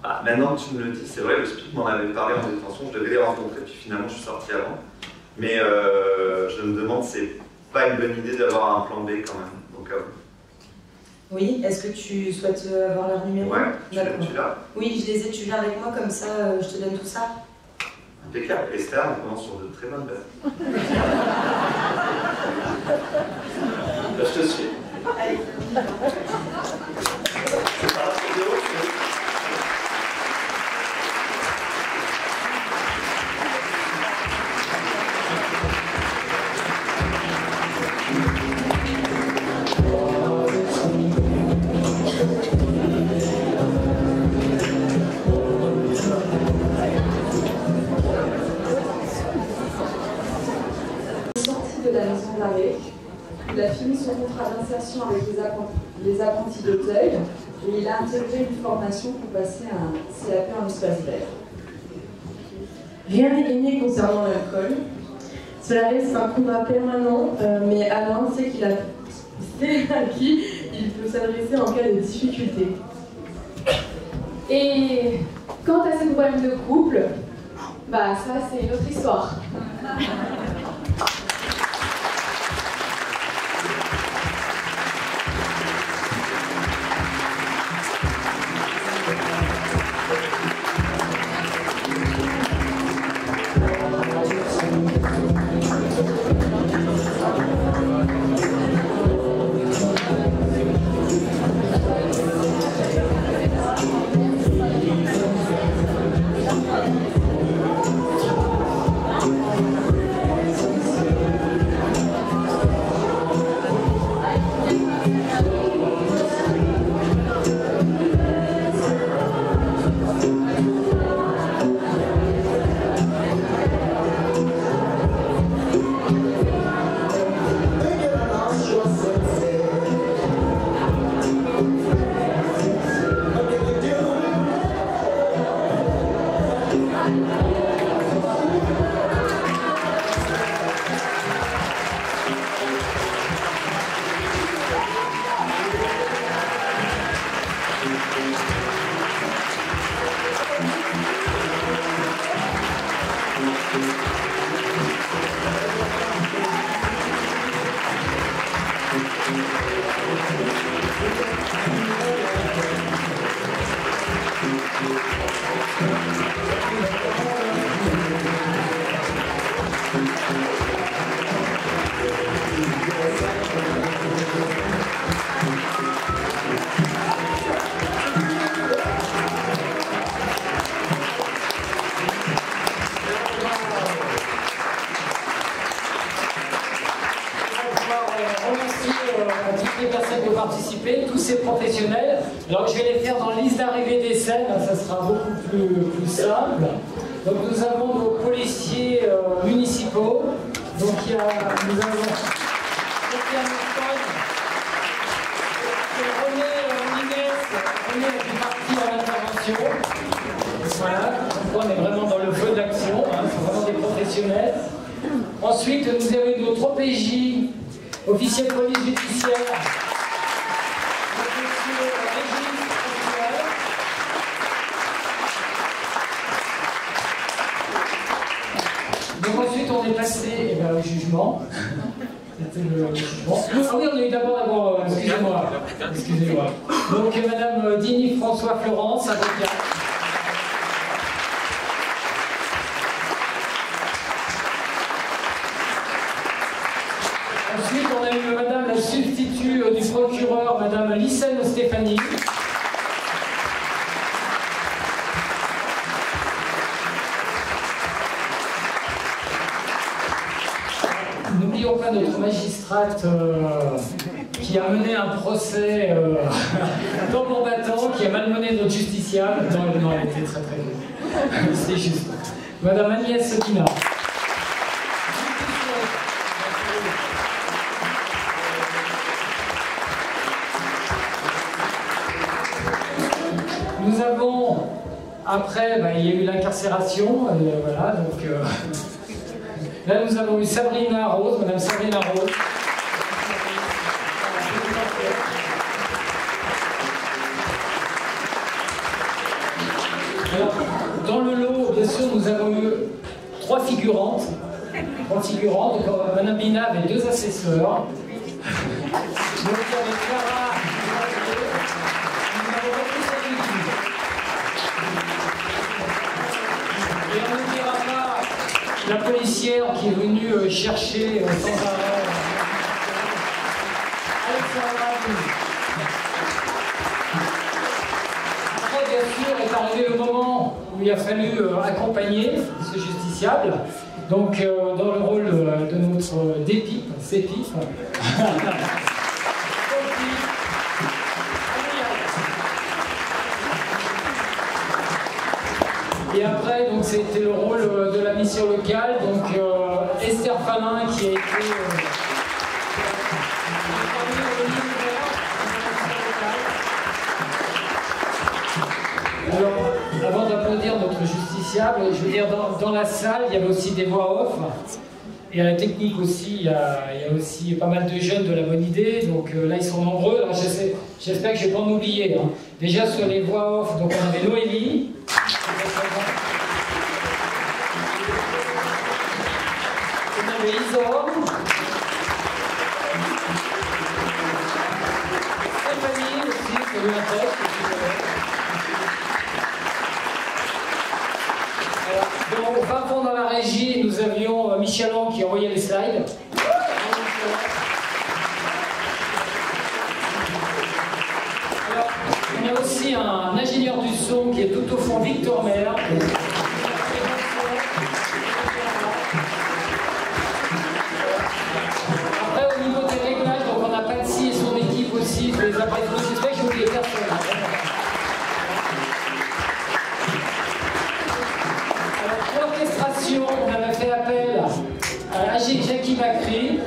Speaker 5: Ah, maintenant que tu me le dis, c'est vrai, le SPIC m'en avait parlé en détention, je devais les rencontrer, puis finalement je suis sorti avant. Mais je me demande, c'est pas une bonne idée d'avoir un plan B quand même. Donc,
Speaker 17: oui, est-ce que tu souhaites avoir leur numéro?
Speaker 5: Ouais, tu l'as?
Speaker 17: Oui, je les ai, tu viens avec moi, comme ça je te donne tout ça.
Speaker 5: Impeccable. Esther, on commence sur de très bonnes bases. Je te suis.
Speaker 17: Allez.
Speaker 16: Il a fini son contrat d'insertion avec les apprentis d'Auteuil et il a intégré une formation pour passer un CAP en espace vert.
Speaker 15: Rien n'est gagné concernant l'alcool. Cela reste un combat permanent, mais Alain sait qu'il a à qui il peut s'adresser en cas de difficulté.
Speaker 10: Et quant à ces problèmes de couple, bah ça c'est une autre histoire.
Speaker 4: Tous ces professionnels. Alors je vais les faire dans la liste d'arrivée des scènes, ça sera beaucoup plus simple. Donc nous avons nos policiers municipaux. Donc nous avons René est parti en intervention. Voilà, donc on est vraiment dans le feu de l'action, c'est vraiment des professionnels. Ensuite nous avons notre OPJ, officier de police judiciaire. Donc ensuite on est passé au jugement. C'était le jugement. Ah oui, on a eu d'abord, excusez-moi. Donc Madame Dini François Florence, avocate. Ensuite on a eu Madame la substitut du procureur, Madame Lysène Stéphanie. N'oublions pas notre magistrate qui a mené un procès dans le combattant, qui a malmené notre justiciable. Non, elle était très très bonne. C'est juste. Madame Agnès Dina. Nous avons, après, il y a eu l'incarcération, voilà, donc... Là, nous avons eu Sabrina Rose, Madame Sabrina Rose. Alors, dans le lot, bien sûr, nous avons eu 3 figurantes. Donc, Madame Bina avait 2 assesseurs. Donc, il y avait Clara. Et on ne dira pas la policière qui est venue chercher sans arrêt Après, bien sûr, est arrivé le moment où il a fallu accompagner ce justiciable. Donc, dans le rôle de notre DPIP, CPIP. Et après, donc c'était le rôle de la mission locale, donc Esther Falin qui a été alors, avant d'applaudir notre justiciable, je veux dire, dans la salle, il y avait aussi des voix off. Et à la technique aussi, il y a aussi pas mal de jeunes de la bonne idée, donc là ils sont nombreux. J'espère que je ne vais pas en oublier. Déjà sur les voix off, donc on avait Noélie. On avait Isor. Stéphanie aussi, qui a eu un texte. Au fin fond dans la régie, nous avions Michelon qui envoyait les slides. Alors, on a aussi un ingénieur du son qui est tout au fond, Victor Mer. Après, au niveau des réglages, donc on a Patsy et son équipe aussi, je les appelle tous. J'espère que je vous les personne. On avait fait appel à Jackie Macri,